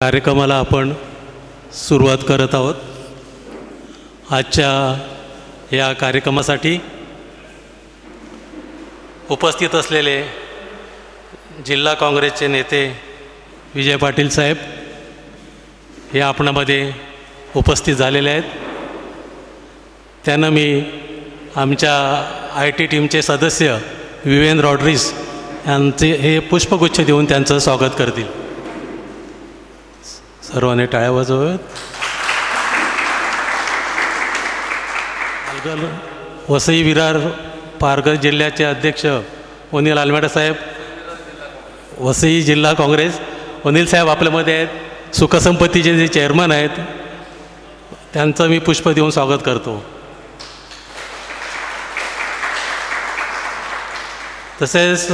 कार्यक्रमाला आपण सुरुवात करत आहोत। आजच्या या कार्यक्रमासाठी उपस्थित असलेले जिल्हा काँग्रेसचे नेते विजय पाटील साहेब हे आपणामध्ये उपस्थित झालेले आहेत। त्यांना मी आमच्या IT टीमचे सदस्य विवेन रॉड्रिग्स यांचे हे पुष्पगुच्छ देऊन त्यांचं स्वागत करतील। सर्वांनी टाळ्या वाजवाव्यात। वसई विरार पालघर जिल्ह्याचे अध्यक्ष अनिल आलमेडा साहेब, वसई जिल्हा काँग्रेस अनिल साहेब आपल्यामध्ये आहेत। सुखसंपत्तीचे जे चेअरमन आहेत त्यांचं मी पुष्प देऊन स्वागत करतो। तसेच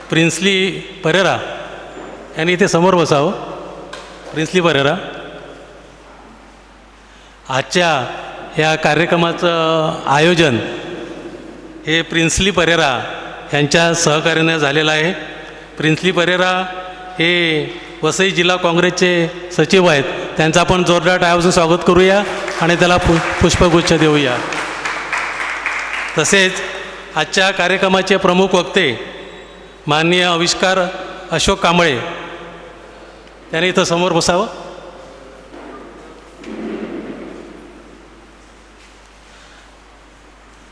प्रिन्सली परेरा यांनी इथे समोर बसावं। प्रिन्सली परेरा, आजच्या ह्या कार्यक्रमाचं आयोजन हे प्रिन्सली परेरा यांच्या सहकार्याने झालेलं आहे। प्रिन्सली परेरा हे वसई जिल्हा काँग्रेसचे सचिव आहेत। त्यांचं आपण जोरदार टाळ्यांचं स्वागत करूया आणि त्याला पुष्पगुच्छ देऊया। तसेच आजच्या कार्यक्रमाचे प्रमुख वक्ते माननीय आविष्कार अशोक कांबळे त्यांनी इथं समोर बसावं।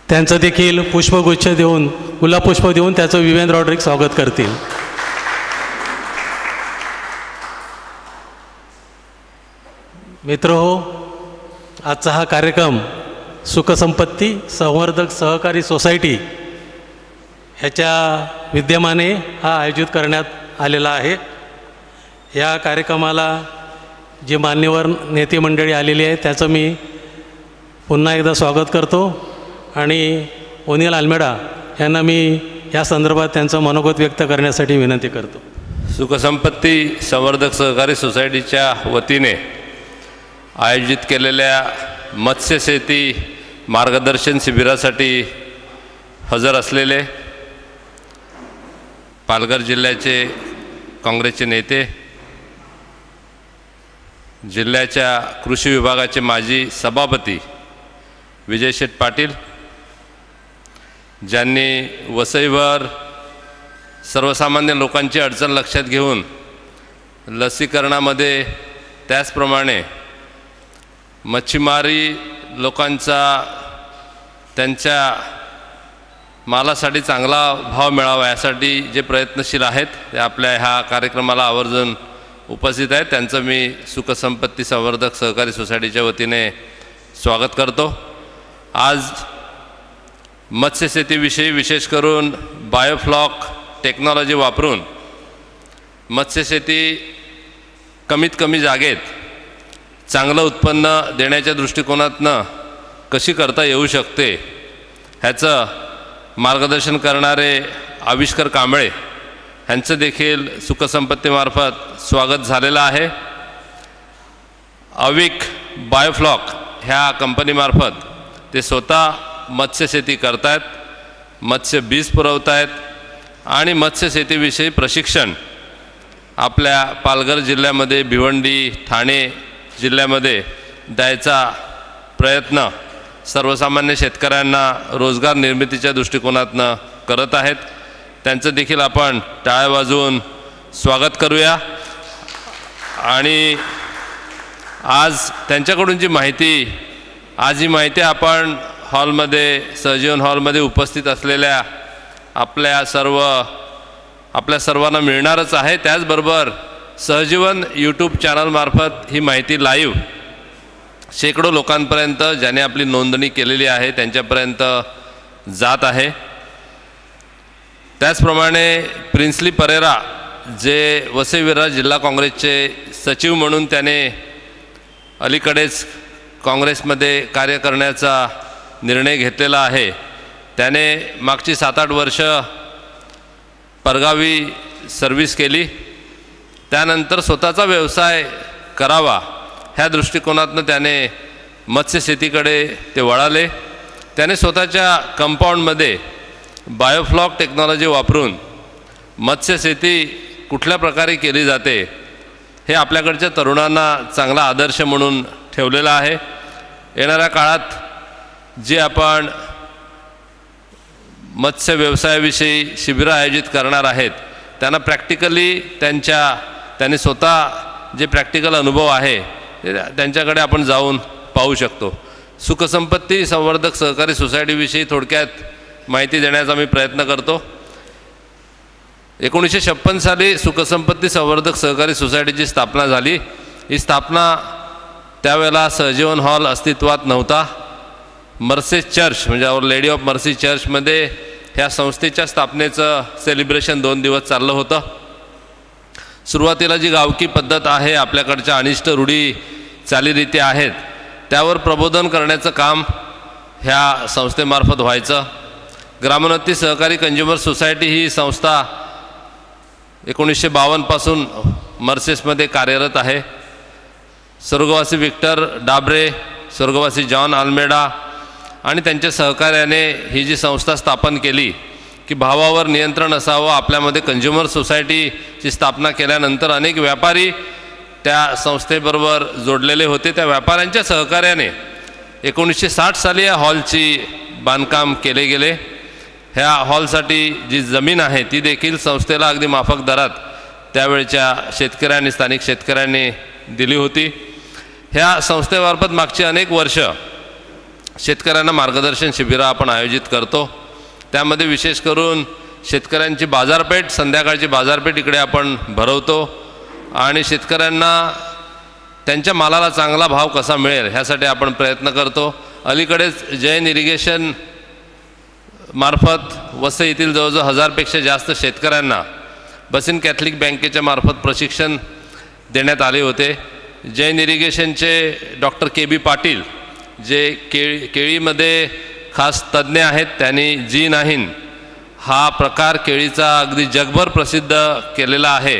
त्यांचं देखील पुष्पगुच्छ देऊन गुलाब पुष्प देऊन त्याचं विवेन रॉड्रिग्स स्वागत करतील। मित्रहो, आजचा हा कार्यक्रम सुखसंपत्ती संवर्धक सहकारी सोसायटी ह्याच्या विद्यमाने हा आयोजित करण्यात आलेला आहे। या कार्यक्रमाला जे मान्यवर नेते मंडळी आलेली आहे त्याचं मी पुन्हा एकदा स्वागत करतो आणि अनिल आलमेडा यांना मी या संदर्भात त्यांचं मनोगत व्यक्त करण्यासाठी विनंती करतो। सुखसंपत्ती संवर्धक सहकारी सोसायटीच्या वतीने आयोजित केलेल्या मत्स्यशेती मार्गदर्शन शिबिरासाठी हजर असलेले पालघर जिल्ह्याचे काँग्रेसचे नेते, जिल्ह्याच्या कृषी विभागाचे माजी सभापती विजय शेठ पाटील, ज्यांनी वसईवर सर्वसामान्य लोकांची अडचण लक्षात घेऊन लसीकरणामध्ये त्याचप्रमाणे मच्छीमारी लोकांचा त्यांच्या मालासाठी चांगला भाव मिळावा यासाठी जे प्रयत्नशील आहेत ते आपल्या ह्या कार्यक्रमाला आवर्जून उपस्थित आहेत। त्यांचं मी सुखसंपत्ती संवर्धक सहकारी सोसायटीच्या वतीने स्वागत करतो। आज मत्स्यशेतीविषयी विशेष करून बायोफ्लॉक टेक्नॉलॉजी वापरून मत्स्यशेती कमीत कमी जागेत चांगलं उत्पन्न देण्याच्या दृष्टिकोनातनं कशी करता येऊ शकते ह्याचं मार्गदर्शन करणारे आविष्कार कांबळे यांचं देखील सुखसंपत्तीमार्फत स्वागत झालेलं आहे। अविक बायोफ्लॉक ह्या कंपनीमार्फत ते स्वतः मत्स्यशेती करतायत, मत्स्य बीज पुरवत आहेत आणि मत्स्यशेतीविषयी प्रशिक्षण आपल्या पालघर जिल्ह्यामध्ये, भिवंडी, ठाणे जिल्ह्यामध्ये द्यायचा प्रयत्न सर्वसामान्य शेतकऱ्यांना रोजगार निर्मितीच्या दृष्टिकोनातनं करत आहेत। त्यांचं देखील आपण टाळ्या वाजवून स्वागत करूया। आणि आज त्यांच्याकडून जी माहिती ही माहिती आपण हॉलमध्ये, सहजीवन हॉलमध्ये उपस्थित असलेल्या आपल्या सर्वांना मिळणारच आहे। त्याचबरोबर सहजीवन यूट्यूब चॅनलमार्फत ही माहिती लाईव्ह शेकडो लोकांपर्यंत ज्याने आपली नोंदणी केलेली आहे त्यांच्यापर्यंत जात आहे। त्याचप्रमाणे प्रिन्सली परेरा जे वसई विरार जिल्हा काँग्रेसचे सचिव म्हणून त्याने अलीकडेच काँग्रेसमध्ये कार्य करण्याचा निर्णय घेतलेला आहे। त्याने मागची 7-8 वर्ष परगावी सर्व्हिस केली, त्यानंतर स्वतःचा व्यवसाय करावा ह्या दृष्टिकोनातनं त्याने मत्स्यशेतीकडे ते वळाले। त्याने स्वतःच्या कंपाऊंडमध्ये बायोफ्लॉक टेक्नॉलॉजी वापरून मत्स्यशेती कुठल्या प्रकारे केली जाते हे आपल्याकडच्या तरुणांना चांगला आदर्श म्हणून ठेवलेलं आहे. येणाऱ्या काळात जे आपण मत्स्य व्यवसायाविषयी शिबिरं आयोजित करणार आहेत त्यांना प्रॅक्टिकली त्यांनी स्वतः जे प्रॅक्टिकल अनुभव आहे त्यांच्याकडे आपण जाऊन पाहू शकतो. सुखसंपत्ती संवर्धक सहकारी सोसायटीविषयी थोडक्यात माहिती देण्याचा मी प्रयत्न करतो. 1956 साली सुखसंपत्ती संवर्धक सहकारी सोसायटीची स्थापना झाली. ही स्थापना त्यावेळेला सहजीवन हॉल अस्तित्वात नव्हता. मर्सी चर्च म्हणजे आवर लेडी ऑफ मर्सी चर्चमध्ये ह्या संस्थेच्या स्थापनेचं सेलिब्रेशन 2 दिवस चाललं होतं. सुरुवातीला जी गावकी पद्धत आहे, आपल्याकडच्या अनिष्ट रूढी चालीरीती आहेत त्यावर प्रबोधन करण्याचं काम ह्या संस्थेमार्फत व्हायचं. ग्रामोन्नती सहकारी कंझ्युमर सोसायटी ही संस्था 1952 पासून मर्सेसमध्ये कार्यरत आहे. स्वर्गवासी विक्टर डाबरे, स्वर्गवासी जॉन आल्मेडा आणि त्यांच्या सहकार्याने ही जी संस्था स्थापन केली की भावावर नियंत्रण असावं, आपल्यामध्ये कंझ्युमर सोसायटीची स्थापना केल्यानंतर अनेक व्यापारी त्या संस्थेबरोबर जोडलेले होते. त्या व्यापाऱ्यांच्या सहकार्याने 1960 साली या हॉलची बांधकाम केले गेले. ह्या हॉलसाठी जी जमीन आहे ती देखील संस्थेला अगदी माफक दरात त्यावेळच्या शेतकऱ्यांनी, स्थानिक शेतकऱ्यांनी दिली होती. ह्या संस्थेमार्फत मागची अनेक वर्ष शेतकऱ्यांना मार्गदर्शन शिबिरं आपण आयोजित करतो. त्यामध्ये विशेष करून शेतकऱ्यांची बाजारपेठ, संध्याकाळची बाजारपेठ इकडे आपण भरवतो आणि शेतकऱ्यांना त्यांच्या मालाला चांगला भाव कसा मिळेल ह्यासाठी आपण प्रयत्न करतो. अलीकडेच जैन इरिगेशन मार्फत वसई येथील जवळजवळ 1000पेक्षा जास्त शेतकऱ्यांना बसिन कॅथलिक बँकेच्या मार्फत प्रशिक्षण देण्यात आले होते. जैन इरिगेशनचे डॉक्टर KB पाटील जे केळीमध्ये खास तज्ज्ञ आहेत, त्यांनी G9 हा प्रकार केळीचा अगदी जगभर प्रसिद्ध केलेला आहे,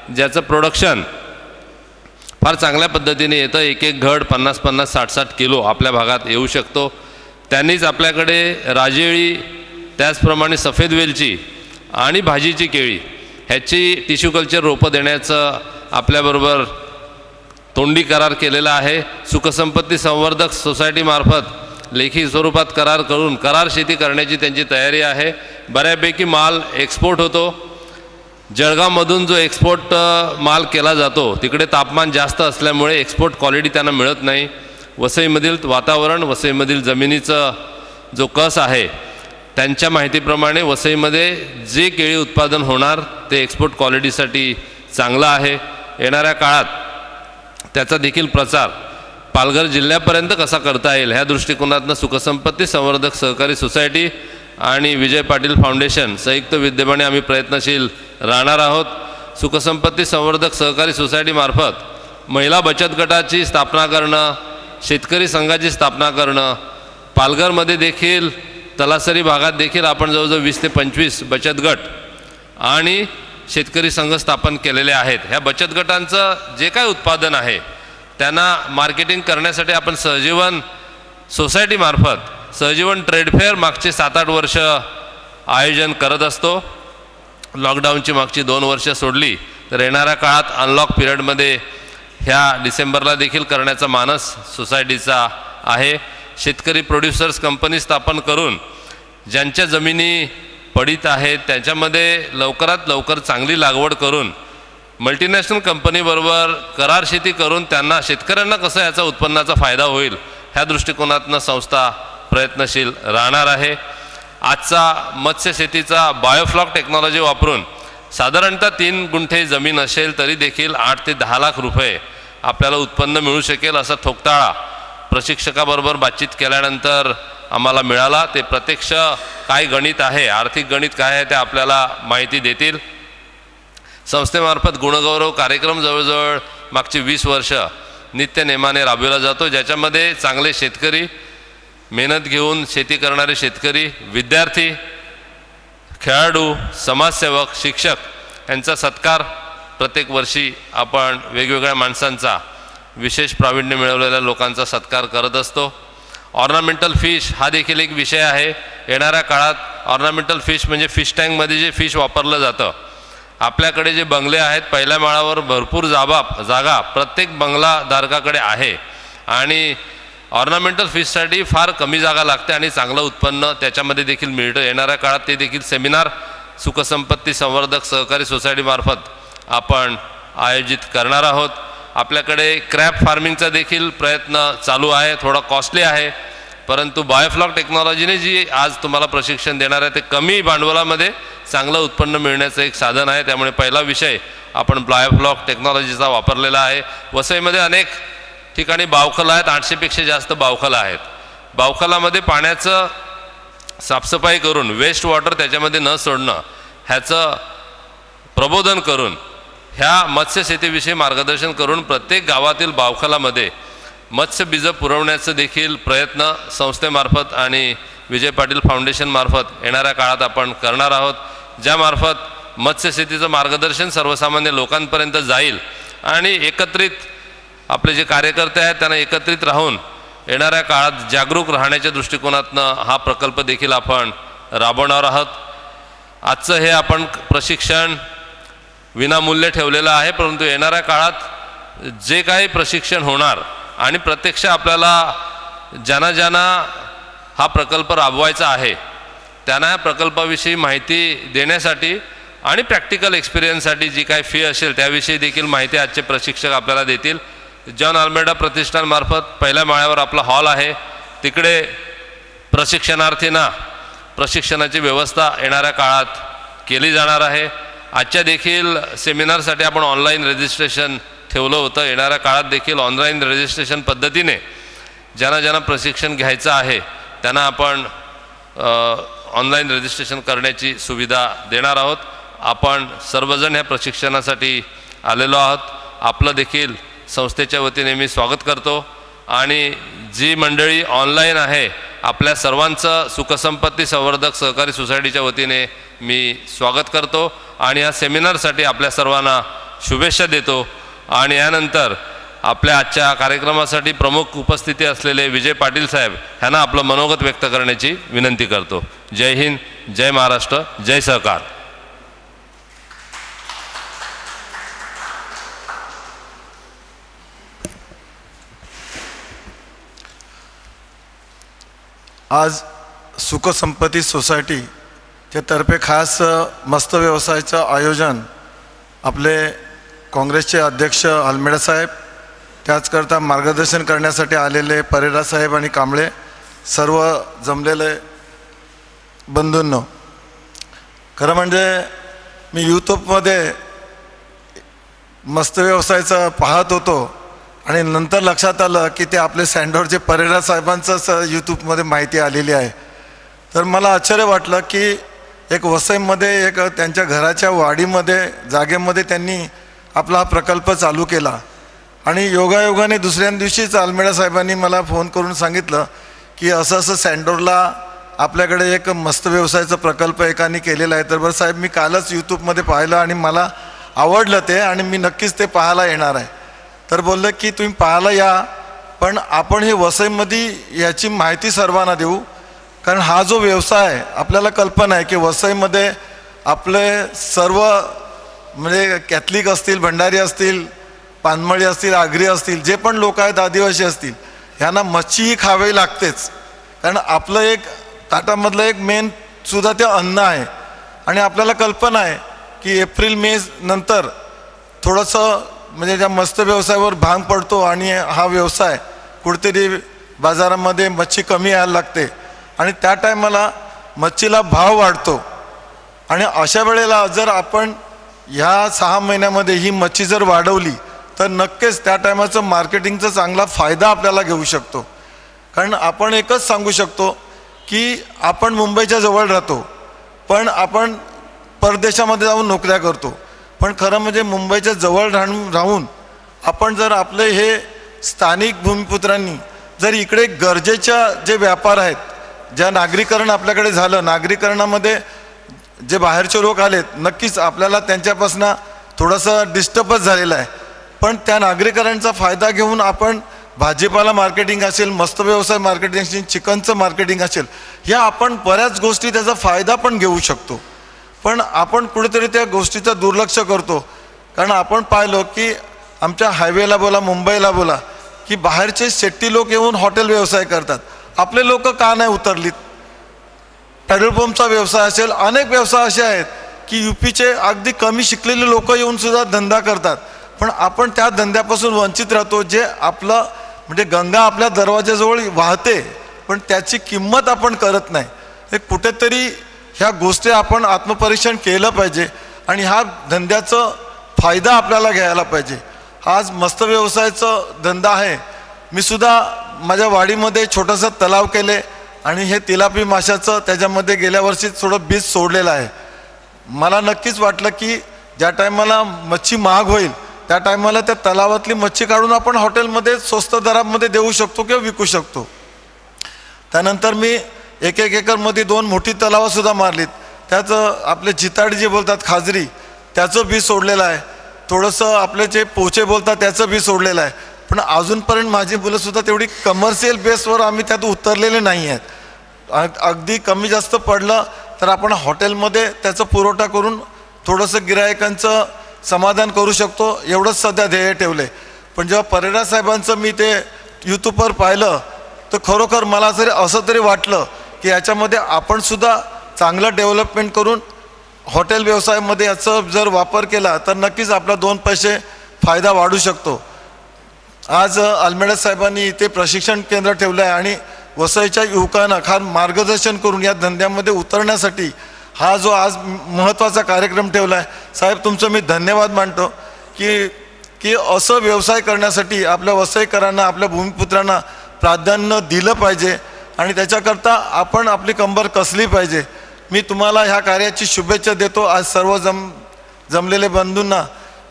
ज्याचं प्रोडक्शन फार चांगल्या पद्धतीने येतं. एक घड 50-50, 60-60 किलो आपल्या भागात येऊ शकतो. त्यांनीच आपल्याकडे राजेळी, त्याचप्रमाणे सफेद वेलची आणि भाजीची केळी ह्याची टिश्यू कल्चर रोपं देण्याचं आपल्याबरोबर तोंडी करार केलेला आहे. सुखसंपत्ती संवर्धक सोसायटीमार्फत लेखी स्वरूपात करार करून करार शेती करण्याची त्यांची तयारी आहे. बऱ्यापैकी माल एक्सपोर्ट होतो. जळगावमधून जो एक्सपोर्ट माल केला जातो तिकडे तापमान जास्त असल्यामुळे एक्सपोर्ट क्वालिटी त्यांना मिळत नाही. वसईमधील वातावरण, वसईमधील जमिनीचं जो कस आहे त्यांच्या माहितीप्रमाणे वसईमध्ये जे केळी उत्पादन होणार ते एक्सपोर्ट क्वालिटीसाठी चांगलं आहे. येणाऱ्या काळात त्याचा देखील प्रचार पालघर जिल्ह्यापर्यंत कसा करता येईल ह्या दृष्टिकोनातून सुखसंपत्ती संवर्धक सहकारी सोसायटी आणि विजय पाटील फाउंडेशन संयुक्त विद्यमाने आम्ही प्रयत्नशील राहणार आहोत. सुखसंपत्ती संवर्धक सहकारी सोसायटीमार्फत महिला बचत गटाची स्थापना करणं, शेतकरी संघाची स्थापना करणं, पालघरमध्ये देखील तलासरी भागात देखील आपण जवळजवळ 20 ते 25 बचत गट आणि शेतकरी संघ स्थापन केलेले आहेत. ह्या बचत गटांचं जे काय उत्पादन आहे त्यांना मार्केटिंग करण्यासाठी आपण सहजीवन सोसायटीमार्फत सहजीवन ट्रेड फेअर मागचे 7-8 वर्ष आयोजन करत असतो. लॉकडाऊनची मागची 2 वर्ष सोडली तर येणाऱ्या काळात अनलॉक पिरियडमध्ये ह्या डिसेंबरला देखील करण्याचा मानस सोसायटीचा आहे. शेतकरी प्रोड्युसर्स कंपनी स्थापन करून ज्यांच्या जमिनी पडीत आहेत त्याच्यामध्ये लवकरात लवकर चांगली लागवड करून मल्टीनॅशनल कंपनीबरोबर करार शेती करून त्यांना शेतकऱ्यांना कसं याचा उत्पन्नाचा फायदा होईल ह्या दृष्टिकोनातून संस्था प्रयत्नशील राहणार आहे. आजचा मत्स्य शेतीचा बायोफ्लॉक टेक्नॉलॉजी वापरून साधारणतः 3 गुंठे जमीन असेल तरी देखील 8 ते 10 लाख रुपये आपल्याला उत्पन्न मिळू शकेल असा ठोकताळा प्रशिक्षकाबरोबर बातचीत केल्यानंतर आम्हाला मिळाला. ते प्रत्यक्ष काय गणित आहे, आर्थिक गणित काय आहे ते आपल्याला माहिती देतील. संस्थेमार्फत गुणगौरव कार्यक्रम जवळजवळ मागची 20 वर्ष नित्यनेमाने राबविला जातो, ज्याच्यामध्ये चांगले शेतकरी, मेहनत घेऊन शेती करणारे शेतकरी, विद्यार्थी, खेळाडू, समाजसेवक, शिक्षक यांचा सत्कार प्रत्येक वर्षी आपण वेगवेगळ्या माणसांचा, विशेष प्रावीण्य मिळवलेल्या लोकांचा सत्कार करत असतो. ऑर्नामेंटल फिश हा देखील एक विषय आहे. येणाऱ्या काळात ऑर्नामेंटल फिश म्हणजे फिश टँकमध्ये जे फिश वापरलं जातं आपल्याकडे जे बंगले आहेत पहिल्या माळावर भरपूर जागा प्रत्येक बंगलाधारकाकडे आहे आणि ऑर्नामेंटल फिशसाठी फार कमी जागा लागते आणि चांगलं उत्पन्न त्याच्यामध्ये देखील मिळतं. येणाऱ्या काळात ते देखील सेमिनार सुखसंपत्ती संवर्धक सहकारी सोसायटीमार्फत आपण आयोजित करणार आहोत. आपल्याकडे क्रॅब फार्मिंगचा देखील प्रयत्न चालू आहे. थोडा कॉस्टली आहे, परंतु बायोफ्लॉक टेक्नॉलॉजीने जी आज तुम्हाला प्रशिक्षण देणार आहे ते कमी भांडवलामध्ये चांगलं उत्पन्न मिळण्याचं एक साधन आहे. त्यामुळे पहिला विषय आपण बायोफ्लॉक टेक्नॉलॉजीचा वापरलेला आहे. वसईमध्ये अनेक ठिकाणी बावखलं आहेत, 800पेक्षा जास्त बावखलं आहेत. बावखलामध्ये पाण्याचं साफसफाई करून वेस्ट वॉटर त्याच्यामध्ये न सोडणं ह्याचं प्रबोधन करून ह्या मत्स्यशेतीविषयी मार्गदर्शन करून प्रत्येक गावातील बावखलामध्ये मत्स्यबीज पुरवण्याचं देखील प्रयत्न संस्थेमार्फत आणि विजय पाटील फाउंडेशनमार्फत येणाऱ्या काळात आपण करणार आहोत, ज्यामार्फत मत्स्यशेतीचं मार्गदर्शन सर्वसामान्य लोकांपर्यंत जाईल आणि एकत्रित आपले जे कार्यकर्ते आहेत त्यांना एकत्रित राहून येणाऱ्या काळात जागरूक राहण्याच्या दृष्टिकोनातनं हा प्रकल्प देखील आपण राबवणार आहोत. आजचं हे आपण प्रशिक्षण विनामूल्य ठेवलेलं आहे, परंतु येणाऱ्या काळात जे काही प्रशिक्षण होणार आणि प्रत्यक्ष आपल्याला ज्यांना हा प्रकल्प राबवायचा आहे त्यांना या प्रकल्पाविषयी माहिती देण्यासाठी आणि प्रॅक्टिकल एक्सपिरियन्ससाठी जी काही फी असेल त्याविषयी देखील माहिती आजचे प्रशिक्षक आपल्याला देतील. जॉन अल्मेडा प्रतिष्ठानमार्फत पहिल्या माळ्यावर आपला हॉल आहे, तिकडे प्रशिक्षणार्थींना प्रशिक्षणाची व्यवस्था येणाऱ्या काळात केली जाणार आहे. आजच्या देखील सेमिनारसाठी आपण ऑनलाईन रजिस्ट्रेशन ठेवलं होतं. येणाऱ्या काळात देखील ऑनलाईन रजिस्ट्रेशन पद्धतीने ज्यांना प्रशिक्षण घ्यायचं आहे त्यांना आपण ऑनलाईन रजिस्ट्रेशन करण्याची सुविधा देणार आहोत. आपण सर्वजण ह्या प्रशिक्षणासाठी आलेलो आहोत. आपलं देखील संस्थेच्या वतीने मी स्वागत करतो आणि जी मंडळी ऑनलाईन आहे आपल्या सर्वांचं सुखसंपत्ती संवर्धक सहकारी सोसायटीच्या वतीने मी स्वागत करतो आणि या सेमिनारसाठी आपल्या सर्वांना शुभेच्छा देतो. आणि यानंतर आपल्या आजच्या कार्यक्रमासाठी प्रमुख उपस्थिती असलेले विजय पाटील साहेब ह्यांना आपलं मनोगत व्यक्त करण्याची विनंती करतो. जय हिंद, जय महाराष्ट्र, जय सहकार. आज सुखसंपत्ती सोसायटीच्या तर्फे खास मत्स्य व्यवसायाचं आयोजन आपले काँग्रेसचे अध्यक्ष अल्मेडा साहेब, त्याचकरता मार्गदर्शन करण्यासाठी आलेले परेरा साहेब आणि कांबळे सर्व जमलेले बंधूंनो, खरं म्हणजे मी यूट्यूबमध्ये मत्स्य व्यवसायाचं पाहत होतो आणि नंतर लक्षात आलं की ते आपले सँडोरचे परेरा साहेबांचंच यूट्यूबमध्ये माहिती आलेली आहे. तर मला आश्चर्य वाटलं की एक वसईमध्ये एक त्यांच्या घराच्या वाडीमध्ये जागेमध्ये त्यांनी आपला हा प्रकल्प चालू केला आणि योगायोगाने दुसऱ्या दिवशीच अल्मेडा साहेबांनी मला फोन करून सांगितलं की असं असं सँडोरला आपल्याकडे एक मत्स्य व्यवसायाचा प्रकल्प एकाने केलेला आहे. तर बरं साहेब, मी कालच यूट्यूबमध्ये पाहिलं आणि मला आवडलं ते आणि मी नक्कीच ते पाहायला येणार आहे. तर बोललं की तुम्ही पाहायला या, पण आपण हे वसईमध्ये याची माहिती सर्वांना देऊ, कारण हा जो व्यवसाय आहे आपल्याला कल्पना आहे की वसईमध्ये आपले सर्व म्हणजे कॅथलिक असतील, भंडारी असतील, पानमळी असतील, आगरी असतील, जे पण लोक आहेत, आदिवासी असतील, ह्यांना मच्छीही खावी लागतेच, कारण आपलं एक ताटामधलं एक मेन सुद्धा ते अन्न आहे. आणि आपल्याला कल्पना आहे की एप्रिल मे नंतर थोडंसं म्हणजे त्या मत्स्य व्यवसायावर भांग पडतो आणि हा व्यवसाय कुठेतरी बाजारामध्ये मच्छी कमी यायला लागते आणि त्या टायमाला मच्छीला भाव वाढतो. आणि अशा वेळेला जर आपण ह्या 6 महिन्यामध्ये ही मच्छी जर वाढवली तर नक्कीच त्या टायमाचं मार्केटिंगचा चांगला फायदा आपल्याला घेऊ शकतो. कारण आपण एकच सांगू शकतो की आपण मुंबईच्या जवळ राहतो, पण आपण परदेशामध्ये जाऊन नोकऱ्या करतो, पण खरं म्हणजे मुंबईच्या जवळ राहून आपण जर आपले हे स्थानिक भूमिपुत्रांनी जर इकडे गरजेच्या जे व्यापार आहेत, ज्या नागरीकरण आपल्याकडे झालं, नागरीकरणामध्ये जे बाहेरचे लोक आलेत, नक्कीच आपल्याला त्यांच्यापासून थोडंसं डिस्टर्बच झालेलं आहे, पण त्या नागरीकरांचा फायदा घेऊन आपण भाजीपाला मार्केटिंग असेल, मत्स्य व्यवसाय मार्केटिंग असेल, चिकनचं मार्केटिंग असेल, या आपण बऱ्याच गोष्टी त्याचा फायदा पण घेऊ शकतो. पण आपण कुठेतरी त्या गोष्टीचं दुर्लक्ष करतो. कारण आपण पाहिलं की आमच्या हायवेला बोला, मुंबईला बोला, की बाहेरचे शेट्टी लोक येऊन हॉटेल व्यवसाय करतात. आपले लोक का नाही उतरलीत? पेट्रोल पंपचा व्यवसाय असेल, अनेक व्यवसाय असे आहेत की यूपीचे अगदी कमी शिकलेले लोक येऊन सुद्धा धंदा करतात. पण आपण त्या धंद्यापासून वंचित राहतो. जे आपलं म्हणजे गंगा आपल्या दरवाजाजवळ वाहते, पण त्याची किंमत आपण करत नाही. हे कुठेतरी ह्या गोष्टी आपण आत्मपरीक्षण केलं पाहिजे आणि ह्या धंद्याचं फायदा आपल्याला घ्यायला पाहिजे. आज मस्त व्यवसायाचं धंदा आहे. मी सुद्धा माझ्या वाडीमध्ये छोटासा तलाव केले आणि हे तिलापी माशाचं त्याच्यामध्ये गेल्या वर्षी थोडं बीज सोडलेलं आहे. मला नक्कीच वाटलं की ज्या टायमाला मच्छी महाग होईल त्या टायमाला त्या तलावातली मच्छी काढून आपण हॉटेलमध्ये स्वस्त दरामध्ये देऊ शकतो किंवा विकू शकतो. त्यानंतर मी 1-1 एकरमध्ये 2 मोठी तलावंसुद्धा मारलीत. त्याचं आपले जिताडी जे बोलतात खाजरी, त्याचं बी सोडलेलं आहे. थोडंसं आपले जे पोचे बोलतात त्याचं बी सोडलेलं आहे. पण अजूनपर्यंत माझी मुलंसुद्धा तेवढी कमर्शियल बेसवर आम्ही त्यात उतरलेले नाही आहेत. अगदी कमी जास्त पडलं तर आपण हॉटेलमध्ये त्याचा पुरवठा करून थोडंसं गिरायकांचं समाधान करू शकतो, एवढंच सध्या ध्येय ठेवले. पण जेव्हा परेरा साहेबांचं मी ते यूट्यूबवर पाहिलं तर खरोखर मला असं तरी वाटलं की याच्यामध्ये आपण सुद्धा चांगलं डेव्हलपमेंट करून हॉटेल व्यवसायामध्ये याचा जर वापर केला तर नक्कीच आपला 2 पैसे फायदा वाढू शकतो. आज अल्मेडा साहेबांनी इथे प्रशिक्षण केंद्र ठेवलं आहे आणि वसईच्या युवकांना खास मार्गदर्शन करून या धंद्यामध्ये उतरण्यासाठी हा जो आज महत्त्वाचा कार्यक्रम ठेवला आहे. साहेब, तुमचं मी धन्यवाद मानतो की असं व्यवसाय करण्यासाठी आपल्या वसईकरांना, आपल्या भूमिपुत्रांना प्राधान्य दिलं पाहिजे आणि त्याच्याकरता आपण आपली कंबर कसली पाहिजे. मी तुम्हाला ह्या कार्याची शुभेच्छा देतो. आज सर्व जमलेले बंधूंना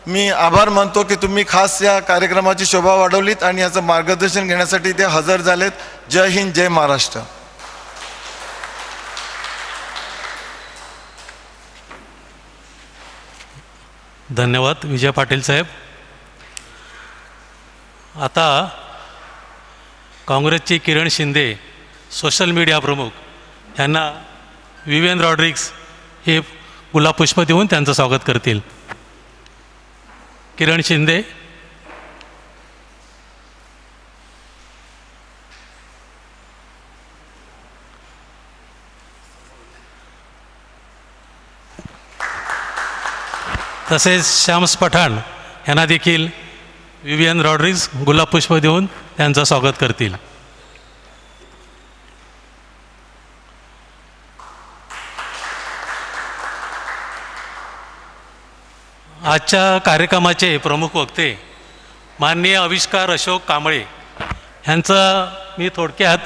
मी आभार मानतो की तुम्ही खास या कार्यक्रमाची शोभा वाढवलीत आणि याचं मार्गदर्शन घेण्यासाठी ते हजर झालेत. जय हिंद, जय महाराष्ट्र. धन्यवाद विजय पाटील साहेब. आता काँग्रेसचे किरण शिंदे, सोशल मीडिया प्रमुख, यांना विवियन रॉड्रिग्स हे गुलाबपुष्प देऊन त्यांचं स्वागत करतील. किरण शिंदे. तसेच श्याम्स पठाण यांना देखील विवियन रॉड्रिग्स गुलाबपुष्प देऊन त्यांचं स्वागत करतील. आजच्या कार्यक्रमाचे प्रमुख वक्ते माननीय आविष्कार अशोक कांबळे यांचा मी थोडक्यात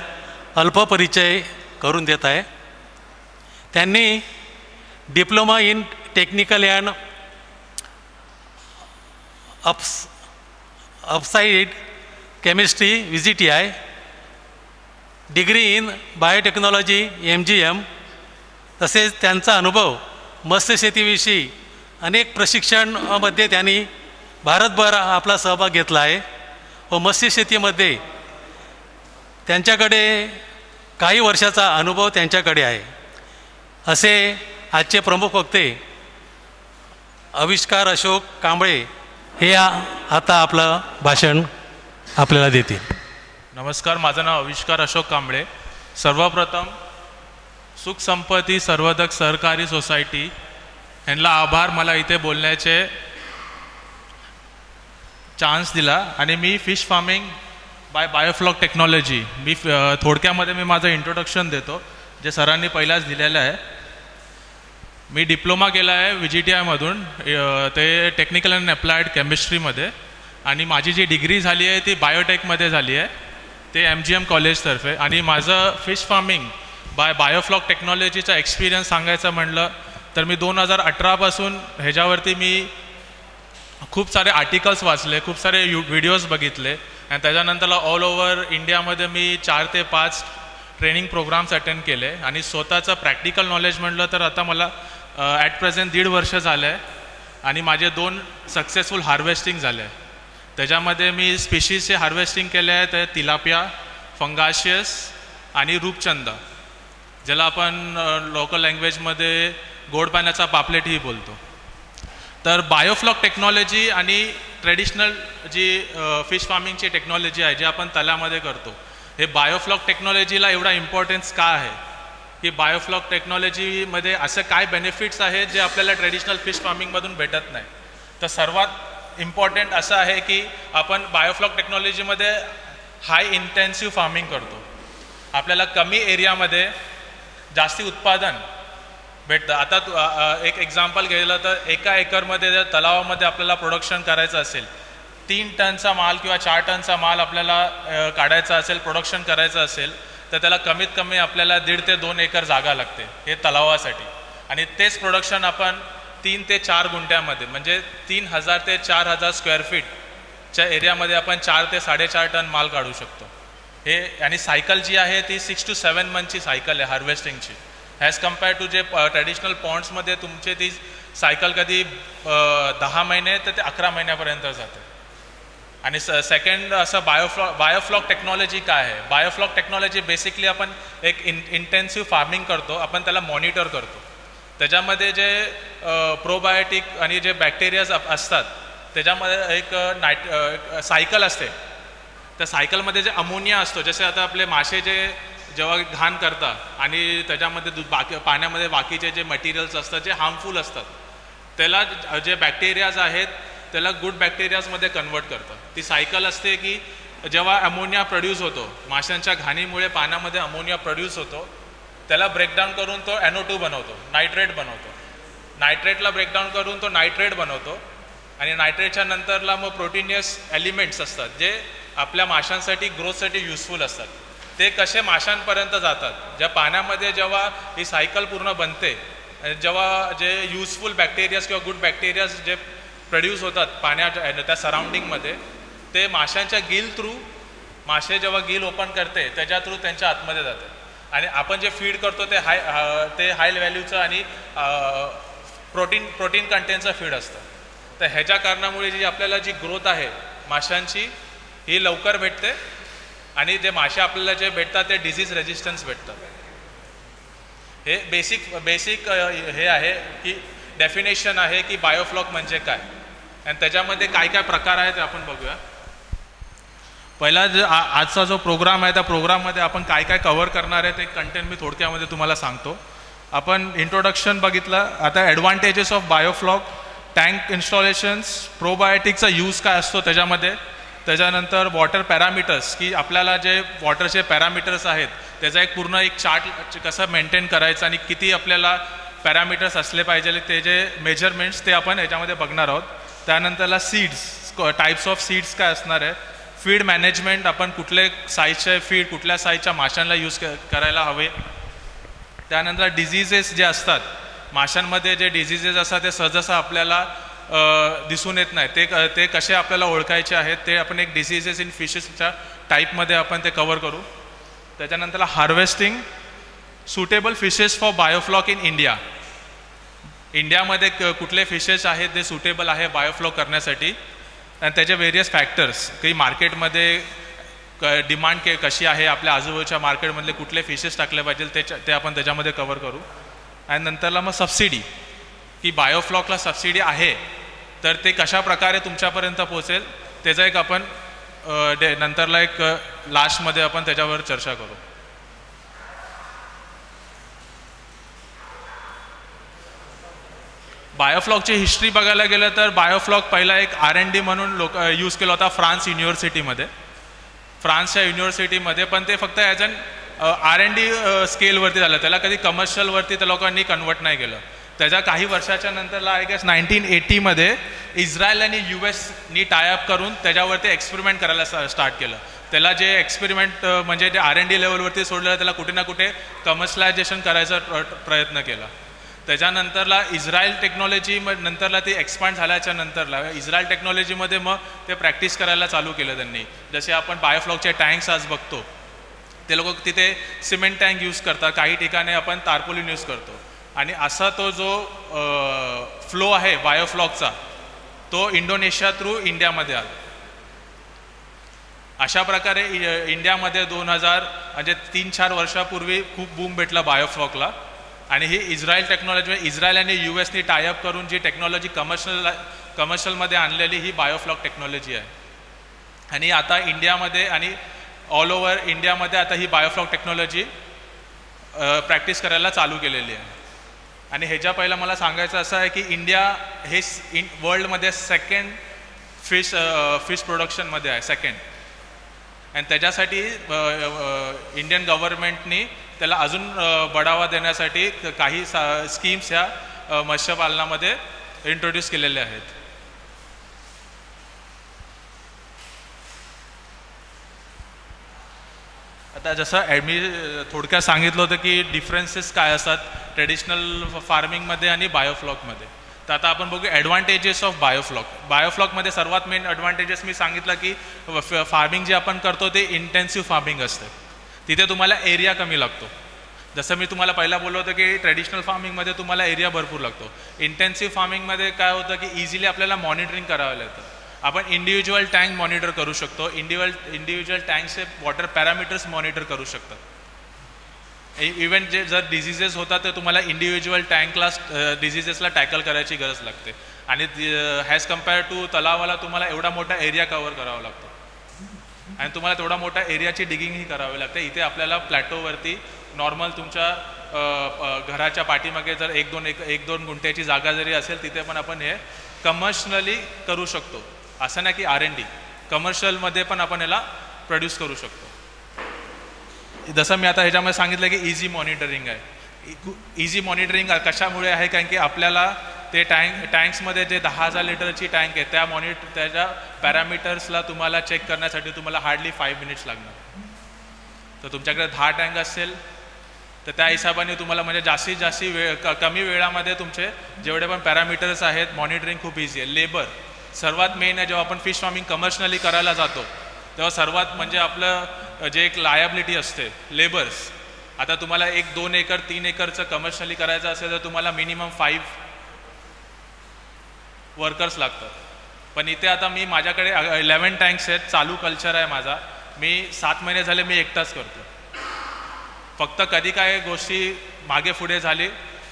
अल्प परिचय करून देत आहे. त्यांनी diploma in technical and upside chemistry VGTI, degree in biotechnology MGM, तसेच त्यांचा अनुभव मत्स्यशेतीविषयी अनेक प्रशिक्षणामध्ये त्यांनी भारतभर आपला सहभाग घेतला आहे व मत्स्यशेतीमध्ये त्यांच्याकडे काही वर्षाचा अनुभव त्यांच्याकडे आहे. असे आजचे प्रमुख वक्ते आविष्कार अशोक कांबळे हे आता आपलं भाषण आपल्याला देतील. नमस्कार, माझं नाव आविष्कार अशोक कांबळे. सर्वप्रथम सुख संपत्ती सर्वोदक सहकारी सोसायटी यांना आभार, मला इथे बोलण्याचे चान्स दिला. आणि मी fish farming by biofloc technology, मी थोडक्यामध्ये मी माझं इंट्रोडक्शन देतो जे सरांनी पहिलाच दिलेलं आहे. मी डिप्लोमा केला आहे VGTIमधून, ते टेक्निकल अँड अप्लाइड केमिस्ट्रीमध्ये, आणि माझी जी डिग्री झाली आहे ती बायोटेकमध्ये झाली आहे, ते MGM कॉलेजतर्फे. आणि माझं फिश फार्मिंग बाय बायोफ्लॉक टेक्नॉलॉजीचा एक्सपिरियन्स सांगायचं म्हणलं तर मी 2018पासून ह्याच्यावरती मी खूप सारे आर्टिकल्स वाचले, खूप सारे व्हिडिओज बघितले आणि त्याच्यानंतरला ऑल ओव्हर इंडियामध्ये मी 4 ते 5 ट्रेनिंग प्रोग्राम्स अटेंड केले. आणि स्वतःचं प्रॅक्टिकल नॉलेज म्हटलं तर आता मला ॲट प्रेझेंट 1.5 वर्ष झालं आहे आणि माझे 2 सक्सेसफुल हार्वेस्टिंग झाले. त्याच्यामध्ये मी स्पीशीजचे हार्वेस्टिंग केले आहे, ते तिलापिया, फंगाशियस आणि रूपचंद, ज्याला आपण लोकल लँग्वेजमध्ये गोड पाण्याचा पापलेटही बोलतो. तर बायोफ्लॉक टेक्नॉलॉजी आणि ट्रेडिशनल जी फिश फार्मिंगची टेक्नॉलॉजी आहे जी आपण तलामध्ये करतो, हे बायोफ्लॉक टेक्नॉलॉजीला एवढा इम्पॉर्टन्स का आहे की बायोफ्लॉक टेक्नॉलॉजीमध्ये असं काय बेनिफिट्स आहेत जे आपल्याला ट्रेडिशनल फिश फार्मिंगमधून भेटत नाही. तर सर्वात इम्पॉर्टंट असं आहे की आपण बायोफ्लॉक टेक्नॉलॉजीमध्ये हाय इंटेन्सिव्ह फार्मिंग करतो. आपल्याला कमी एरियामध्ये जास्ती उत्पादन भेटतं. आता एक एक्झाम्पल घ्यायला तर एका एकरमध्ये जर तलावामध्ये आपल्याला प्रोडक्शन करायचं असेल, 3 टनचा माल किंवा 4 टनचा माल आपल्याला काढायचा असेल, प्रोडक्शन करायचं असेल, तर त्याला कमीत कमी आपल्याला 1.5 ते 2 एकर जागा लागते हे तलावासाठी. आणि तेच प्रोडक्शन आपण 3 ते 4 गुंठ्यामध्ये म्हणजे 3000 ते 4000 स्क्वेअर फीटच्या एरियामध्ये आपण 4 ते 4.5 टन माल काढू शकतो. हे आणि सायकल जी आहे ती 6 to 7 मंथची सायकल आहे हार्वेस्टिंगची, ॲज कम्पेअर टू जे ट्रेडिशनल पॉन्ड्समध्ये तुमचे ती सायकल कधी 10 महिने तर ते 11 महिन्यापर्यंत जाते. आणि सेकंड असं बायोफ्लॉक टेक्नॉलॉजी काय आहे. बायोफ्लॉक टेक्नॉलॉजी बेसिकली आपण एक इंटेन्सिव्ह फार्मिंग करतो, आपण त्याला मॉनिटर करतो. त्याच्यामध्ये जे प्रोबायोटिक आणि जे बॅक्टेरियाज असतात त्याच्यामध्ये एक सायकल असते. त्या सायकलमध्ये जे अमोनिया असतो, जसे आता आपले मासे जे जेव्हा घाण करतात आणि त्याच्यामध्ये पाण्यामध्ये बाकीचे जे मटेरियल्स असतात जे हार्मफुल असतात, त्याला जे बॅक्टेरियाज आहेत त्याला गुड बॅक्टेरियाजमध्ये कन्वर्ट करतात. ती सायकल असते की जेव्हा अमोनिया प्रोड्यूस होतो, माशांच्या घाणीमुळे पाण्यामध्ये अमोनिया प्रोड्यूस होतो, त्याला ब्रेकडाऊन करून तो NO2 बनवतो, नायट्रेट बनवतो. नायट्रेटला ब्रेकडाऊन करून तो नायट्रेट बनवतो आणि नायट्रेटच्या नंतरला मग प्रोटीनियस एलिमेंट्स असतात जे आपल्या माशांसाठी ग्रोथसाठी युजफुल असतात. ते कसे माशांपर्यंत जातात, ज्या पाण्यामध्ये जेव्हा ही सायकल पूर्ण बनते, जेव्हा जे युजफुल बॅक्टेरियाज किंवा गुड बॅक्टेरियाज जे प्रोड्यूस होतात पाण्याच्या त्या सराउंडिंगमध्ये, ते माशांच्या गिल थ्रू, मासे जेव्हा गिल ओपन करते त्याच्या थ्रू त्यांच्या आतमध्ये जाते. आणि आपण जे फीड करतो ते हाय व्हॅल्यूचं आणि प्रोटीन कंटेंटचं फीड असतं. तर ह्याच्या कारणामुळे जी आपल्याला जी ग्रोथ आहे माशांची ही लवकर भेटते आणि जे मासे आपल्याला जे भेटतात ते डिझीज रेजिस्टन्स भेटतात. हे बेसिक हे आहे की डेफिनेशन आहे की बायोफ्लॉक म्हणजे काय आणि त्याच्यामध्ये काय काय प्रकार आहेत ते आपण बघूया. पहिला आजचा जो प्रोग्राम आहे त्या प्रोग्राममध्ये आपण काय काय कव्हर करणार आहे ते कंटेंट मी थोडक्यामध्ये तुम्हाला सांगतो. आपण इंट्रोडक्शन बघितलं, आता advantages of biofloc, tank installations, प्रोबायोटिकचा यूज काय असतो त्याच्यामध्ये, त्याच्यानंतर वॉटर पॅरामीटर्स की आपल्याला जे वॉटरचे पॅरामीटर्स आहेत त्याचा एक पूर्ण एक चार्ट कसं मेंटेन करायचं आणि किती आपल्याला पॅरामीटर्स असले पाहिजे ते जे मेजरमेंट्स ते आपण याच्यामध्ये बघणार आहोत. त्यानंतरला सीड्स, टाईप्स ऑफ सीड्स काय असणार आहे, फीड मॅनेजमेंट, आपण कुठले साईजचे फीड कुठल्या साईजच्या माशांना यूज करायला हवे. त्यानंतर डिझिजेस जे असतात माशांमध्ये, जे डिझिजेस असतात ते सहजसं आपल्याला दिसून येत नाही, ते कसे आपल्याला ओळखायचे आहेत ते आपण एक डिसीजेस इन फिशेसच्या टाईपमध्ये आपण ते कव्हर करू. त्याच्यानंतर harvesting, suitable fishes for biofloc in India, इंडियामध्ये कुठले फिशेस आहेत जे सुटेबल आहे बायोफ्लॉक करण्यासाठी आणि त्याचे वेरियस फॅक्टर्स की मार्केटमध्ये डिमांड कशी आहे, आपल्या आजूबाजूच्या मार्केटमधले कुठले फिशेस टाकले पाहिजे ते आपण त्याच्यामध्ये कव्हर करू. आणि नंतरला मग सबसिडी की बायोफ्लॉकला सबसिडी आहे तर ते कशा प्रकारे तुमच्यापर्यंत पोहोचेल त्याचा एक आपण नंतरला एक लास्टमध्ये आपण त्याच्यावर चर्चा करू. बायोफ्लॉकची हिस्ट्री बघायला गेलं तर बायोफ्लॉक पहिला एक R&D म्हणून यूज केला होता फ्रान्स युनिव्हर्सिटीमध्ये, फ्रान्सच्या युनिव्हर्सिटीमध्ये, पण ते फक्त ॲज अन R&D स्केलवरती झालं, त्याला कधी कमर्शियलवरती त्या लोकांनी कन्वर्ट नाही केलं. त्याच्या काही वर्षाच्या नंतरला आय गेस 1980मध्ये इस्रायल आणि US टायअप करून त्याच्यावरती एक्सपेरिमेंट करायला स्टार्ट केलं. त्याला जे एक्सपेरिमेंट म्हणजे जे R&D लेवलवरती सोडलेलं त्याला कुठे ना कुठे कमर्शलायझेशन करायचा प्रयत्न केला. त्याच्यानंतरला इस्रायल टेक्नॉलॉजी नंतरला ती एक्सपांड झाल्याच्या नंतरला इस्रायल टेक्नॉलॉजीमध्ये मग ते प्रॅक्टिस करायला चालू केलं त्यांनी. जसे आपण बायोफ्लॉकचे टँक्स आज बघतो ते लोक तिथे सिमेंट टँक यूज करतात, काही ठिकाणी आपण तारपोलिन यूज करतो. आणि असा तो जो फ्लो आहे बायोफ्लॉकचा तो इंडोनेशिया थ्रू इंडियामध्ये आला. अशा प्रकारे इंडियामध्ये 2000 म्हणजे 3-4 वर्षापूर्वी खूप बूम भेटला बायोफ्लॉकला. आणि ही इस्रायल टेक्नॉलॉजी, इस्रायल आणि US टायअप करून जी टेक्नॉलॉजी कमर्शियलमध्ये आणलेली ही बायोफ्लॉक टेक्नॉलॉजी आहे. आणि आता इंडियामध्ये आणि ऑल ओव्हर इंडियामध्ये आता ही बायोफ्लॉक टेक्नॉलॉजी प्रॅक्टिस करायला चालू केलेली आहे. आणि ह्याच्या पहिला मला सांगायचं असं आहे की इंडिया हे वर्ल्डमध्ये सेकंड फिश प्रोडक्शनमध्ये आहे, सेकंड. आणि त्याच्यासाठी इंडियन गव्हर्नमेंटनी त्याला अजून बढावा देण्यासाठी काही स्कीम्स ह्या मत्स्यपालनामध्ये इंट्रोड्यूस केलेल्या आहेत. आता जसं मी थोडक्यात सांगितलं होतं की डिफरन्सेस काय असतात ट्रेडिशनल फार्मिंगमध्ये आणि बायोफ्लॉकमध्ये. तर आता आपण बघू ॲडव्हान्टेजेस ऑफ बायोफ्लॉक. बायोफ्लॉकमध्ये सर्वात मेन ॲडव्हान्टेजेस मी सांगितलं की फार्मिंग जे आपण करतो ते इंटेन्सिव्ह फार्मिंग असते, तिथे तुम्हाला एरिया कमी लागतो. जसं मी तुम्हाला पहिला बोललो होतं की ट्रेडिशनल फार्मिंगमध्ये तुम्हाला एरिया भरपूर लागतो. इंटेन्सिव्ह फार्मिंगमध्ये काय होतं की इझिली आपल्याला मॉनिटरिंग करावं लागतं. आपण इंडिव्हिज्युअल टँक मॉनिटर करू शकतो, इंडिव्हिज्युअल टँकचे वॉटर पॅरामीटर्स मॉनिटर करू शकतात. इव्हन जे जर डिझिजेस होतात तर तुम्हाला इंडिव्हिज्युअल टँकला डिझिजेसला टॅकल करायची गरज लागते. आणि ॲज कम्पेअर टू तलावाला तुम्हाला एवढा मोठा एरिया कव्हर करावा लागतो आणि तुम्हाला तेवढा मोठा एरियाची डिगिंगही करावी लागते. इथे आपल्याला प्लॅटोवरती नॉर्मल तुमच्या घराच्या पाठीमागे जर एक दोन गुंठ्याची जागा जरी असेल तिथे पण आपण हे कमर्शियली करू शकतो. असं नाही की R&D, कमर्शियलमध्ये पण आपण याला प्रोड्यूस करू शकतो. जसं मी आता ह्याच्यामध्ये सांगितलं की इझी मॉनिटरिंग आहे. इझी मॉनिटरिंग कशामुळे आहे कारण की आपल्याला ते टँक्समध्ये जे 10,000 लिटरची टँक आहे त्याच्या पॅरामीटर्सला तुम्हाला चेक करण्यासाठी तुम्हाला हार्डली 5 मिनिट्स लागणार. तर तुमच्याकडे 10 टँक असेल तर त्या हिशोबाने तुम्हाला म्हणजे जास्तीत जास्त कमी वेळामध्ये तुमचे जेवढे पण पॅरामीटर्स आहेत मॉनिटरिंग खूप इझी आहे. लेबर सर्वात मेन आहे. जेव्हा आपण फिश फार्मिंग कमर्शियली करायला जातो तेव्हा सर्वात म्हणजे आपलं जे एक लायबिलिटी असते लेबर्स. आता तुम्हाला 1-2 एकर 3 एकरचं कमर्शियली करायचं असेल तर तुम्हाला मिनिमम 5 वर्कर्स लागतात. पण इथे आता माझ्याकडे 11 टँक्स आहेत, चालू कल्चर आहे माझा. मी 7 महिने झाले मी एकटाच करतो. फक्त कधी काय गोष्टी मागे पुढे झाली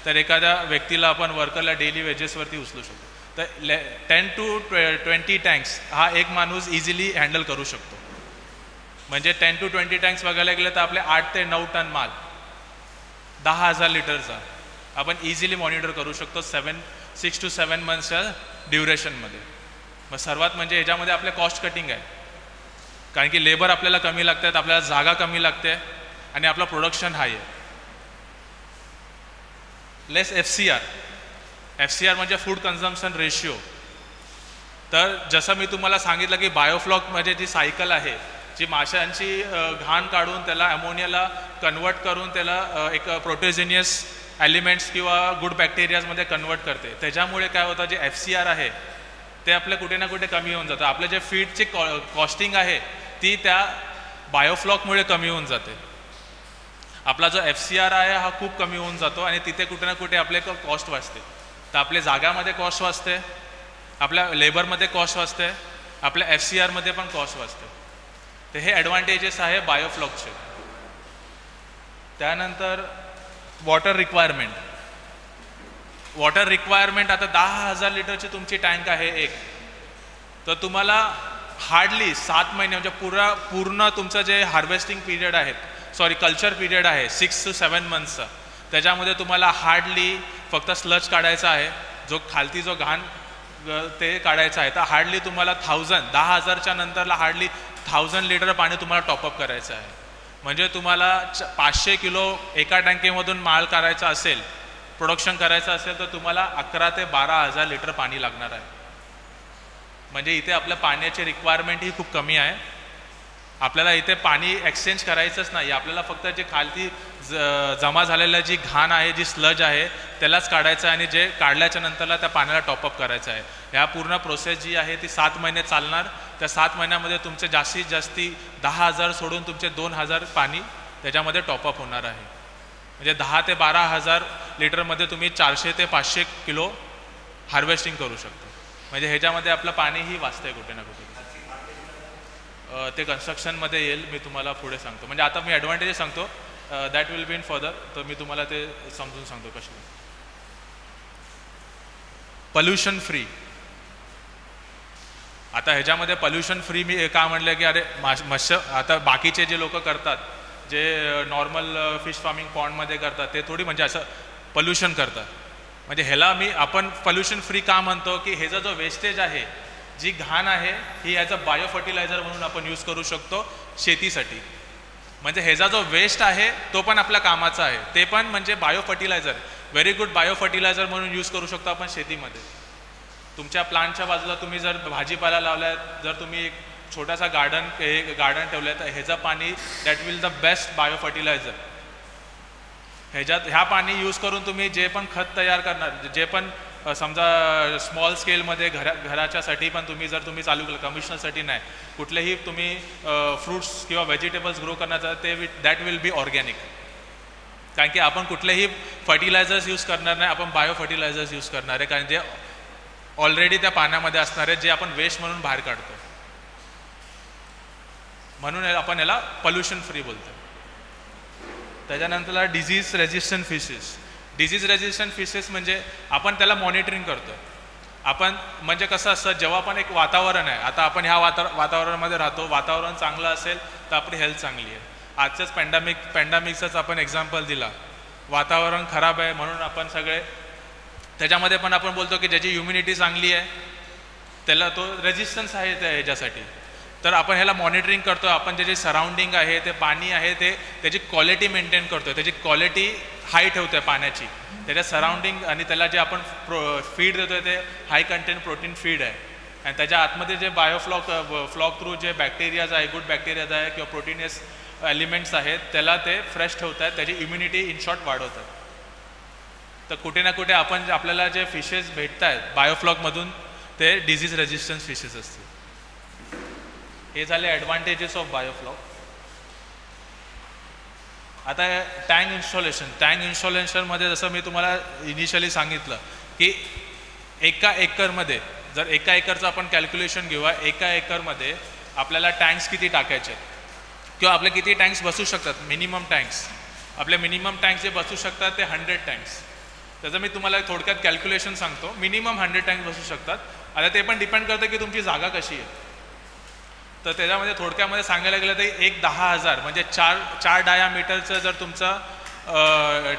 तर एखाद्या व्यक्तीला आपण वर्करला डेली वेजेसवरती उचलू शकतो. तर 10 to 20 टँक्स हा एक माणूस इझिली हँडल करू शकतो. म्हणजे 10 to 20 टँक्स बघायला गेलं तर आपले 8 ते 9 टन माल 10,000 लिटरचा आपण इझिली मॉनिटर करू शकतो 6 to 7 मंथच्या ड्युरेशनमध्ये. मग सर्वात म्हणजे ह्याच्यामध्ये आपले कॉस्ट कटिंग आहे कारण की लेबर आपल्याला कमी लागतात, आपल्याला जागा कमी लागते आणि आपलं प्रोडक्शन हाय आहे. लेस FCR म्हणजे फूड कन्झम्पशन रेशिओ. तर जसं मी तुम्हाला सांगितलं की बायोफ्लॉक म्हणजे जी सायकल आहे जी माशांची घाण काढून त्याला ॲमोनियाला कन्वर्ट करून त्याला एक प्रोटोजेनियस एलिमेंट्स किंवा गुड बॅक्टेरियाजमध्ये कन्वर्ट करते. त्याच्यामुळे काय होतं जे FCR आहे ते आपलं कुठे ना कुठे कमी होऊन जातं. आपलं जे फीडची कॉस्टिंग आहे ती त्या बायोफ्लॉकमुळे कमी होऊन जाते. आपला जो FCR आहे हा खूप कमी होऊन जातो आणि तिथे कुठे ना कुठे आपले कॉस्ट वाचते. तर आपल्या जागामध्ये कॉस्ट वाचते, आपल्या लेबरमध्ये कॉस्ट वाचते, आपल्या FCRमध्ये पण कॉस्ट वाचते. तर हे ॲडव्हान्टेजेस आहे बायोफ्लॉकचे. त्यानंतर वॉटर रिक्वायरमेंट आता 10,000 लिटरची तुमची टँक आहे एक, तर तुम्हाला हार्डली 7 महिने म्हणजे पूर्ण तुमचं जे हार्वेस्टिंग पिरियड आहे कल्चर पिरियड आहे 6 to 7 मंथचा, त्याच्यामध्ये तुम्हाला हार्डली फक्त स्लज काढायचा आहे, जो खालती जो घाण ते काढायचं आहे. तर हार्डली तुम्हाला 10,000च्या नंतरला हार्डली 1000 लिटर पाणी तुम्हाला टॉपअप करायचं आहे. म्हणजे तुम्हाला 500 किलो एका टँकीमधून माल करायचा असेल, प्रोडक्शन करायचं असेल तर तुम्हाला 11,000 ते 12,000 लिटर पाणी लागणार आहे. म्हणजे इथे आपल्या पाण्याची रिक्वायरमेंट ही खूप कमी आहे. आपल्याला इथे पाणी एक्सचेंज करायचंच नाही, आपल्याला फक्त जे खालती जमा झालेलं जी घाण आहे, जी स्लज आहे त्यालाच काढायचं आहे आणि जे काढल्याच्या नंतरला त्या पाण्याला टॉपअप करायचं आहे. ह्या पूर्ण प्रोसेस जी आहे ती 7 महिने चालणार. त्या 7 महिन्यामध्ये तुमचे जास्तीत जास्ती 10,000 सोडून तुमचे 2,000 पाणी त्याच्यामध्ये टॉपअप होणार आहे. म्हणजे 10,000 ते 12,000 लिटरमध्ये तुम्ही 400 ते 500 किलो हार्वेस्टिंग करू शकता. म्हणजे ह्याच्यामध्ये आपलं पाणीही वाचतंय कुठे ना कुठे. ते कन्स्ट्रक्शनमध्ये येईल, मी तुम्हाला पुढे सांगतो. म्हणजे आता मी ॲडव्हान्टेजेस सांगतो. That will be in further. तर मी तुम्हाला ते समजून सांगतो कशा. Pollution free. आता ह्याच्यामध्ये पॉल्युशन फ्री मी का म्हणलं की अरे मत्स्य आता बाकीचे जे लोक करतात, जे नॉर्मल फिश फार्मिंग पॉन्डमध्ये करतात, ते थोडी म्हणजे असं पॉल्युशन करतात. म्हणजे ह्याला आपण पॉल्युशन फ्री का म्हणतो की ह्याचा जो वेस्टेज आहे, जी घाण आहे, ही ॲज अ बायो फर्टिलायझर म्हणून आपण यूज करू शकतो शेतीसाठी. म्हणजे ह्याचा जो वेस्ट आहे तो पण आपल्या कामाचा आहे, ते पण म्हणजे bio fertiliser, very good bio fertiliser म्हणून यूज करू शकतो आपण शेतीमध्ये. तुमच्या प्लांटच्या बाजूला तुम्ही जर भाजीपाला लावलाय, जर तुम्ही एक छोटासा गार्डन ठेवलं आहे, तर ह्याचं पाणी that will the best bio fertiliser. ह्या पाणी यूज करून तुम्ही जे पण खत तयार करणार, जे पण समजा स्मॉल स्केलमध्ये घराच्यासाठी पण तुम्ही चालू केलं, कमिशनसाठी नाही, कुठलेही तुम्ही फ्रूट्स किंवा व्हेजिटेबल्स ग्रो करण्याचा, ते दॅट विल बी ऑर्गॅनिक. कारण की आपण कुठलेही फर्टिलायझर्स यूज करणार नाही, आपण बायो फर्टिलायझर्स यूज करणार आहे, कारण जे ऑलरेडी त्या पाण्यामध्ये असणार आहे, जे आपण वेस्ट म्हणून बाहेर काढतो. म्हणून आपण याला पॉल्युशन फ्री बोलतो. त्याच्यानंतर disease resistant fishes. Disease resistant fishes म्हणजे आपण त्याला मॉनिटरिंग करतो. आपण म्हणजे कसं असतं, जेव्हा पण एक वातावरण आहे, आता आपण ह्या वातावरणामध्ये राहतो, वातावरण चांगलं असेल तर आपली हेल्थ चांगली आहे. आजच्याच पॅन्डेमिकचंच आपण एक्झाम्पल दिला. वातावरण खराब आहे म्हणून आपण सगळे त्याच्यामध्ये पण आपण बोलतो की ज्याची इम्युनिटी चांगली आहे त्याला तो रेजिस्टन्स आहे त्या ह्याच्यासाठी. तर आपण ह्याला मॉनिटरिंग करतो. आपण जे सराउंडिंग आहे, ते पाणी आहे, त्याची क्वालिटी मेंटेन करतो, त्याची क्वालिटी हाय ठेवतो पाण्याची, त्याच्या सराउंडिंग. आणि त्याला जे आपण फीड देतोय ते हाय कंटेंट प्रोटीन फीड आहे. आणि त्याच्या आतमध्ये जे फ्लॉक थ्रू जे बॅक्टेरियाज आहे, गुड बॅक्टेरियाज आहे किंवा प्रोटीनियस एलिमेंट्स आहेत, त्याला ते फ्रेश ठेवतात, त्याची इम्युनिटी इन शॉर्ट वाढवतात. तर कुठे ना कुठे आपल्याला जे फिशेस भेटत आहेत बायोफ्लॉकमधून, ते डिझीज रेजिस्टन्स फिशेस असतील. हे झाले ॲडव्हान्टेजेस ऑफ बायोफ्लॉक. आता टँक इन्स्टॉलेशनमध्ये जसं मी तुम्हाला इनिशियली सांगितलं की एका एकरमध्ये, जर एका एकरचं आपण कॅल्क्युलेशन घेऊया, एका एकरमध्ये आपल्याला टँक्स किती टाकायचे किंवा आपले किती टँक्स बसू शकतात. मिनिमम टँक्स आपले जे बसू शकतात ते 100 टँक्स. त्याचं मी तुम्हाला थोडक्यात कॅल्क्युलेशन सांगतो. मिनिमम 100 टँक्स बसू शकतात. आता ते पण डिपेंड करतं की तुमची जागा कशी आहे. तर त्याच्यामध्ये थोडक्यामध्ये सांगायला गेलं तर एक 10,000 म्हणजे 4 डायामीटरचं जर तुमचं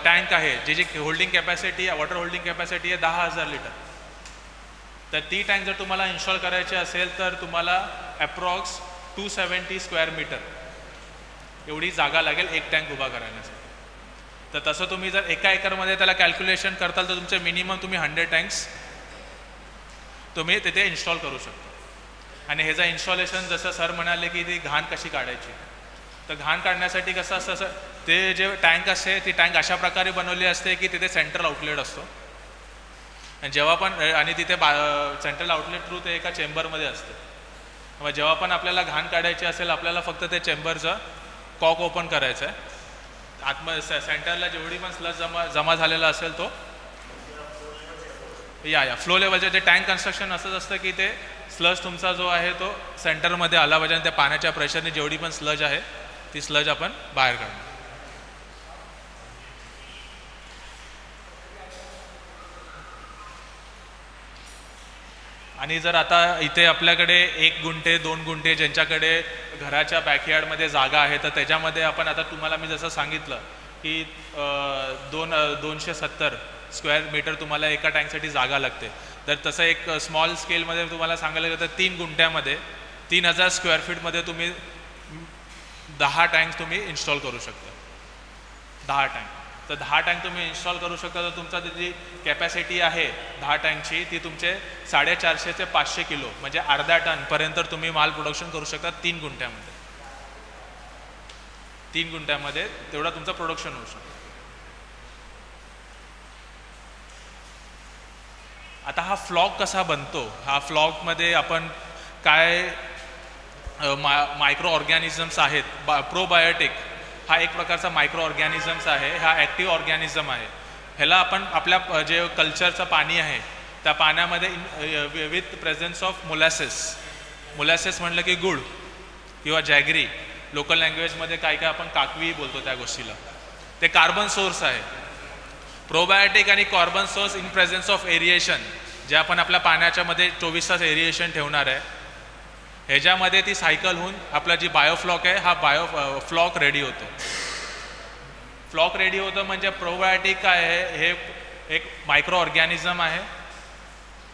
टँक आहे, जी होल्डिंग कॅपॅसिटी आहे, वॉटर होल्डिंग कॅपॅसिटी आहे 10,000 लिटर. तर ती टँक जर तुम्हाला इन्स्टॉल करायची असेल तर तुम्हाला ॲप्रॉक्स 270 स्क्वेअर मीटर एवढी जागा लागेल एक टँक उभा करण्यासाठी. तर तसं तुम्ही जर एका एकरमध्ये त्याला कॅल्क्युलेशन करताल तर तुमचे मिनिमम तुम्ही 100 टँक्स तुम्ही तिथे इन्स्टॉल करू शकता. आणि ह्याचं इन्स्टॉलेशन जसं सर म्हणाले की ती घाण कशी काढायची, तर घाण काढण्यासाठी कसं असतं, ते जे टँक असते ती टँक अशा प्रकारे बनवली असते की तिथे सेंट्रल आउटलेट असतो. आणि जेव्हा पण आणि तिथे सेंट्रल आउटलेट थ्रू ते एका चेंबरमध्ये असते. मग जेव्हा पण आपल्याला घाण काढायची असेल, आपल्याला फक्त ते चेंबरचं कॉक ओपन करायचं आहे. आतमध्ये सेंटरला जेवढी पण स्लज जमा झालेला असेल तो फ्लो लेवलचे जे टँक कन्स्ट्रक्शन असंच असतं की ते स्लज तुमचा जो आहे तो सेंटरमध्ये आला पाहिजे आणि त्या पाण्याच्या प्रेशरने जेवढी पण स्लज आहे ती स्लज आपण बाहेर काढणार. आणि जर आता इथे आपल्याकडे 1 गुंठे 2 गुंठे ज्यांच्याकडे घराच्या बॅकयार्डमध्ये जागा आहे, तर त्याच्यामध्ये आपण आता तुम्हाला मी जसं सांगितलं की 270 स्क्वेअर मीटर तुम्हाला एका टँकसाठी जागा लागते. तर तसं एक स्मॉल स्केलमध्ये तुम्हाला सांगायला गेलं तर 3 गुंठ्यामध्ये 3000 स्क्वेअर फीटमध्ये तुम्ही 10 टँक तुम्ही इन्स्टॉल करू शकता. 10 टँक. तर 10 टँक तुम्ही इन्स्टॉल करू शकता. तर तुमचा जी कॅपॅसिटी आहे 10 टँकची ती तुमचे 450 ते 500 किलो म्हणजे अर्धा टनपर्यंत तुम्ही माल प्रोडक्शन करू शकता 3 गुंठ्यामध्ये. 3 गुंठ्यामध्ये तेवढा तुमचं प्रोडक्शन होऊ शकतं. आता हा फ्लॉक कसा बनतो, हा फ्लॉकमध्ये आपण काय मायक्रो ऑर्गॅनिझम्स आहेत. प्रोबायोटिक हा एक प्रकारचा मायक्रो ऑर्गॅनिझम्स आहे. हा ॲक्टिव्ह ऑर्गॅनिझम आहे. ह्याला आपण आपल्या जे कल्चरचं पाणी आहे त्या पाण्यामध्ये विथ प्रेझेन्स ऑफ मोलॅसेस म्हटलं की गुळ किंवा जॅगरी, लोकल लँग्वेजमध्ये काय आपण काकवी बोलतो त्या गोष्टीला. ते कार्बन सोर्स आहे. प्रोबायोटिक आणि carbon source in presence of aeration, जे आपण आपल्या पाण्याच्या मध्ये 24 तास एरिएशन ठेवणार आहे, ह्याच्यामध्ये ती सायकल होऊन आपला जी बायोफ्लॉक आहे हा फ्लॉक रेडी होतो. फ्लॉक रेडी होतं म्हणजे प्रोबायोटिक काय आहे, हे एक मायक्रो ऑर्गॅनिझम आहे.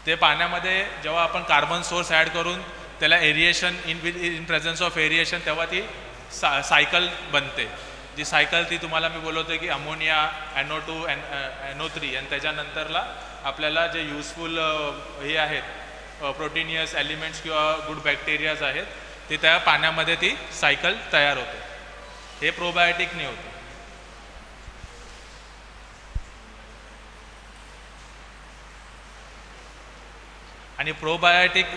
ते पाण्यामध्ये जेव्हा आपण कार्बन सोर्स ॲड करून त्याला aeration in presence of aeration, तेव्हा ती सायकल बनते. जी सायकल ती तुम्हाला मी बोलवतो की अमोनिया, NO2, NO3 आणि त्याच्यानंतरला आपल्याला जे युजफुल हे आहेत प्रोटीनियस एलिमेंट्स किंवा गुड बॅक्टेरियाज आहेत ते त्या पाण्यामध्ये ती सायकल तयार होते. हे प्रोबायोटिकने होते. आणि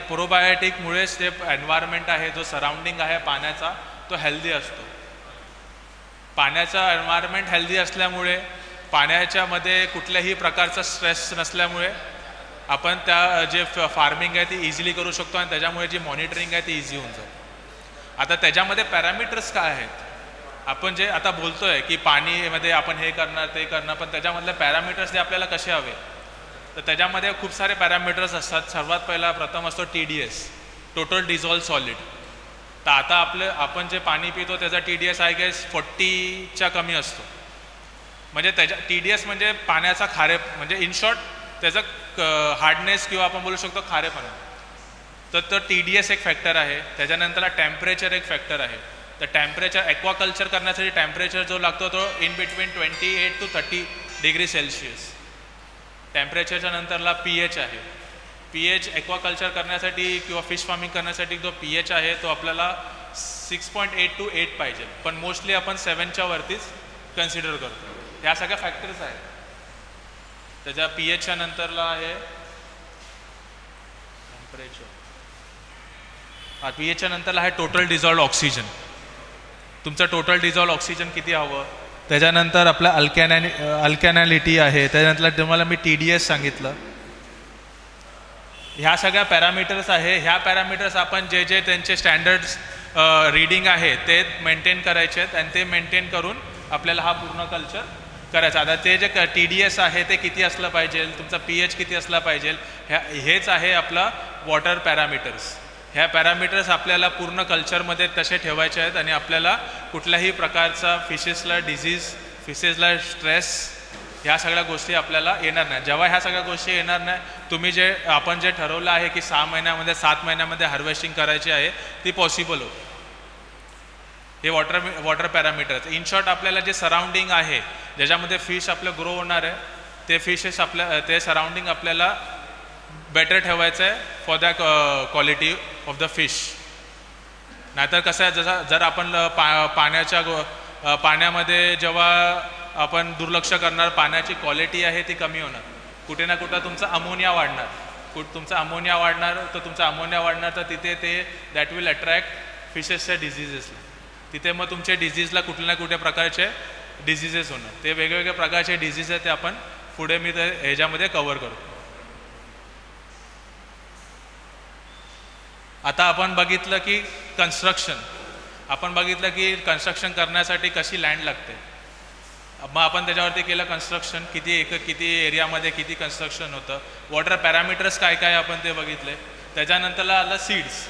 प्रोबायोटिकमुळेच ते एन्व्हायरमेंट आहे जो सराउंडिंग आहे पाण्याचा तो हेल्दी असतो. पाण्याचा एन्व्हायरमेंट हेल्दी असल्यामुळे पाण्याच्या मध्ये कुठल्याही प्रकारचा स्ट्रेस नसल्यामुळे आपण त्या जे फार्मिंग आहे ती इझिली करू शकतो आणि त्याच्यामुळे जी मॉनिटरिंग आहे ती इझी होऊन जाते. आता त्याच्यामध्ये पॅरामीटर्स काय आहेत, आपण जे आता बोलतोय की पाणीमध्ये आपण हे करणार ते करणार, पण त्याच्यामधले पॅरामीटर्स ते आपल्याला कसे हवे, तर त्याच्यामध्ये खूप सारे पॅरामीटर्स असतात. सर्वात पहिला प्रथम असतो TDS, टोटल डिझॉल्व सॉलिड. तर आता आपण जे पाणी पितो त्याचा TDS आय गेस 40च्या कमी असतो. म्हणजे त्याच्या TDS म्हणजे पाण्याचा खारे, म्हणजे इन शॉर्ट त्याचं हार्डनेस किंवा आपण बोलू शकतो खारेपणा. तर TDS एक फॅक्टर आहे. त्याच्यानंतर टेम्परेचर एक फॅक्टर आहे. तर टेम्परेचर ॲक्वाकल्चर करण्यासाठी टेम्परेचर जो लागतो तो in between 28 to 30 degree Celsius. टेम्परेचरच्या नंतरला pH आहे. pH ॲक्वाकल्चर करण्यासाठी किंवा फिश फार्मिंग करण्यासाठी जो pH आहे तो आपल्याला 6.8 to 8 पाहिजे, पण मोस्टली आपण 7च्या वरतीच कन्सिडर करतो. ह्या सगळ्या फॅक्टर्स आहेत. त्याच्या pHच्या नंतरला आहे टेम्परेचर. pHच्या नंतरला आहे टोटल डिझॉल्व्ड ऑक्सिजन. तुमचं टोटल डिझॉल्व्ड ऑक्सिजन किती हवं. त्याच्यानंतर आपलं अल्कॅनॅलिटी आहे. त्याच्यानंतर तुम्हाला मी TDS सांगितलं. ह्या सगळ्या पॅरामीटर्स आहे. ह्या पॅरामीटर्स आपण जे त्यांचे स्टँडर्ड्स रीडिंग आहे ते मेंटेन करायचे आहेत आणि ते मेंटेन करून आपल्याला हा पूर्ण कल्चर करायचा. आता ते जे TDS आहे ते किती असलं पाहिजे, तुमचा pH किती असला पाहिजे, हेच आहे आपला वॉटर पॅरामीटर्स. ह्या पॅरामीटर्स आपल्याला पूर्ण कल्चरमध्ये तसे ठेवायचे आहेत आणि आपल्याला कुठल्याही प्रकारचा फिशेसला डिझीज, फिशेसला स्ट्रेस, ह्या सगळ्या गोष्टी आपल्याला येणार नाही. जेव्हा ह्या सगळ्या गोष्टी येणार नाही, तुम्ही आपण जे ठरवलं आहे की 6 महिन्यामध्ये 7 महिन्यामध्ये हार्वेस्टिंग करायची आहे ती पॉसिबल होते. हे वॉटर पॅरामीटर्स. इन शॉर्ट आपल्याला जे सराउंडिंग आहे ज्याच्यामध्ये फिश आपलं ग्रो होणार आहे ते फिशेस ते सराउंडिंग आपल्याला बेटर ठेवायचं आहे for the quality of the fish. नाहीतर कसं आहे, जर आपण पाण्यामध्ये जेव्हा आपण दुर्लक्ष करणार, पाण्याची क्वालिटी आहे ती कमी होणार. कुठे ना कुठं तुमचा अमोनिया वाढणार. तर तुमचा अमोनिया वाढणार तर तिथे ते दॅट विल अट्रॅक्ट फिशेसच्या डिझिजेसला. तिथे मग तुमच्या डिझीजला कुठल्या ना कुठल्या प्रकारचे डिझिजेस होणार. ते वेगवेगळ्या प्रकारचे डिझीज आहेत ते आपण पुढे मी ह्याच्यामध्ये कव्हर करतो. आता आपण बघितलं की कन्स्ट्रक्शन करण्यासाठी कशी लँड लागते. मग आपण त्याच्यावरती केलं कन्स्ट्रक्शन, किती एरियामध्ये किती कन्स्ट्रक्शन होतं. वॉटर पॅरामीटर्स काय काय आपण ते बघितले. त्याच्यानंतरला आलं सीड्स.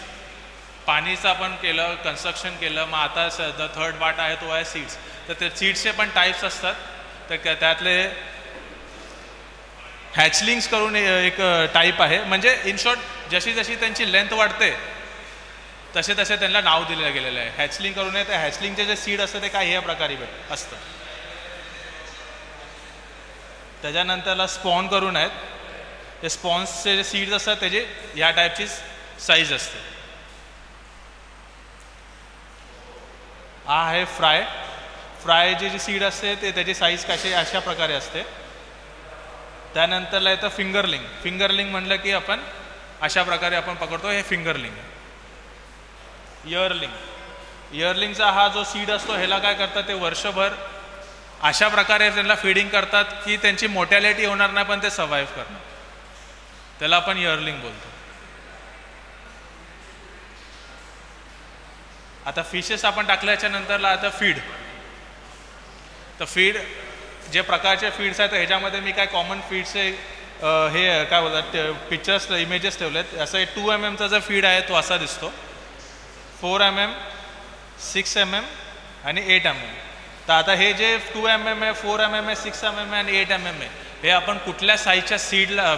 पाणीचं आपण केलं, कन्स्ट्रक्शन केलं. मग आता जो थर्ड पार्ट आहे तो आहे सीड्स. तर ते सीड्सचे पण टाईप्स असतात. तर त्यातले हॅचलिंग्स करून एक टाईप आहे. म्हणजे इन शॉर्ट जशी त्यांची लेंथ वाढते तसे त्यांना नाव दिलेलं गेलेलं आहे. हॅचलिंग करून ते हॅचलिंगचे जे सीड असतं ते काय ह्या प्रकारे असतं. त्याच्यानंतरला स्पॉन करून आहेत. ते स्पॉन्सचे जे सीड्स असतात त्याची ह्या टाईपची साईज असते. हा आहे फ्रायची जी सीड असते ते त्याची साईज अशा प्रकारे असते. त्यानंतरला येतं फिंगरलिंग म्हणलं की आपण अशा प्रकारे आपण पकडतो. हे फिंगरलिंग. इयरलिंगचा हा जो सीड असतो ह्याला काय करतात ते वर्षभर अशा प्रकारे त्यांना फीडिंग करतात की त्यांची मोर्टॅलिटी होणार नाही पण ते सर्व्हाइव्ह करणार. त्याला आपण इयरलिंग बोलतो. आता फिशेस आपण टाकल्याच्या नंतरला आता तर फीड जे प्रकारचे फीड्स आहेत ह्याच्यामध्ये मी काय कॉमन फीड्सचे हे काय बोलतात पिक्चर्स इमेजेस ठेवलेत. असं 2 mm जो फीड आहे तो असा दिसतो, 4 mm, 6 mm आणि 8 mm. तर आता हे जे 2 mm आहे, 4 mm आहे, 6 mm आहे आणि 8 mm आहे, हे आपण कुठल्या साईजच्या सीडला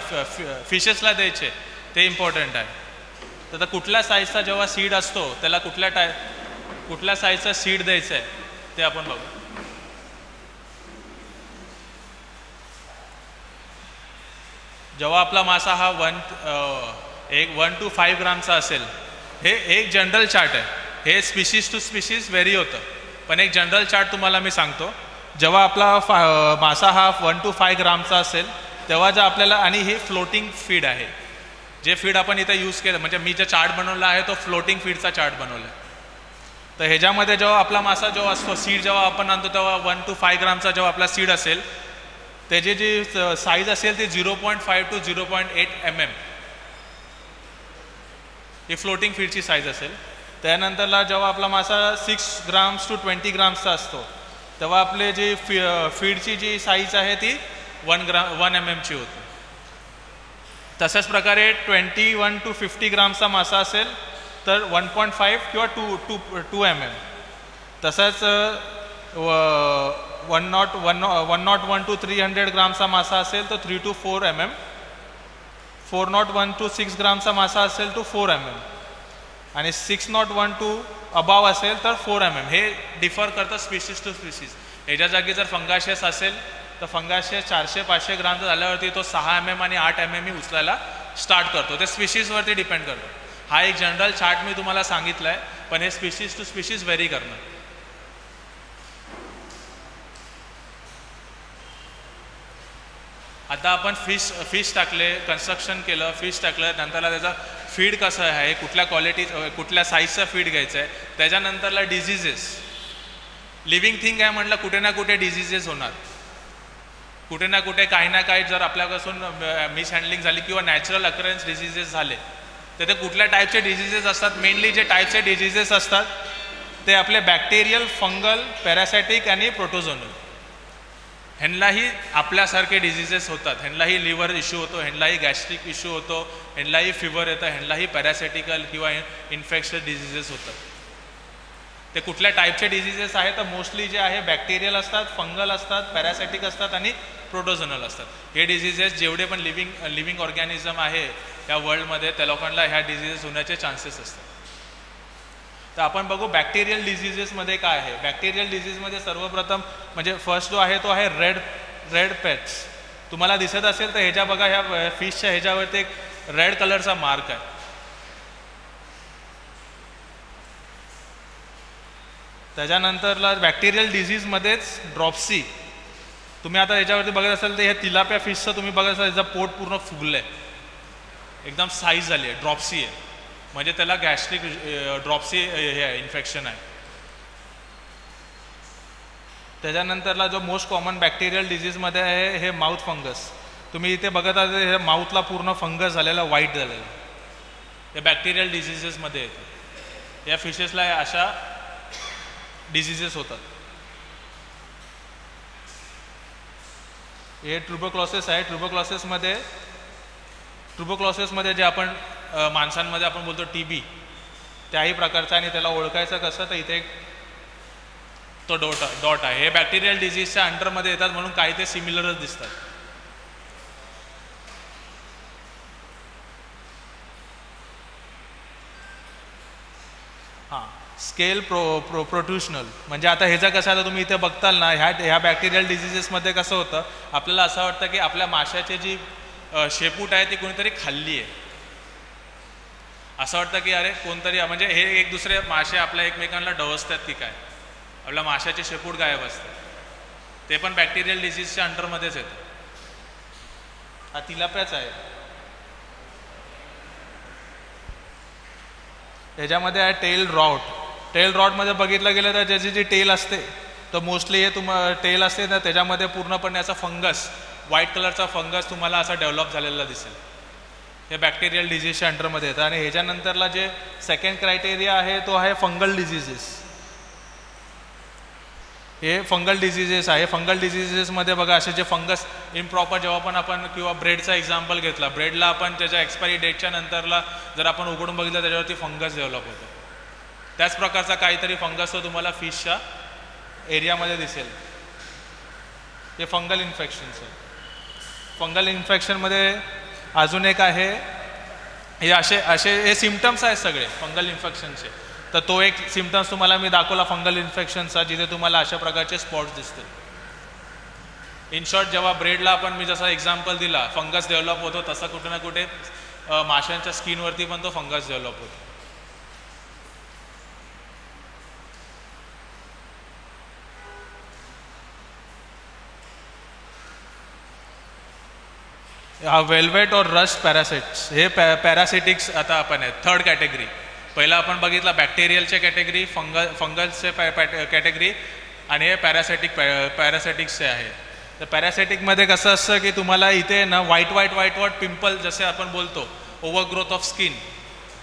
फिशेसला द्यायचे ते इम्पॉर्टंट आहे. तर कुठल्या साईजचा जेव्हा सीड असतो त्याला कुठल्या साईजचा सीड द्यायचं आहे ते आपण बघू. जेव्हा आपला मासा हा 1 to 5 ग्रामचा असेल, हे एक जनरल चार्ट आहे, हे स्पीशीज टू स्पीशीज व्हेरी होतं, पण एक जनरल चार्ट तुम्हाला मी सांगतो. जेव्हा आपला मासा हा 1 to 5 ग्रामचा असेल तेव्हा जर आपल्याला, आणि हे फ्लोटिंग फीड आहे, जे फीड आपण इथे यूज केलं म्हणजे मी जे चार्ट बनवला आहे तो फ्लोटिंग फीडचा चार्ट बनवला आहे. तर ह्याच्यामध्ये जेव्हा आपला मासा जेव्हा असतो, सीड जेव्हा आपण आणतो तेव्हा 1 to 5 ग्रामचा जेव्हा आपला सीड असेल त्याची जी साईज असेल ती 0.5 to 0.8 mm ही फ्लोटिंग फीडची साईज असेल. त्यानंतरला जेव्हा आपला मासा 6 grams to 20 grams असतो तेव्हा आपले जी फीडची जी साईज आहे ती 1 mm ची होती. तशाच प्रकारे 21 to 50 ग्रामचा मासा असेल तर 1.5 किंवा 2 mm. तसंच 101 to 300 ग्रामचा मासा असेल तर 3 to 4 mm. 401 to 6 ग्रामचा मासा असेल तर 4 mm आणि 601 to अबाव असेल तर 4 mm. हे डिफर करतं स्पीशीज टू स्पीशीज. ह्याच्या जागी जर फंगाशियस असेल तर फंगाशियस 400-500 ग्रामचा झाल्यावरती तो 6 mm आणि 8 mm उचलायला स्टार्ट करतो. ते स्पीशीजवरती डिपेंड करतो. हा एक जनरल चार्ट मी तुम्हाला सांगितलं आहे, पण हे स्पीशीज टू स्पीशीज व्हेरी करणार. आता आपण फिश टाकले, कन्स्ट्रक्शन केलं, फिश टाकलं, नंतरला त्याचा फीड कसं आहे, कुठल्या क्वालिटी कुठल्या साईजचा फीड घ्यायचा आहे, त्याच्यानंतरला डिझिजेस. लिव्हिंग थिंग आहे म्हटलं कुठे ना कुठे डिझिजेस होणार, कुठे ना कुठे काही ना काही जर आपल्यापासून मिसहँडलिंग झाली किंवा नॅचरल अकरन्स डिझिजेस झाले तर ते कुठल्या टाईपचे डिझिजेस असतात. मेनली जे टाईपचे डिझिजेस असतात ते आपले बॅक्टेरियल, फंगल, पॅरासायटिक आणि प्रोटोझोनल. ह्यांनाही आपल्यासारखे डिझिजेस होतात. ह्यांनाही लिव्हर इश्यू होतो, ह्यांनाही गॅस्ट्रिक इश्यू होतो, ह्यांनाही फिवर येतं, ह्यांनाही पॅरासायटिकल किंवा इन्फेक्शस डिझिजेस होतात. ते कुठल्या टाईपचे डिझिजेस आहेत तर मोस्टली जे आहे बॅक्टेरियल असतात, फंगल असतात, पॅरासायटिक असतात आणि प्रोटोझोनल असतात. हे डिझिजेस जेवढे पण लिव्हिंग ऑर्गॅनिझम आहे या वर्ल्डमध्ये त्या लोकांना ह्या डिझिजेस होण्याचे चान्सेस असतात. तर आपण बघू बॅक्टेरियल डिझिजेसमध्ये काय आहे. बॅक्टेरियल डिझीजमध्ये सर्वप्रथम म्हणजे फर्स्ट जो आहे तो आहे रेड पेट्स. तुम्हाला दिसत असेल तर ह्याच्या बघा, ह्या फिशच्या ह्याच्यावरती एक रेड कलरचा मार्क आहे. त्याच्यानंतरला बॅक्टेरियल डिझीजमध्येच ड्रॉप्सी. तुम्ही आता ह्याच्यावरती बघत असाल तर ह्या तिलाप्या फिशचं तुम्ही बघत असाल त्याचं पोट पूर्ण फुगलं आहे, एकदम साईज झाली आहे, ड्रॉप्सी आहे, म्हणजे त्याला गॅस्ट्रिक ड्रॉप्सी हे आहे, इन्फेक्शन आहे. त्याच्यानंतरला जो मोस्ट कॉमन बॅक्टेरियल डिझीजमध्ये आहे हे माउथ फंगस. तुम्ही इथे बघत आहात हे माउथला पूर्ण फंगस झालेला, व्हाईट झालेला, हे बॅक्टेरियल डिझीजेसमध्ये येतं. या फिशेसला अशा डिझीजेस होतात. हे ट्युबरक्लोसिस आहे. ट्युबरक्लोसिसमध्ये जे आपण माणसांमध्ये आपण बोलतो TB, त्याही प्रकारचा. आणि त्याला ओळखायचं कसं तर इथे तो डॉट आहे. हे बॅक्टेरियल डिझीजच्या अंडरमध्ये येतात म्हणून काही ते सिमिलरच दिसतात. हां, स्केल प्रोट्रुशनल म्हणजे आता ह्याचा कसं आता तुम्ही इथे बघताल ना, ह्या बॅक्टेरियल डिझीजेसमध्ये कसं होतं, आपल्याला असं वाटतं की आपल्या माशाची जी शेपूट आहे ती कोणीतरी खाल्ली आहे. असं वाटतं की अरे कोणतरी म्हणजे हे एक दुसरे मासे आपल्या एकमेकांना डवसतात की काय, आपल्या माशाची शेपूट गायब असते. ते पण बॅक्टेरियल डिझीजच्या अंडरमध्येच येतं. हा तिलाप्याच आहे. त्याच्यामध्ये आहे टेल रॉट. टेल रॉटमध्ये बघितलं गेलं तर ज्याची जी टेल असते तर मोस्टली हे टेल असते ना त्याच्यामध्ये पूर्णपणे असा फंगस, व्हाईट कलरचा फंगस तुम्हाला असा डेव्हलप झालेला दिसेल. हे बॅक्टेरियल डिझीजच्या अंडरमध्ये येतं. आणि ह्याच्यानंतरला जे सेकंड क्रायटेरिया आहे तो आहे फंगल डिझीजेस. हे फंगल डिझिजेस आहे. फंगल डिझिजेसमध्ये बघा असे जे फंगस इम्प्रॉपर, जेव्हा पण आपण किंवा ब्रेडचा एक्झाम्पल घेतला, ब्रेडला आपण त्याच्या एक्सपायरी डेटच्या नंतरला जर आपण उघडून बघितलं त्याच्यावरती फंगस डेव्हलप होतो. त्याच प्रकारचा काहीतरी फंगस तो तुम्हाला फिशच्या एरियामध्ये दिसेल. हे फंगल इन्फेक्शन्स आहे. फंगल इन्फेक्शनमध्ये अजून एक आहे, हे असे हे सिम्पटम्स आहेत सगळे फंगल इन्फेक्शनचे. तर तो एक सिम्पटम्स तुम्हाला मी दाखवला फंगल इन्फेक्शनचा, जिथे तुम्हाला अशा प्रकारचे स्पॉट्स दिसतील. इन शॉर्ट, जेव्हा ब्रेडला आपण मी जसा एक्झाम्पल दिला फंगस डेव्हलप होतो, तसा कुठे ना कुठे माशांच्या स्किनवरती पण तो फंगस डेव्हलप होतो. हा वेल्वेट और रस्ट पॅरासिट्स, हे पॅरासिटिक्स आता आपण आहे थर्ड कॅटेगरी. पहिला आपण बघितला बॅक्टेरियलचे कॅटेगरी, फंगलचे कॅटेगरी, आणि हे पॅरासिटिक्सचे आहे. तर पॅरासिटिकमध्ये कसं असतं की तुम्हाला इथे ना व्हाईट पिंपल जसे आपण बोलतो, ओव्हरग्रोथ ऑफ स्किन,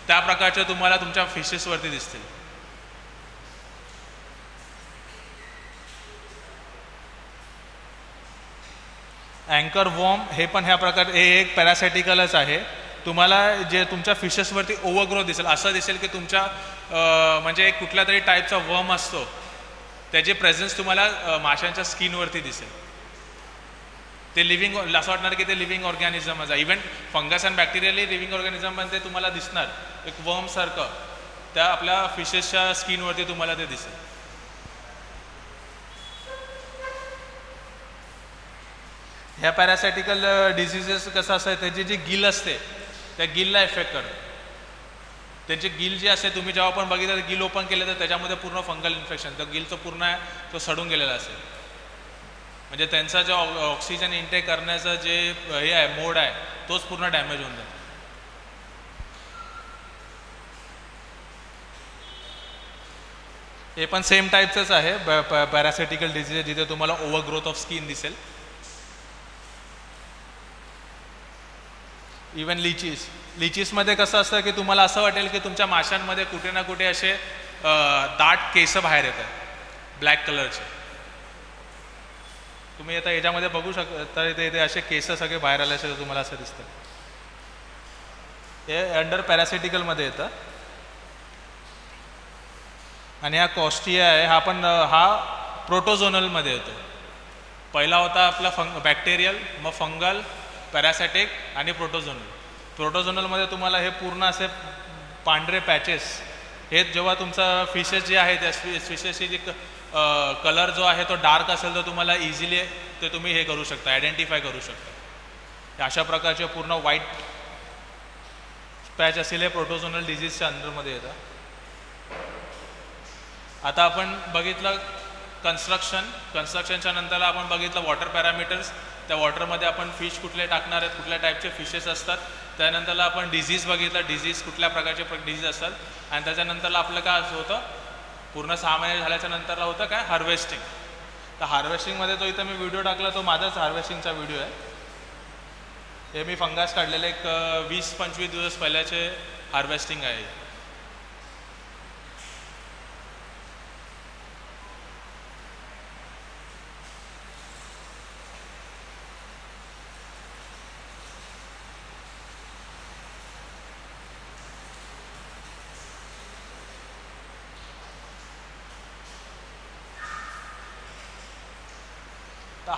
त्या प्रकारचे तुम्हाला तुमच्या फिशेसवरती दिसतील. अँकर वॉर्म हे पण ह्या प्रकार, हे एक पॅरासायटिकलच आहे. तुम्हाला जे तुमच्या फिशेसवरती ओव्हरग्रोथ दिसेल, असं दिसेल की तुमच्या म्हणजे एक कुठल्या तरी टाईपचा वर्म असतो, त्याचे प्रेझेन्स तुम्हाला माशांच्या स्किनवरती दिसेल. ते लिव्हिंग, असं वाटणार की ते लिव्हिंग ऑर्गॅनिझमच आहे. Even fungus and bacterially living organism पण ते तुम्हाला दिसणार, एक वर्मसारखं त्या आपल्या फिशेसच्या स्किनवरती तुम्हाला ते दिसेल. ह्या पॅरासायटिकल डिझिजेस कसं असतं, त्याची जी गिल असते त्या गिलला इफेक्ट करते. त्यांची गिल जी असते, तुम्ही जेव्हा पण बघितलं गिल ओपन केलं तर त्याच्यामध्ये पूर्ण फंगल इन्फेक्शन, तर गिलचं पूर्ण आहे तो सडून गेलेला असेल. म्हणजे त्यांचा जो ऑक्सिजन इनटेक करण्याचं जे हे आहे मोड आहे, तोच पूर्ण डॅमेज होऊन जातो. हे पण सेम टाईपचंच आहे पॅरासायटिकल डिझीज, जिथे तुम्हाला ओव्हरग्रोथ ऑफ स्किन दिसेल. इवन लिचीसमध्ये कसं असतं की तुम्हाला असं वाटेल की तुमच्या माशांमध्ये कुठे ना कुठे असे दाट केस बाहेर येतात ब्लॅक कलरचे. तुम्ही आता याच्यामध्ये बघू शकता, इथे असे केस सगळे बाहेर आल्याचे तुम्हाला असं दिसतं. हे अंडर पॅरासिटिकलमध्ये येतं. आणि हा कॉस्टिया आहे, हा पण प्रोटोझोनलमध्ये येतो. पहिला होता आपला बॅक्टेरियल, मग फंगल, पॅरासायटिक आणि प्रोटोझोनल. प्रोटोझोनलमध्ये तुम्हाला हे पूर्ण असे पांढरे पॅचेस, हे जेव्हा तुमचा फिशेस जे आहे त्या फिशेसची जी कलर जो आहे तो डार्क असेल तर तुम्हाला इझिली ते तुम्ही हे करू शकता, आयडेंटिफाय करू शकता. अशा प्रकारचे पूर्ण व्हाईट पॅच असलेले हे प्रोटोझोनल डिझीजच्या अंडरमध्ये येतात. आता आपण बघितलं कन्स्ट्रक्शनच्या नंतर आपण बघितलं वॉटर पॅरामीटर्स. त्या वॉटरमध्ये आपण फिश कुठले टाकणार आहेत, कुठल्या टाईपचे फिशेस असतात. त्यानंतरला आपण डिझीज बघितलं, डिझीज कुठल्या प्रकारचे डिझीज असतात. आणि त्याच्यानंतरला आपलं काय असं होतं, पूर्ण 6 महिने झाल्याच्या नंतरला होतं काय, हार्वेस्टिंग. तर हार्वेस्टिंगमध्ये तो इथं मी व्हिडिओ टाकला, तो माझाच हार्वेस्टिंगचा व्हिडिओ आहे. हे मी फंगस काढलेले एक 20-25 दिवस पहिल्याचे हार्वेस्टिंग आहे.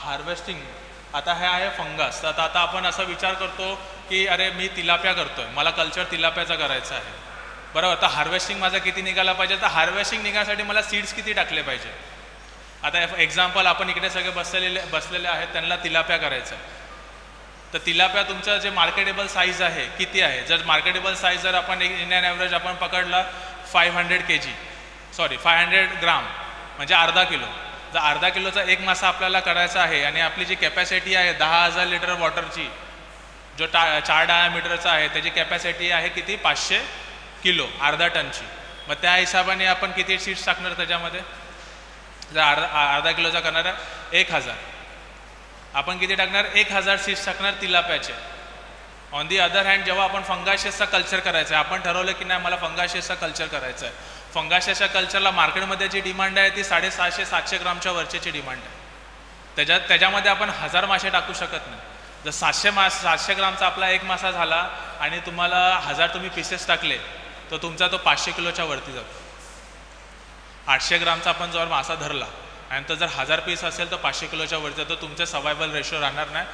हार्वेस्टिंग आता हे आहे फंगस. आता आपण असा विचार करतो की अरे मी तिलाप्या करतोय, मला कल्चर तिलाप्याचा करायचा आहे, बरोबर. तर हार्वेस्टिंग माझा किती निघाला पाहिजे, तर हार्वेस्टिंग निघण्यासाठी मला सीड्स किती टाकले पाहिजे. आता एक्झाम्पल, आपण इकडे सगळे बसलेले आहेत, त्यांना तिलाप्या करायचं. तर तिलाप्या तुमचं जे मार्केटेबल साईज आहे किती आहे. जर मार्केटेबल साईज जर आपण इंडियन ॲव्हरेज आपण पकडला 500 ग्राम म्हणजे अर्धा किलो. जर अर्धा किलोचा एक मासा आपल्याला करायचा आहे आणि आपली जी कॅपॅसिटी आहे 10,000 लिटर वॉटरची, जो 4 डायामीटरचा आहे, त्याची कॅपॅसिटी आहे किती, 500 किलो, अर्धा टनची. मग त्या हिशोबाने आपण किती सीड्स टाकणार त्याच्यामध्ये. जर अर्धा किलोचा करणार आहे 1000, आपण किती टाकणार, 1000 सीड्स टाकणार तिलाप्याचे. ऑन दी अदर हँड जेव्हा आपण फंगाशियसचा कल्चर करायचा आहे, आपण ठरवलं की नाही मला फंगाशियसचा कल्चर करायचा आहे, फंगाशाच्या कल्चरला मार्केटमध्ये जी डिमांड आहे ती 750-700 ग्रामच्या वरची डिमांड आहे. त्याच्यामध्ये आपण 1000 मासे टाकू शकत नाही. जर 700 ग्रामचा आपला एक मासा झाला आणि तुम्हाला 1000 तुम्ही पीसेस टाकले तर तुमचा तो 500 किलोच्या वरती जातो. 800 ग्रामचा आपण जर मासा धरला आणि तो जर 1000 पीस असेल तर 500 किलोच्या वरती जातो. तुमचं सर्वायवल रेशो राहणार नाही.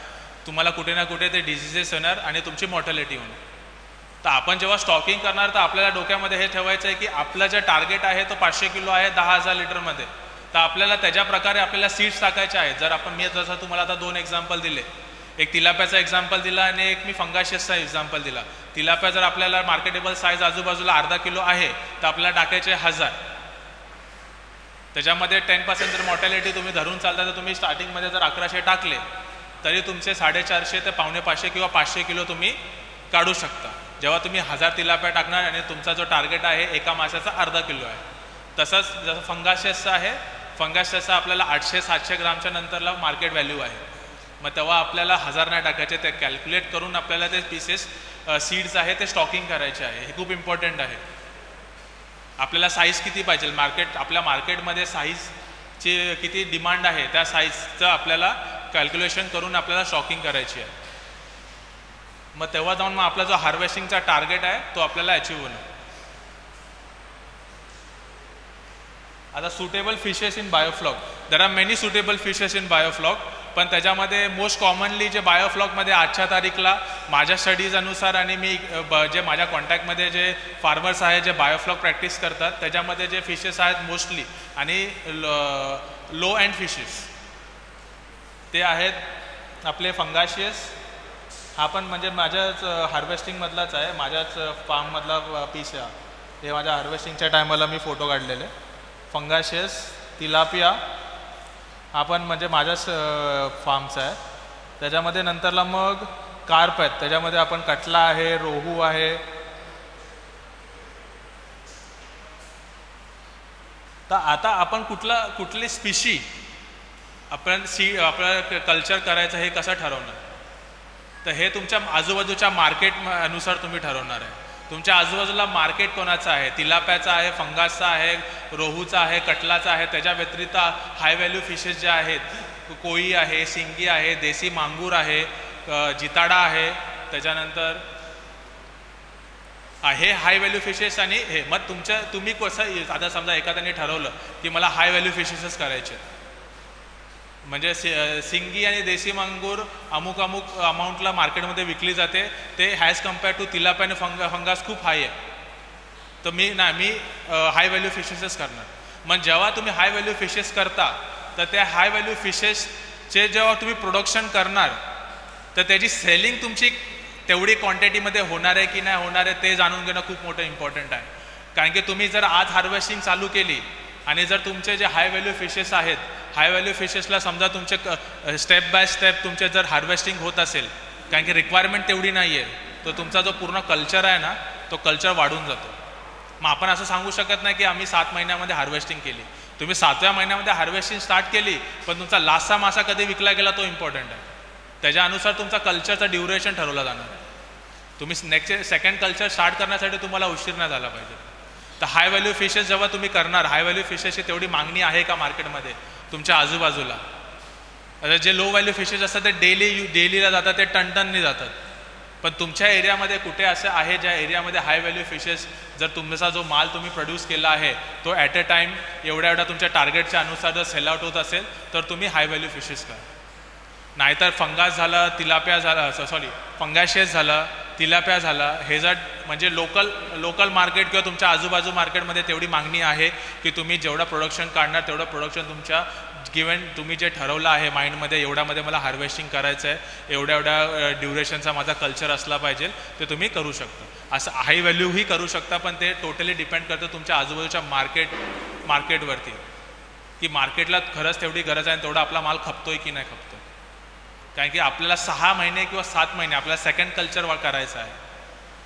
तुम्हाला कुठे ना कुठे ते डिझिजेस होणार आणि तुमची मॉर्टॅलिटी होणार. तर आपण जेव्हा स्टॉकिंग करणार तर आपल्याला डोक्यामध्ये हे ठेवायचं आहे की आपलं जे टार्गेट आहे तो 500 किलो आहे 10,000 लिटरमध्ये. तर आपल्याला त्याच्या प्रकारे आपल्याला सीड्स टाकायचे आहेत. जर आपण मी जसं तुम्हाला आता 2 एक्झाम्पल दिले, एक तिलाप्याचा एक्झाम्पल दिला आणि एक मी फंगाशियसचा एक्झाम्पल दिला. तिलाप्या जर आपल्याला मार्केटेबल साईज आजूबाजूला अर्धा किलो आहे तर आपल्याला टाकायचे 1000. त्याच्यामध्ये 10% जर मॉर्टॅलिटी तुम्ही धरून चालता तर तुम्ही स्टार्टिंगमध्ये जर 1100 टाकले तरी तुमचे 450 ते 550 किंवा 500 किलो तुम्ही काढू शकता. जेव्हा तुम्ही 1000 तिलाप्या टाकणार आणि तुमचा जो टार्गेट आहे एका माशाचा अर्धा किलो आहे. तसंच जसं फंगाशियसचा आहे, फंगाशियसचा आपल्याला 800-700 ग्रामच्या नंतरला मार्केट व्हॅल्यू आहे. मग तेव्हा आपल्याला 1000 नाही टाकायचे, ते कॅल्क्युलेट करून आपल्याला ते पीसेस सीड्स आहे ते स्टॉकिंग करायचे आहे. हे खूप इम्पॉर्टंट आहे. आपल्याला साईज किती पाहिजे, आपल्या मार्केटमध्ये साईजची किती डिमांड आहे त्या साईजचं आपल्याला कॅल्क्युलेशन करून आपल्याला स्टॉकिंग करायची आहे. मग तेव्हा जाऊन मग आपला जो हार्वेस्टिंगचा टार्गेट आहे तो आपल्याला अचीव्ह होणार. आता suitable fishes in biofloc, there are many suitable fishes in biofloc, पण त्याच्यामध्ये मोस्ट कॉमनली जे बायोफ्लॉकमध्ये आजच्या तारीखला माझ्या स्टडीज अनुसार आणि मी जे माझ्या कॉन्टॅक्टमध्ये जे फार्मर्स आहेत जे बायोफ्लॉक प्रॅक्टिस करतात त्याच्यामध्ये जे फिशेस आहेत मोस्टली आणि लो अँड फिशेस ते आहेत आपले फंगाशियस. हा पण म्हणजे माझ्याच हार्वेस्टिंगमधलाच आहे, माझ्याच फार्ममधला पीस आहे. हे माझ्या हार्वेस्टिंगच्या टायमाला मी फोटो काढलेले. फंगाशियस, तिलापिया हा पण म्हणजे माझ्याच फार्मचा आहे. त्याच्यामध्ये नंतरला मग कार्प आहेत, त्याच्यामध्ये आपण कटला आहे, रोहू आहे. तर आता आपण कुठली स्पीशी आपल्याला कल्चर करायचं हे कसं ठरवणार, तर हे तुमच्या आजूबाजूच्या मार्केट अनुसार तुम्ही ठरवणार आहे. तुमच्या आजूबाजूला मार्केट कोणाचं आहे, तिलाप्याचा आहे, फंगासचा आहे, रोहूचा आहे, कटलाचा आहे. त्याच्या व्यतिरिक्त हाय व्हॅल्यू फिशेस जे आहेत, कोई आहे, सिंगी आहे, देसी मांगूर आहे, जिताडा आहे. त्याच्यानंतर हे हाय व्हॅल्यू फिशेस. आणि हे मग तुम्ही कसं, आता समजा एखाद्याने ठरवलं की मला हाय व्हॅल्यू फिशेसच करायचे, म्हणजे सिंगी आणि देसी मांगूर अमुक अमाऊंटला मार्केटमध्ये विकली जाते, ते ॲज कम्पेअर टू तिलाप्या आणि फंगास खूप हाय आहे. तर मी हाय व्हॅल्यू फिशेसच करणार. मग जेव्हा तुम्ही हाय व्हॅल्यू फिशेस करता तर त्या हाय व्हॅल्यू फिशेसचे जेव्हा तुम्ही प्रोडक्शन करणार तर त्याची सेलिंग तुमची तेवढी क्वांटिटीमध्ये होणार आहे की नाही होणार आहे ते जाणून घेणं खूप मोठं इम्पॉर्टंट आहे. कारण की तुम्ही जर आज हार्वेस्टिंग चालू केली आणि जर तुमचे जे हाय व्हॅल्यू फिशेस आहेत, हाय व्हॅल्यू फिशेसला समजा तुमचे स्टेप बाय स्टेप तुमचे जर हार्वेस्टिंग होत असेल, कारण की रिक्वायरमेंट तेवढी नाही आहे, तर तुमचा जो पूर्ण कल्चर आहे ना तो कल्चर वाढून जातो. मग आपण असं सांगू शकत नाही की आम्ही 7 महिन्यामध्ये हार्वेस्टिंग केली. तुम्ही 7व्या महिन्यामध्ये हार्वेस्टिंग स्टार्ट केली, पण तुमचा लास्टचा मासा कधी विकला गेला तो इम्पॉर्टंट आहे. त्याच्यानुसार तुमचा कल्चरचा ड्युरेशन ठरवला जाणार आहे. तुम्ही सेकंड कल्चर स्टार्ट करण्यासाठी तुम्हाला उशीर नाही झाला पाहिजे. तर हाय व्हॅल्यू फिशेस जेव्हा तुम्ही करणार, हाय व्हॅल्यू फिशेसची तेवढी मागणी आहे का मार्केटमध्ये तुमच्या आजूबाजूला. आता जे लो व्हॅल्यू फिशेस असतात ते डेलीला जातात, ते टनटननी जातात. पण तुमच्या एरियामध्ये कुठे असं आहे ज्या एरियामध्ये हाय व्हॅल्यू फिशेस, जर तुमचा जो माल तुम्ही प्रोड्यूस केला आहे तो ॲट अ टाईम एवढ्या तुमच्या टार्गेटच्या अनुसार जर सेल आउट होत असेल तर तुम्ही हाय व्हॅल्यू फिशेस करा. नाहीतर फंगास झालं, तिलाप्या झाला, फंगाशियस झालं, तिलाप्या झाला, हे जर म्हणजे लोकल मार्केट किंवा तुमच्या आजूबाजू मार्केटमध्ये तेवढी मागणी आहे की तुम्ही जेवढं प्रोडक्शन काढणार तेवढं प्रोडक्शन तुमच्या गिवन तुम्ही जे ठरवलं आहे माइंडमध्ये, एवढ्यामध्ये मला हार्वेस्टिंग करायचं आहे, एवढ्या ड्युरेशनचा माझा कल्चर असला पाहिजे, ते तुम्ही करू शकता. असं हाय व्हॅल्यूही करू शकता, पण ते टोटली डिपेंड करतं तुमच्या आजूबाजूच्या मार्केटवरती की मार्केटला खरंच तेवढी गरज आहे, तेवढा आपला माल खपतोय की नाही खपतोय. कारण की आपल्याला 6 महिने किंवा 7 महिने आपल्याला सेकंड कल्चर करायचं आहे.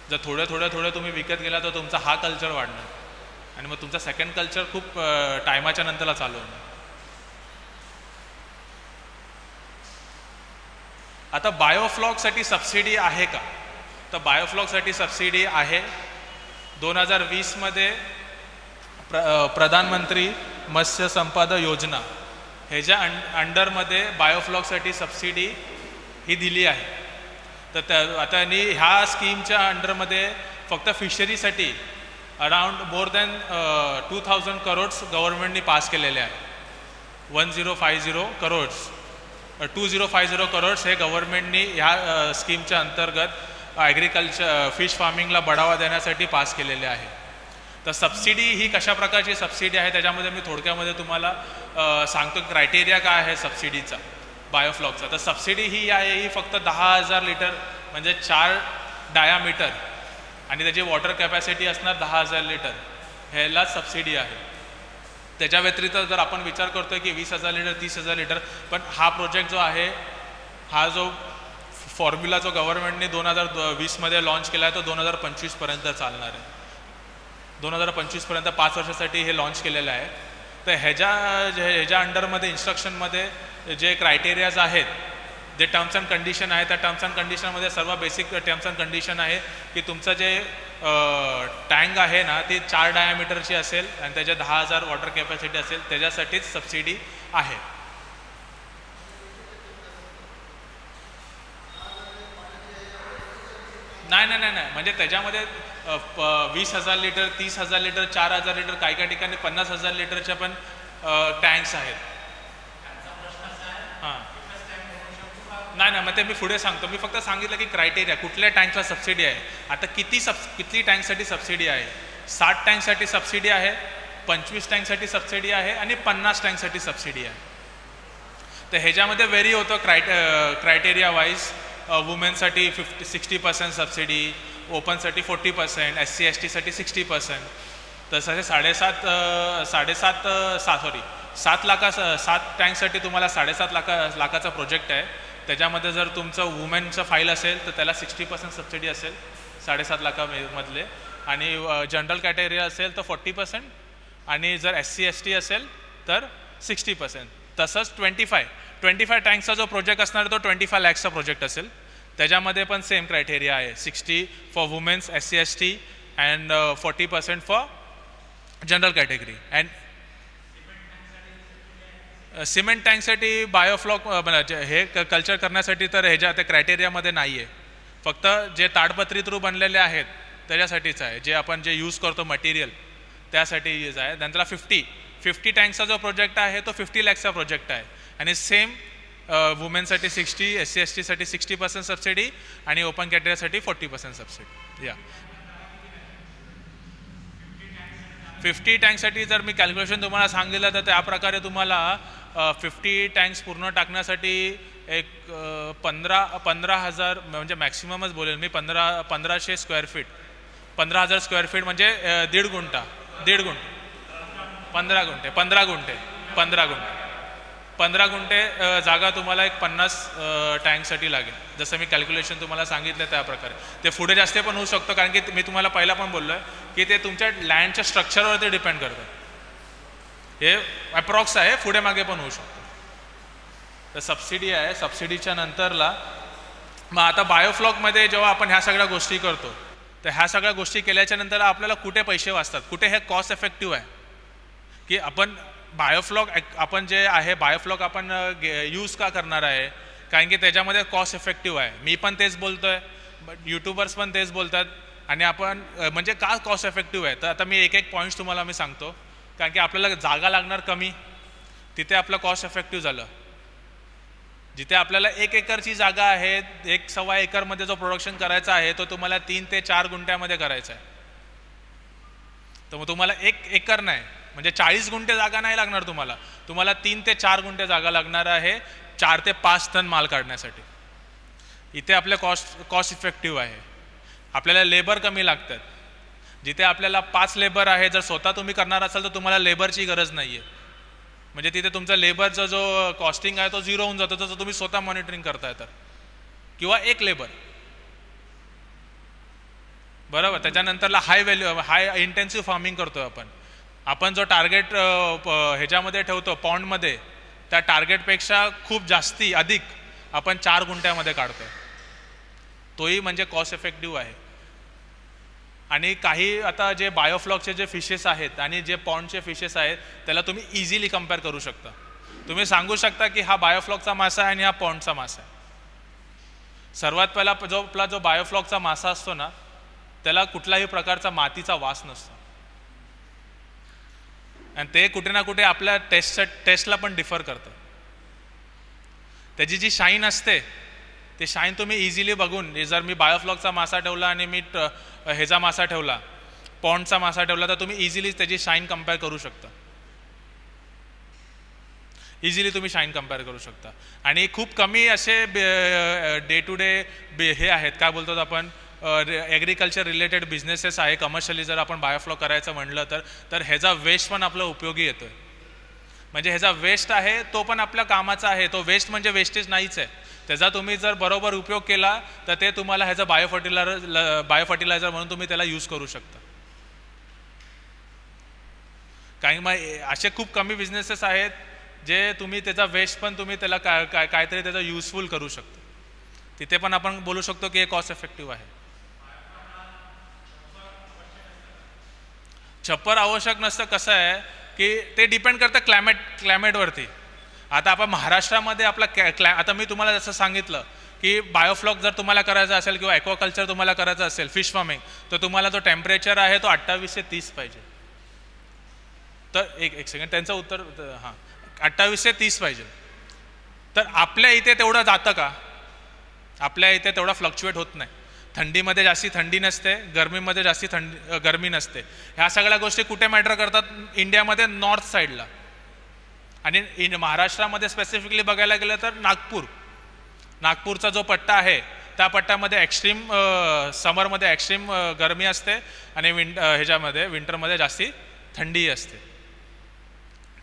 जर थोडं तुम्ही विकत गेला तर तुमचा हा कल्चर वाढणार आणि मग तुमचा सेकंड कल्चर खूप टायमाच्या नंतरला चालू होणार. आता बायोफ्लॉकसाठी सबसिडी आहे का, तर बायोफ्लॉकसाठी सबसिडी आहे. 2020मध्ये प्रधानमंत्री मत्स्य संपदा योजना ह्याच्या अंडरमध्ये बायोफ्लॉकसाठी सबसिडी ही दिली आहे. तर आता ह्या स्कीमच्या अंडरमध्ये फक्त फिशरीसाठी अराउंड मोर दॅन 2000 करोड्स गव्हर्नमेंटनी पास केलेले आहे. 2050 करोड्स हे गव्हर्नमेंटनी ह्या स्कीमच्या अंतर्गत ॲग्रिकल्चर फिश फार्मिंगला बढावा देण्यासाठी पास केलेले आहे. तर सबसिडी ही कशा प्रकारची सबसिडी आहे त्याच्यामध्ये मी थोडक्यामध्ये तुम्हाला सांगतो. क्रायटेरिया काय आहे सबसिडीचा बायोफ्लॉकचा. तर सबसिडी ही आहे ही फक्त 10,000 लिटर म्हणजे 4 डायामीटर आणि त्याची वॉटर कॅपॅसिटी असणार 10,000 लिटर ह्याला सबसिडी आहे. त्याच्या व्यतिरिक्त जर आपण विचार करतोय की 20,000 लिटर 30,000 लिटर, पण हा प्रोजेक्ट जो आहे हा जो फॉर्म्युला जो गव्हर्नमेंटने 2020मध्ये लॉन्च केला आहे तो 2025पर्यंत चालणार आहे. 2025पर्यंत 5 वर्षासाठी हे लॉन्च केलेलं आहे. तर ह्याच्या अंडरमध्ये इन्स्ट्रक्शनमध्ये जे क्रायटेरियाज आहेत जे टर्म्स अँड कंडिशन आहे त्या टर्म्स अँड कंडिशनमध्ये सर्व बेसिक टर्म्स अँड कंडिशन आहे की तुमचं जे टँक आहे ना ती 4 डायामीटरची असेल आणि त्याच्या 10,000 वॉटर कॅपॅसिटी असेल त्याच्यासाठीच सबसिडी आहे. नाही म्हणजे त्याच्यामध्ये 20,000 लिटर 30,000 लिटर 4,000 लिटर काही ठिकाणी 50,000 लिटरच्या पण टँक्स आहेत. हां नाही मग ते मी पुढे सांगतो. मी फक्त सांगितलं की क्रायटेरिया कुठल्या टँकला सबसिडी आहे. आता किती टँकसाठी सबसिडी आहे. 60 टँकसाठी सबसिडी आहे, 25 टँकसाठी सबसिडी आहे आणि 50 टँकसाठी सबसिडी आहे. तर ह्याच्यामध्ये व्हेरी होतं क्रायटेरिया वाईज. वुमेनसाठी 60% सबसिडी, ओपनसाठी 40%, SC ST साठी 60%. तसं 7 टँकसाठी तुम्हाला 7.5 लाखाचा प्रोजेक्ट आहे. त्याच्यामध्ये जर तुमचं वुमेनचं फाईल असेल तर त्याला 60% सबसिडी असेल 7.5 लाखामधले, आणि जनरल कॅटेगरी असेल तर 40% आणि जर SC ST असेल तर 60%. तसंच 25 टँकचा जो प्रोजेक्ट असणार तो 25 लॅक्सचा प्रोजेक्ट असेल. त्याच्यामध्ये पण सेम क्रायटेरिया आहे. 60 for womens SC ST and 40% for general category. And cement टँकसाठी बायोफ्लॉक हे कल्चर करण्यासाठी तर ह्याच्या त्या क्रायटेरियामध्ये नाही आहे. फक्त जे ताडपत्री थ्रू बनलेले आहेत त्याच्यासाठीच आहे. जे आपण यूज करतो मटेरियल त्यासाठी यूज आहे. नंतर 50 टँकचा जो प्रोजेक्ट आहे तो 50 लॅक्सचा प्रोजेक्ट आहे. आणि सेम वुमेनसाठी 60, SC ST साठी 60% सबसिडी आणि ओपन कॅटेगरीसाठी 40% सबसिडी. 50 टँकसाठी जर मी कॅल्क्युलेशन तुम्हाला सांगितलं तर त्या प्रकारे तुम्हाला 50 टँक्स पूर्ण टाकण्यासाठी एक 15,000 म्हणजे मॅक्सिममच बोलेल मी 1500 स्क्वेअर फीट 15,000 स्क्वेअर फीट म्हणजे 1.5 गुंठा 15 गुंठे जागा तुम्हाला एक 50 टँकसाठी लागेल. जसं मी कॅल्क्युलेशन तुम्हाला सांगितलं त्या प्रकारे. ते पुढे जास्त पण होऊ शकतं कारण की मी तुम्हाला पहिला पण बोललो आहे की ते तुमच्या लँडच्या स्ट्रक्चरवरती डिपेंड करतं. हे अप्रॉक्स आहे, पुढे मागे पण होऊ शकतं. तर सबसिडी आहे. सबसिडीच्या नंतरला मग आता बायोफ्लॉकमध्ये जेव्हा आपण ह्या सगळ्या गोष्टी करतो तर ह्या सगळ्या गोष्टी केल्याच्या नंतर आपल्याला कुठे पैसे वाचतात, कुठे हे कॉस्ट इफेक्टिव्ह आहे की आपण बायोफ्लॉक आपण जे आहे बायोफ्लॉक आपण यूज का करणार आहे कारण की त्याच्यामध्ये कॉस्ट इफेक्टिव्ह आहे. मी पण तेच बोलतोय, यूट्यूबर्स पण तेच बोलतात. आणि आपण म्हणजे का कॉस्ट इफेक्टिव्ह आहे तर आता मी एक पॉईंट्स तुम्हाला मी सांगतो. कारण की आपल्याला जागा लागणार कमी, तिथे आपलं कॉस्ट इफेक्टिव्ह झालं. जिथे आपल्याला 1 एकरची जागा आहे, 1.25 एकरमध्ये जो प्रोडक्शन करायचा आहे तो तुम्हाला 3 ते 4 गुंठ्यामध्ये करायचा आहे. तर मग तुम्हाला 1 एकर नाही म्हणजे 40 गुंठे जागा नाही लागणार तुम्हाला 3 ते 4 गुंठे जागा लागणार आहे 4 ते 5 टन माल काढण्यासाठी. इथे आपले कॉस्ट इफेक्टिव्ह आहे. आपल्याला लेबर कमी लागतात. जिथे आपल्याला 5 लेबर आहे, जर स्वतः तुम्ही करणार असाल तर तुम्हाला लेबरची गरज नाही आहे. म्हणजे तिथे तुमचा लेबरचा जो कॉस्टिंग आहे तो 0 होऊन जातो. तर तुम्ही स्वतः मॉनिटरिंग करताय तर किंवा 1 लेबर बरोबर. त्याच्यानंतरला हाय इंटेन्सिव्ह फार्मिंग करतोय आपण जो टार्गेट ह्याच्यामध्ये ठेवतो पॉन्डमध्ये त्या टार्गेटपेक्षा खूप जास्ती अधिक आपण 4 गुंठ्यामध्ये काढतोय. तोही म्हणजे कॉस्ट इफेक्टिव्ह आहे. आणि काही आता जे बायोफ्लॉकचे जे फिशेस आहेत आणि जे पॉन्डचे फिशेस आहेत त्याला तुम्ही इझिली कम्पेअर करू शकता. तुम्ही सांगू शकता की हा बायोफ्लॉकचा मासा आहे आणि हा पॉन्डचा मासा आहे. सर्वात पहिला आपला जो बायोफ्लॉकचा मासा असतो ना त्याला कुठल्याही प्रकारचा मातीचा वास नसतो आणि ते कुठे ना कुठे आपल्या टेस्टला पण डिफर करतं. त्याची जी शाईन असते ते शाईन तुम्ही इझिली बघून, जर मी बायोफ्लॉकचा मासा ठेवला आणि मी ह्याचा मासा ठेवला, पॉन्डचा मासा ठेवला, तर तुम्ही इझिली त्याची शाईन कम्पेअर करू शकता. इझिली तुम्ही शाईन कम्पेअर करू शकता. आणि खूप कमी असे डे टू डे हे आहेत, काय बोलतात आपण, ॲग्रिकल्चर रिलेटेड बिझनेसेस आहे कमर्शियली जर आपण बायोफ्लॉक करायचं म्हणलं तर ह्याचा वेस्ट पण आपला उपयोगी येतो आहे. म्हणजे ह्याचा वेस्ट आहे तो पण आपल्या कामाचा आहे. तो वेस्ट म्हणजे वेस्टेज नाहीच आहे. त्याचा तुम्ही जर बरोबर उपयोग केला तर ते तुम्हाला ह्याचा बायोफर्टिलायझर म्हणून तुम्ही त्याला यूज करू शकता. काही मग असे खूप कमी बिझनेसेस आहेत जे तुम्ही त्याचा वेस्ट पण तुम्ही त्याला काहीतरी त्याचा युजफुल करू शकता. तिथे पण आपण बोलू शकतो की हे कॉस्ट इफेक्टिव्ह आहे. छप्पर आवश्यक नसतं. कसं आहे की ते डिपेंड करतं क्लायमेटवरती. आता आपण महाराष्ट्रामध्ये आपला आता मी तुम्हाला जसं सांगितलं की बायोफ्लॉक जर तुम्हाला करायचं असेल किंवा ॲक्वाकल्चर तुम्हाला करायचं असेल, फिश फार्मिंग, तर तुम्हाला जो टेम्परेचर आहे तो 28 ते 30 पाहिजे. तर एक सेकंड त्यांचं उत्तर, हां, 28 ते 30 पाहिजे. तर आपल्या इथे तेवढं जातं का? आपल्या इथे तेवढा फ्लक्च्युएट होत नाही. थंडीमध्ये जास्ती थंडी नसते, गरमीमध्ये जास्ती गरमी नसते. ह्या सगळ्या गोष्टी कुठे मॅटर करतात? इंडियामध्ये नॉर्थ साईडला. आणि महाराष्ट्रामध्ये स्पेसिफिकली बघायला गेलं तर नागपूरचा जो पट्टा आहे त्या पट्ट्यामध्ये एक्स्ट्रीम समरमध्ये एक्स्ट्रीम गरमी असते आणि ह्याच्यामध्ये विंटरमध्ये जास्ती थंडी असते.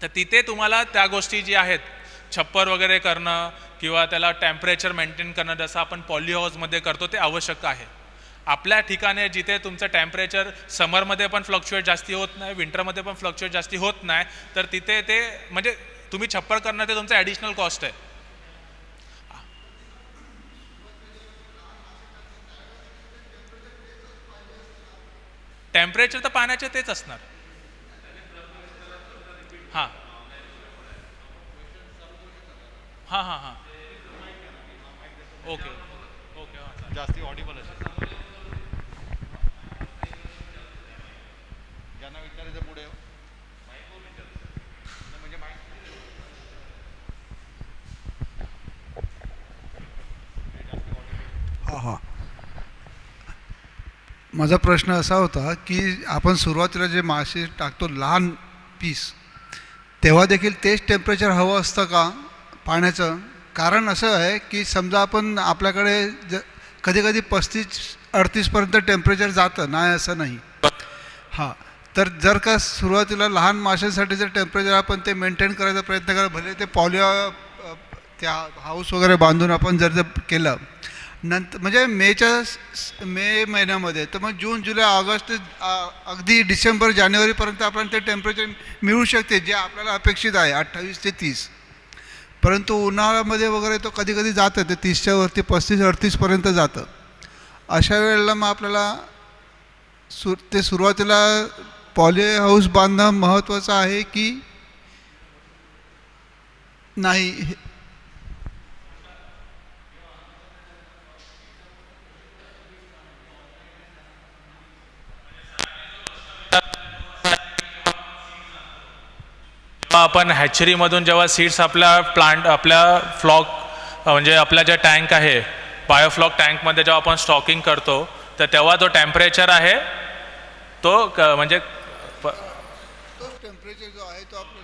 तर तिथे तुम्हाला त्या गोष्टी जी आहेत, छप्पर वगैरे करणं किंवा त्याला टेम्परेचर मेंटेन करणं, जसं आपण पॉली हाऊसमध्ये करतो, ते आवश्यक आहे. आपल्या ठिकाणी जिथे तुमचं टेम्परेचर समरमध्ये पण फ्लक्च्युएट जास्ती होत नाही, विंटरमध्ये पण फ्लक्च्युएट जास्ती होत नाही, तर तिथे ते म्हणजे तुम्ही छप्पर करणं ते तुमचं ॲडिशनल कॉस्ट आहे. टेम्परेचर तर पाण्याचे तेच असणार. हां हां हां हां ओके ओके. जास्ती ऑडिबल असेल ज्यांना विचारायचं पुढे म्हणजे हां हां. माझा प्रश्न असा होता की आपण सुरुवातीला जे मासे टाकतो लहान पीस, तेव्हा देखील तेच टेम्परेचर हवं असतं का पाण्याचं? कारण असं आहे की समजा आपण आपल्याकडे कधी कधी 35-38पर्यंत टेम्परेचर जातं, नाही असं नाही. हां, तर जर का सुरुवातीला लहान माशांसाठी जर टेम्परेचर आपण ते मेंटेन करायचा प्रयत्न करा, भले ते त्या हाऊस वगैरे बांधून आपण जर केलं नंतर, म्हणजे मे महिन्यामध्ये, तर मग जून, जुलै, ऑगस्ट, अगदी डिसेंबर, जानेवारीपर्यंत आपल्याला ते टेम्परेचर मिळू शकते जे आपल्याला अपेक्षित आहे, 28 ते 30. परंतु उन्हाळ्यामध्ये वगैरे तो कधी कधी जातं, ते 30च्या वरती 35-38पर्यंत जातं. अशा वेळेला मग आपल्याला ते सुरुवातीला पॉली हाऊस बांधणं महत्त्वाचं आहे की नाही? आपण हॅचरीमधून जेव्हा सीड्स आपल्या फ्लॉक म्हणजे आपला जे टँक आहे बायोफ्लॉक टँकमध्ये जेव्हा आपण स्टॉकिंग करतो, तर तेव्हा जो टेम्परेचर आहे तो म्हणजे तोच टेम्परेचर जो आहे तो आपला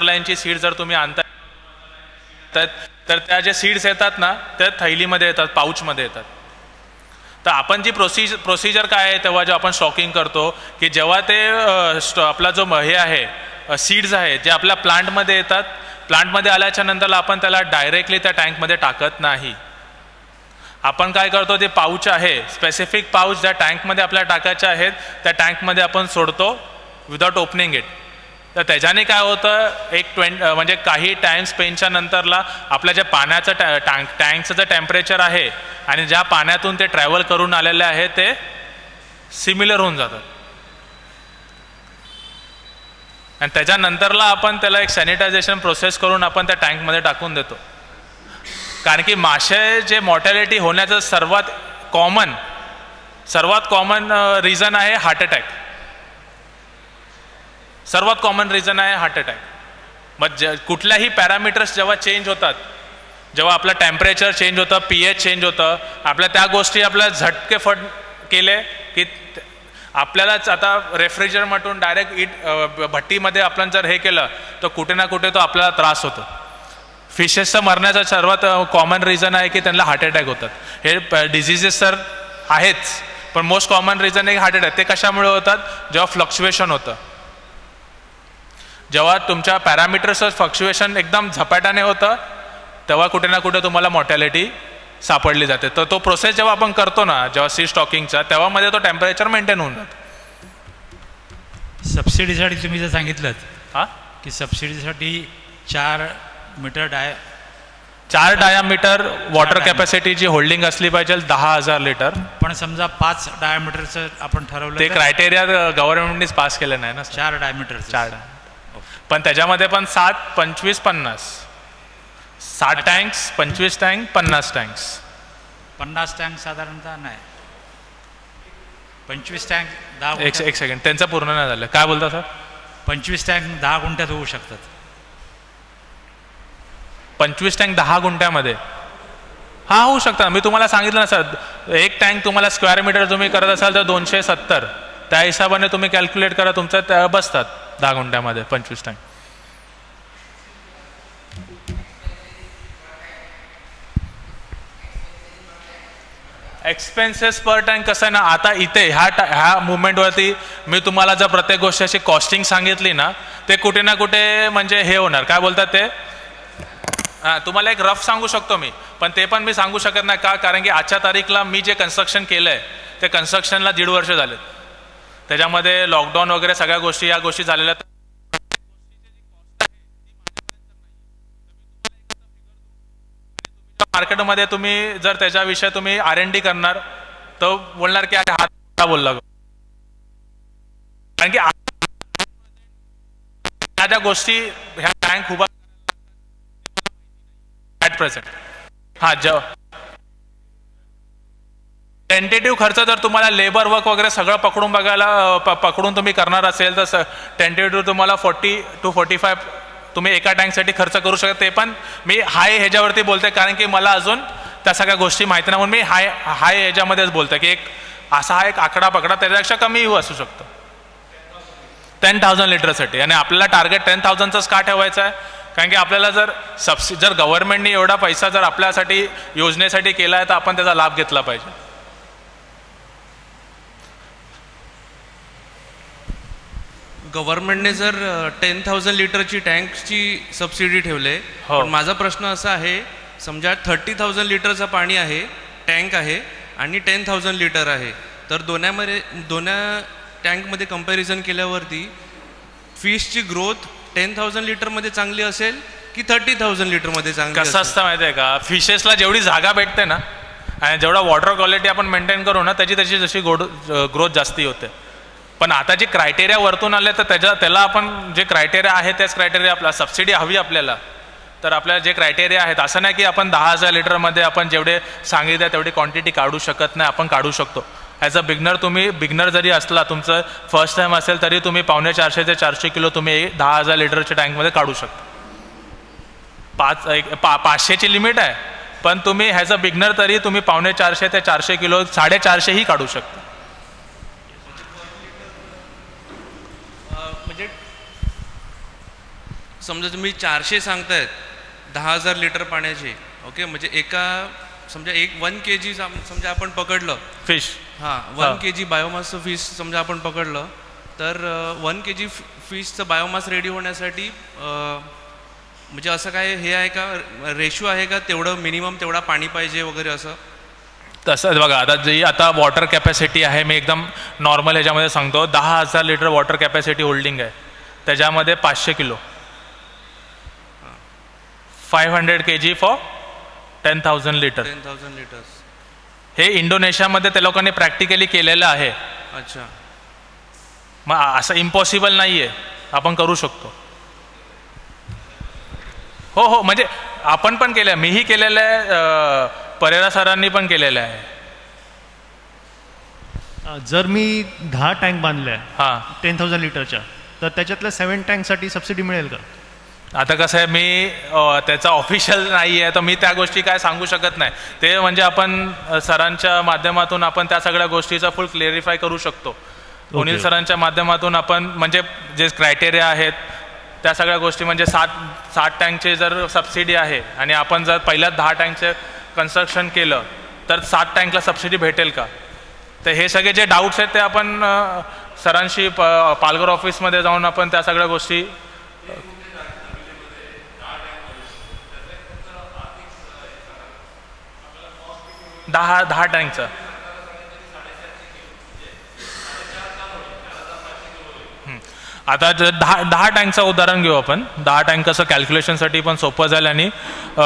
लाईनची सीड जर तुम्ही आणता तर त्या जे सीड्स येतात ना त्या थैलीमध्ये येतात, पाऊचमध्ये येतात. तर आपण जी प्रोसिजर काय आहे तेव्हा जेव्हा आपण स्टॉकिंग करतो की जेव्हा ते आपला जो हे आहे सीड्स आहे जे आपल्या प्लांटमध्ये येतात, प्लांटमध्ये आल्याच्या नंतर आपण त्याला डायरेक्टली त्या टँकमध्ये टाकत नाही. आपण काय करतो, ते पाऊच आहे, स्पेसिफिक पाऊच ज्या टँकमध्ये आपल्याला टाकायचे आहेत त्या टँकमध्ये आपण सोडतो विदाउट ओपनिंग इट. तर त्याच्याने काय होतं, एक म्हणजे काही टाईम स्पेनच्या नंतरला आपल्या ज्या पाण्याचं टँकचं जे टेम्परेचर आहे आणि ज्या पाण्यातून ते ट्रॅव्हल करून आलेले आहे ते सिमिलर होऊन जातात. आणि त्याच्यानंतरला आपण त्याला एक सॅनिटायझेशन प्रोसेस करून आपण त्या टँकमध्ये टाकून देतो. कारण की मासे जे मॉर्टॅलिटी होण्याचं सर्वात कॉमन रिझन आहे हार्ट अटॅक. सर्वात कॉमन रिझन आहे हार्ट अटॅक. मग कुठल्याही पॅरामीटर्स जेव्हा चेंज होतात, जेव्हा आपलं टेम्परेचर चेंज होतं, pH चेंज होतं, आपल्या त्या गोष्टी आपल्या झटके केले की आपल्यालाच आता रेफ्रिजरेटरमधून डायरेक्ट भट्टीमध्ये आपण जर हे केलं तर कुठे ना कुठे तो आपल्याला त्रास होतो. फिशेसचं मरण्याचं सर्वात कॉमन रिझन आहे की त्यांना हार्ट अटॅक होतात. हे डिझिजेस तर आहेच, पण मोस्ट कॉमन रिझन आहे हार्ट अटॅक. ते कशामुळे होतात, जेव्हा फ्लक्च्युएशन होतं, जेव्हा तुमच्या पॅरामीटर्सचं फ्लक्च्युएशन एकदम झपाट्याने होतं तेव्हा कुठे ना कुठे तुम्हाला मॉर्टॅलिटी सापडली जाते. तर तो प्रोसेस जेव्हा आपण करतो ना, जेव्हा सी स्टॉकिंगचा, तेव्हा मध्ये तो टेम्परेचर मेंटेन होऊन जातो. सबसिडीसाठी तुम्ही जर सांगितलं हां की सबसिडीसाठी 4 डायामीटर वॉटर कॅपॅसिटीची होल्डिंग असली पाहिजे 10,000 लिटर. पण समजा 5 डायमीटरचं आपण ठरवलं ते तर क्रायटेरिया गव्हर्नमेंटनीच पास केलं नाही ना. 4 डायमीटर 4 पण त्याच्यामध्ये पण 7, 25, 50, 60 टँक्स, 25 टँक, 50 टँक्स. 50 टँक साधारणतः नाही, 25 टँक 10 एक सेकंड, त्यांचं पूर्ण नाही झालं. काय बोलता सर? 25 टँक 10 गुंठ्यात होऊ शकतात. 25 टँक 10 गुंठ्यामध्ये हा होऊ शकतात. मी तुम्हाला सांगितलं ना सर, एक टँक तुम्हाला स्क्वेअर मीटर तुम्ही करत असाल तर 270, त्या हिशोबाने तुम्ही कॅल्क्युलेट करा, तुमचं बसतात 10 गुंठ्यामध्ये 25 टँक. एक्सपेन्सेस पर टँक कसं आहे ना, आता इथे ह्या मुवमेंटवरती मी तुम्हाला जर प्रत्येक गोष्टीची कॉस्टिंग सांगितली ना, ते कुठे ना कुठे म्हणजे हे होणार, काय बोलतात ते, तुम्हाला एक रफ सांगू शकतो मी, पण ते पण मी सांगू शकत नाही. का? कारण की आजच्या तारीखला मी जे कन्स्ट्रक्शन केलं आहे ते कन्स्ट्रक्शनला 1.5 वर्ष झालेत. त्याच्यामध्ये लॉकडाऊन वगैरे सगळ्या गोष्टी या गोष्टी झालेल्या. मार्केटमध्ये तुम्ही जर त्याच्याविषयी तुम्ही R&D करणार तर बोलणार की हात बोलला, कारण की ह्या गोष्टी ह्या टँक उभा ॲट प्रेझेंट. टेंटेटिव्ह खर्च जर तुम्हाला लेबर वर्क वगैरे सगळं पकडून तुम्ही करणार असेल तर टेंटेटिव्ह तुम्हाला 40 to 45 तुम्ही एका टँकसाठी खर्च करू शकता. ते पण मी हाय ह्याच्यावरती बोलते कारण की मला अजून त्या सगळ्या गोष्टी माहिती नाही, म्हणून मी हाय ह्याच्यामध्येच बोलतो की एक असा हा एक आकडा पकडा, त्याच्यापेक्षा कमी असू शकतो 10,000 लिटरसाठी. आणि आपल्याला टार्गेट 10,000चंच का ठेवायचं आहे, कारण की आपल्याला जर गव्हर्नमेंटने एवढा पैसा जर आपल्यासाठी योजनेसाठी केला आहे तर आपण त्याचा लाभ घेतला पाहिजे. गव्हर्नमेंटने जर 10,000 लिटरची टँकची सबसिडी ठेवले, पण माझा प्रश्न असा आहे, समजा 30,000 लिटरचं पाणी आहे, टँक आहे आणि 10,000 लिटर आहे, तर दोन्ही टँकमध्ये कंपॅरिझन केल्यावरती फिशची ग्रोथ 10,000 लिटरमध्ये चांगली असेल की 30,000 लिटरमध्ये चांगली? कसं असतं माहिती आहे का, फिशेसला जेवढी जागा भेटते ना आणि जेवढा वॉटर क्वालिटी आपण मेंटेन करू ना त्याची जशी ग्रोथ जास्ती होते. पण आता जे क्रायटेरिया वरतून आले तर त्याला आपण जे क्रायटेरिया आहे त्याच क्रायटेरिया आपला सबसिडी हवी आपल्याला, तर आपल्याला जे क्रायटेरिया आहेत असं नाही की आपण 10,000 लिटरमध्ये आपण जेवढे सांगितले तेवढी क्वांटिटी काढू शकत नाही, आपण काढू शकतो. ॲज अ बिगनर जरी असला, तुमचं फर्स्ट टाइम असेल तरी तुम्ही 450 ते 400 किलो तुम्ही 10,000 लिटरच्या टँकमध्ये काढू शकता. 500ची लिमिट आहे, पण तुम्ही ॲज अ बिगनर तरी तुम्ही 450 ते 400 किलो 450 ही काढू शकता. म्हणजे समजा तुम्ही 400 सांगतायत 10,000 लिटर पाण्याचे, ओके, म्हणजे समजा 1 kg समजा आपण पकडलं फिश, 1 kg बायोमासचं फिश समजा आपण पकडलं, तर 1 kg फिशचं बायोमास रेडी होण्यासाठी म्हणजे असं काय हे आहे का, रेशो आहे का, तेवढं मिनिमम तेवढा पाणी पाहिजे वगैरे असं? तसंच बघा, आता जी आता वॉटर कॅपॅसिटी आहे, मी एकदम नॉर्मल ह्याच्यामध्ये सांगतो, 10,000 लिटर वॉटर कॅपॅसिटी होल्डिंग आहे, त्याच्यामध्ये 500 kilo 500 kg for 10,000 litre. 10,000 litres. हे इंडोनेशियामध्ये त्या लोकांनी प्रॅक्टिकली केलेलं आहे. अच्छा. मग असं इम्पॉसिबल नाही आहे, आपण करू शकतो. हो हो, म्हणजे आपण पण केलं, मीही केलेलं आहे, परेरा सरांनी पण केलेलं आहे. जर मी 10 टँक बांधल्या हां 10,000 लिटरच्या, तर त्याच्यातल्या 7 टँकसाठी सबसिडी मिळेल का? आता कसं आहे, मी त्याचा ऑफिशियल नाही आहे, तर मी त्या गोष्टी काय सांगू शकत नाही. ते म्हणजे आपण सरांच्या माध्यमातून आपण त्या सगळ्या गोष्टीचा फुल क्लिअरिफाय करू शकतो. अनिल सरांच्या माध्यमातून आपण म्हणजे जे क्रायटेरिया आहेत त्या सगळ्या गोष्टी, म्हणजे 7 टँकचे जर सबसिडी आहे आणि आपण जर पहिल्याच 10 टँकचे कन्स्ट्रक्शन केलं तर 7 टँकला सबसिडी भेटेल का? तर हे सगळे जे डाऊट्स आहेत ते आपण सरांशी पालघर ऑफिसमध्ये जाऊन आपण त्या सगळ्या गोष्टी. 10 टँकचं आता जर 10 टँकचं उदाहरण घेऊ आपण. 10 टँकचं कॅल्क्युलेशनसाठी पण सोपं जाईल आणि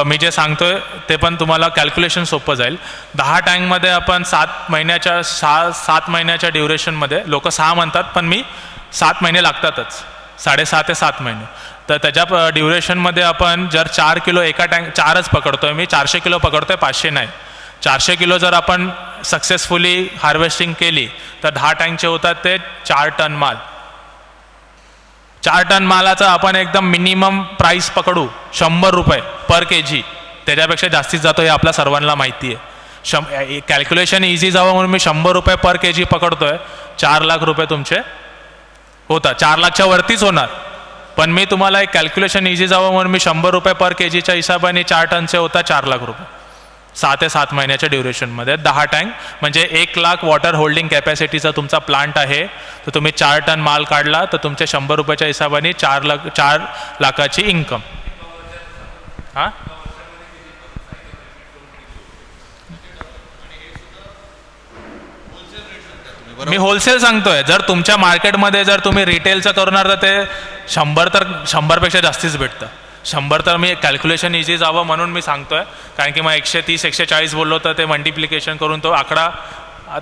मी जे सांगतोय ते पण तुम्हाला कॅल्क्युलेशन सोपं जाईल. 10 टँकमध्ये आपण 7 महिन्याच्या ड्युरेशनमध्ये, लोक 6 म्हणतात पण मी 7 महिने लागतातच, 6.5 ते 7 महिने. तर त्याच्या ड्युरेशनमध्ये आपण जर 4 किलो एका टँक, 4च पकडतोय मी, 400 किलो पकडतोय, 500 नाही. 400 किलो जर आपण सक्सेसफुली हार्वेस्टिंग केली तर 10 टँकचे होतात ते 4 टन माल. 4 टन मालाचा आपण एकदम मिनिमम प्राईस पकडू 100 रुपये पर kg. त्याच्यापेक्षा जास्तीत जातो हे आपल्या सर्वांना माहिती आहे. कॅल्क्युलेशन इझी जावं म्हणून मी 100 रुपये पर kg पकडतोय. 4 लाख रुपये तुमचे होतात, 4 लाखच्या वरतीच होणार. पण मी तुम्हाला एक कॅल्क्युलेशन इझी जावं म्हणून मी 100 रुपये पर kgच्या हिशोबाने 4 टनचे होतात 4 लाख रुपये 6 ते 7 महिन्याच्या ड्युरेशनमध्ये. 10 टँक म्हणजे 1 लाख वॉटर होल्डिंग कॅपॅसिटीचा तुमचा प्लांट आहे. तर तुम्ही 4 टन माल काढला तर तुमच्या 100 रुपयाच्या हिशोबाने 4 लाखाची इन्कम. हां मी होलसेल सांगतोय. जर तुमच्या मार्केटमध्ये जर तुम्ही रिटेलचं करणार तर ते 100पेक्षा जास्तीच भेटतं. 100 तर मी कॅल्क्युलेशन इझी जावं म्हणून मी सांगतोय, कारण की मग 130-140 बोललो तर ते मल्टिप्लिकेशन करून तो आकडा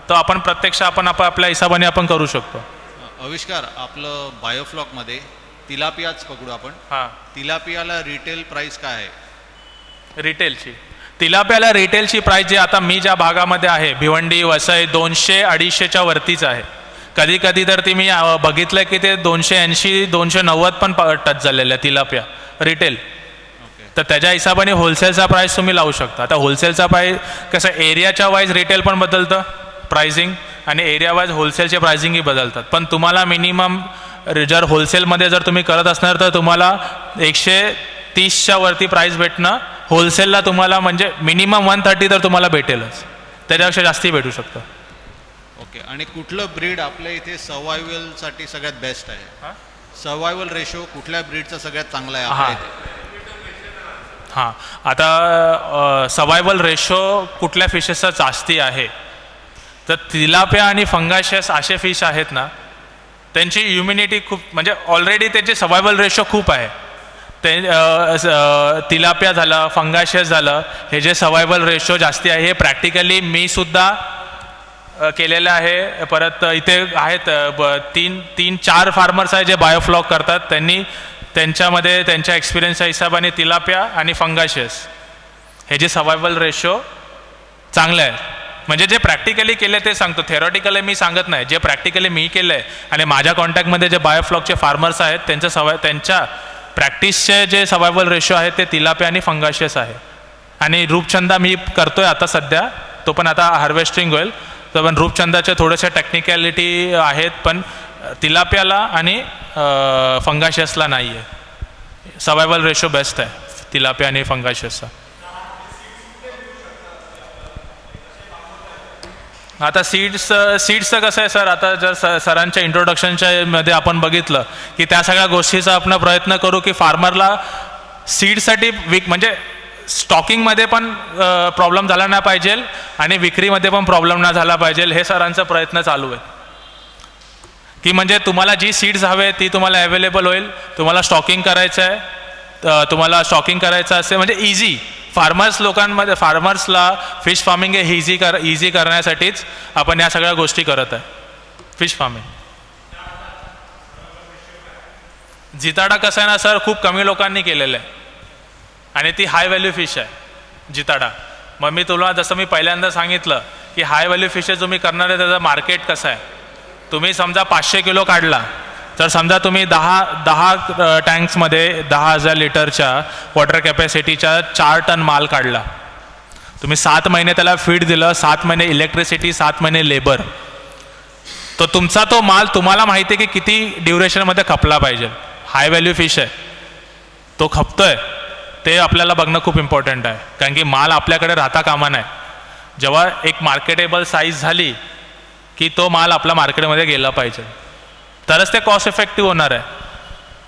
तो आपण प्रत्यक्ष आपण आपल्या हिशोबाने आपण करू शकतो. आविष्कार, आपलं बायोफ्लॉकमध्ये तिलापियाच पकडू आपण. हां, तिलापियाला रिटेल प्राइस काय आहे? रिटेलची तिलाप्याला रिटेलची प्राइस जी आता मी ज्या भागामध्ये आहे, भिवंडी, वसई, 200-250च्या वरतीच आहे. कधी कधी तर ती मी बघितलं की ते 280-290 पण टच झालेलं आहे तिलाप्या रिटेल. तर त्याच्या हिशोबाने होलसेलचा प्राईस तुम्ही लावू शकता. आता होलसेलचा प्राईस कसं एरियाच्या वाईज रिटेल पण बदलतं प्राइसिंग आणि एरिया वाईज होलसेलचे प्राइसिंगही बदलतात. पण तुम्हाला मिनिमम जर होलसेलमध्ये जर तुम्ही करत असणार तर तुम्हाला 130च्या वरती प्राईस भेटणं. होलसेलला तुम्हाला म्हणजे मिनिमम 130 तर तुम्हाला भेटेलच, त्याच्यापेक्षा जास्ती भेटू शकतं. ओके. आणि कुठलं ब्रीड आपल्या इथे सर्वायवलसाठी सगळ्यात बेस्ट आहे? सर्वायवल रेशो कुठल्या ब्रीडचा सगळ्यात चांगला आहे आपल्या इथे? हां, आता सर्वायवल रेशो कुठल्या फिशेसचा जास्ती आहे तर तिलाप्या आणि फंगाशियस असे फिश आहेत ना, त्यांची इम्युनिटी खूप म्हणजे ऑलरेडी त्याचे सर्वायवल रेशो खूप आहे. ते तिलाप्या झालं, फंगाशियस झालं, हे जे सर्वायवल रेशो जास्ती आहे हे प्रॅक्टिकली मी सुद्धा केलेलं आहे. परत इथे आहेत 3-4 फार्मर्स आहेत जे बायोफ्लॉक करतात. त्यांनी त्यांच्यामध्ये त्यांच्या एक्सपिरियन्सच्या हिशोबाने तिलाप्या आणि फंगाशियस हे जे सर्वायवल रेशो चांगले आहेत. म्हणजे जे प्रॅक्टिकली केले ते सांगतो, थेरॉटिकली मी सांगत नाही. जे प्रॅक्टिकली मी केलं आहे आणि माझ्या कॉन्टॅक्टमध्ये जे बायोफ्लॉकचे फार्मर्स आहेत त्यांच्या प्रॅक्टिसचे जे सर्वायवल रेशो आहेत ते तिलाप्या आणि फंगाशियस आहे. आणि रूपचंदा मी करतोय आता सध्या, तो पण आता हार्वेस्टिंग होईल. तर पण रूपचंदाचे थोडेसे टेक्निकॅलिटी आहेत, पण तिलाप्याला आणि फंगाशियसला नाही आहे. सर्वायवल रेशो बेस्ट आहे तिलाप्या आणि फंगाशियसचा. आता सीड्सचं कसं आहे सर, आता जर सरांच्या इंट्रोडक्शनच्या मध्ये आपण बघितलं की त्या सगळ्या गोष्टीचा आपण प्रयत्न करू की फार्मरला सीडसाठी म्हणजे स्टॉकिंगमध्ये पण प्रॉब्लेम झाला नाही पाहिजे आणि विक्रीमध्ये पण प्रॉब्लेम नाही झाला पाहिजे, हे सरांचा प्रयत्न चालू आहे की म्हणजे तुम्हाला जी सीड्स हवे ती तुम्हाला अवेलेबल होईल. तुम्हाला स्टॉकिंग करायचं आहे, तुम्हाला स्टॉकिंग करायचं असेल म्हणजे इझी लोकांमध्ये फार्मर्सला फिश फार्मिंग हे इझी करण्यासाठीच आपण या सगळ्या गोष्टी करत आहे. फिश फार्मिंग जिताडा कसं आहे ना सर, खूप कमी लोकांनी केलेलं आहे आणि ती हाय व्हॅल्यू फिश आहे जिताडा. मग मी तुला जसं मी पहिल्यांदा सांगितलं की हाय व्हॅल्यू फिशेस तुम्ही करणार आहे त्याचं मार्केट कसं आहे. तुम्ही समजा 500 किलो काढला तर समजा तुम्ही 10 टँक्समध्ये 10,000 लिटरच्या वॉटर कॅपॅसिटीच्या 4 टन माल काढला. तुम्ही 7 महिने त्याला फीड दिलं, 7 महिने इलेक्ट्रिसिटी, 7 महिने लेबर, तर तुमचा तो माल तुम्हाला माहिती आहे की किती ड्युरेशनमध्ये खपला पाहिजे. हाय व्हॅल्यू फिश आहे, तो खपतोय ते आपल्याला बघणं खूप इम्पॉर्टंट आहे. कारण की माल आपल्याकडे राहता कामा नये. जेव्हा एक मार्केटेबल साईज झाली की तो माल आपल्या मार्केटमध्ये गेला पाहिजे, तरच ते कॉस्ट इफेक्टिव्ह होणार आहे,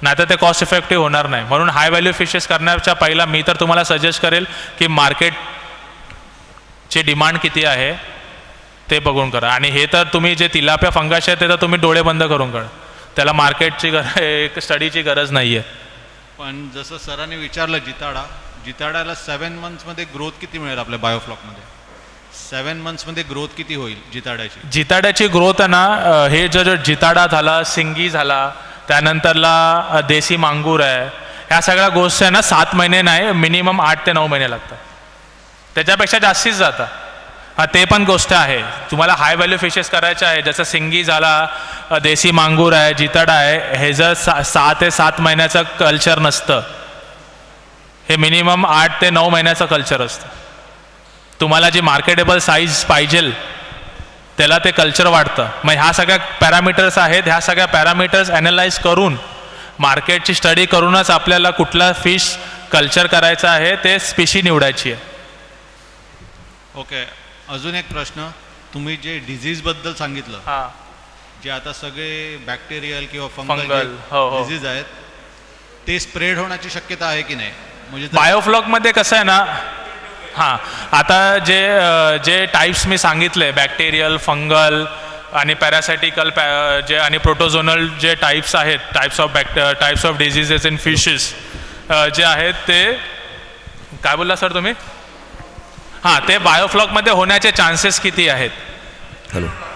नाहीतर ते कॉस्ट इफेक्टिव्ह होणार नाही. म्हणून हाय व्हॅल्यू फिशेस करण्याच्या पहिला मी तर तुम्हाला सजेस्ट करेल की मार्केटची डिमांड किती आहे ते बघून करा. आणि हे तर तुम्ही जे तिलाप्या फंगाश आहे ते तर तुम्ही डोळे बंद करून करा, त्याला मार्केटची एक स्टडीची गरज नाही आहे. पण जसं सरांनी विचारलं जिताडाला 7 मंथ्समध्ये ग्रोथ किती मिळेल आपल्या बायोफ्लॉकमध्ये? 7 मंथ्समध्ये ग्रोथ किती होईल जिताड्याची ग्रोथ आहे ना, हे जो जिताडा झाला, सिंगी झाला, त्यानंतरला देसी मांगूर आहे, ह्या सगळ्या गोष्टी आहे ना 7 महिने नाही, मिनिमम 8 ते 9 महिने लागतात, त्याच्यापेक्षा जास्तीच जातात. हा ते पण गोष्ट आहे. तुम्हाला हाय व्हॅल्यू फिशेस करायचे आहे, जसं सिंगी झाला, देसी मांगूर आहे, जिताडा आहे, हे जर 6 ते 7 महिन्याचं कल्चर नसतं, हे मिनिमम 8 ते 9 महिन्याचं कल्चर असतं. तुम्हाला जी मार्केटेबल साईज पाहिजे त्याला ते कल्चर वाढतं. मग ह्या सगळ्या पॅरामीटर्स आहेत, ह्या सगळ्या पॅरामीटर्स ॲनालाइज करून मार्केटची स्टडी करूनच आपल्याला कुठला फिश कल्चर करायचा आहे ते स्पीशी निवडायची आहे. ओके, अजून एक प्रश्न. तुम्ही जे डिझीजबद्दल सांगितलं, जे आता सगळे बॅक्टेरियल किंवा फंगल डिझीज आहेत, ते स्प्रेड होण्याची शक्यता आहे की नाही? म्हणजे बायोफ्लॉकमध्ये कसं आहे ना, हां, आता जे टाईप्स मी सांगितले, बॅक्टेरियल, फंगल आणि पॅरासायटिकल जे आणि प्रोटोझोनल जे टाईप्स आहेत, types of diseases in fishes जे आहेत, ते काय बोलला सर तुम्ही? हां, ते बायोफ्लॉकमध्ये होण्याचे चान्सेस किती आहेत,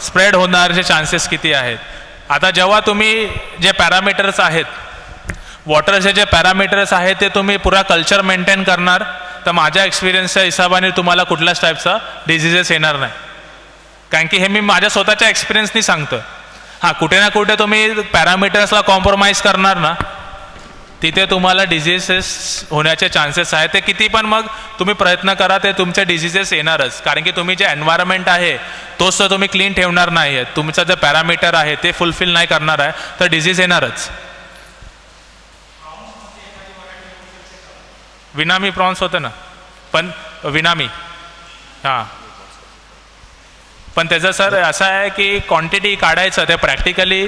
स्प्रेड होणारे चान्सेस किती आहेत. आता जेव्हा तुम्ही जे पॅरामीटर्स आहेत, वॉटरचे जे पॅरामीटर्स आहेत, ते तुम्ही पुरा कल्चर मेंटेन करणार, तर माझ्या एक्सपिरियन्सच्या हिशोबाने तुम्हाला कुठल्याच टाईपचा डिझिजेस येणार नाही. कारण की हे मी माझ्या स्वतःच्या एक्सपिरियन्सनी सांगतो. हां, कुठे ना कुठे तुम्ही पॅरामीटर्सला कॉम्प्रोमाइज करणार ना, तिथे तुम्हाला डिझिजेस होण्याचे चान्सेस आहेत. ते किती पण मग तुम्ही प्रयत्न करा, ते तुमचे डिझिजेस येणारच. कारण की तुम्ही जे एन्व्हायरमेंट आहे तोच तर तुम्ही क्लीन ठेवणार नाही आहे, तुमचं जे पॅरामीटर आहे ते फुलफिल नाही करणार आहे, तर डिझीज येणारच. विनामी प्रॉन्स होते ना, पण विनामी, हां, पण त्याचं सर असं आहे की क्वांटिटी काढायचं ते प्रॅक्टिकली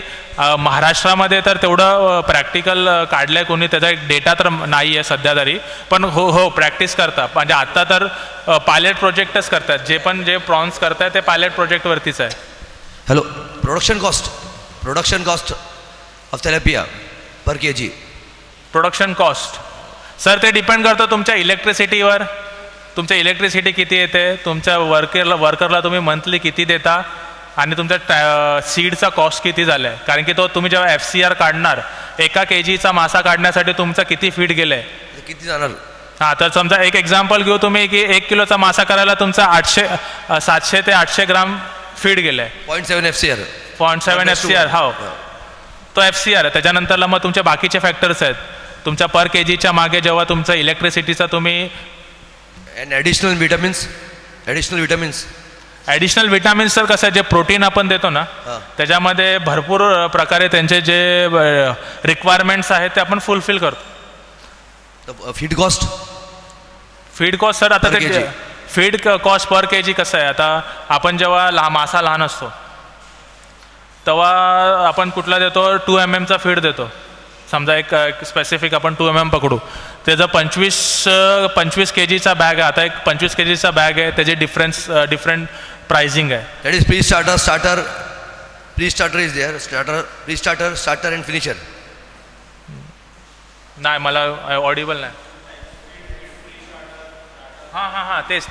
महाराष्ट्रामध्ये तर तेवढं प्रॅक्टिकल काढलं आहे कोणी, त्याचा एक डेटा तर नाही आहे सध्या तरी, पण हो प्रॅक्टिस करतात. म्हणजे आत्ता तर पायलट प्रोजेक्टच करतात, जे प्रॉन्स करतात ते पायलट प्रोजेक्टवरतीच आहे. Hello, production cost of tilapia per kg. Production cost sir ते डिपेंड करतं तुमच्या इलेक्ट्रिसिटीवर. तुमच्या इलेक्ट्रिसिटी किती येते, तुमच्या वर्करला तुम्ही मंथली किती देता, आणि तुमच्या सीडचा कॉस्ट किती झाला आहे. कारण की तो तुम्ही जेव्हा FCR काढणार, 1 kgचा मासा काढण्यासाठी तुमचं किती फीड गेलं आहे, किती जाणार. हां, तर समजा एक एक्झाम्पल घेऊ तुम्ही की 1 किलोचा मासा करायला तुमचा 700 ते 800 ग्राम फीड गेलं आहे. 0.7 FCR. 0.7 FCR, हो, तो FCR आहे. त्याच्यानंतरला मग तुमचे बाकीचे फॅक्टर्स आहेत. तुमच्या पर kgच्या मागे जेव्हा तुमचा इलेक्ट्रिसिटीचा तुम्ही ॲडिशनल विटामिन्स तर कसं आहे, जे प्रोटीन आपण देतो ना, त्याच्यामध्ये भरपूर प्रकारे त्यांचे जे रिक्वायरमेंट्स आहेत ते आपण फुलफिल करतो. फीड कॉस्ट सर, आता ते फीड कॉस्ट पर kg कसं आहे, आता आपण जेव्हा मासा लहान असतो तेव्हा आपण कुठला देतो, 2 mm चा फीड देतो. समजा एक स्पेसिफिक आपण 2 mm पकडू, त्याचं 25 KGचा बॅग आहे. आता एक 25 KGचा बॅग आहे, त्याचे डिफरंट प्राइसिंग आहे. That is pre starter is there, starter and finisher. नाही, मला ऑडिबल नाही. हां तेच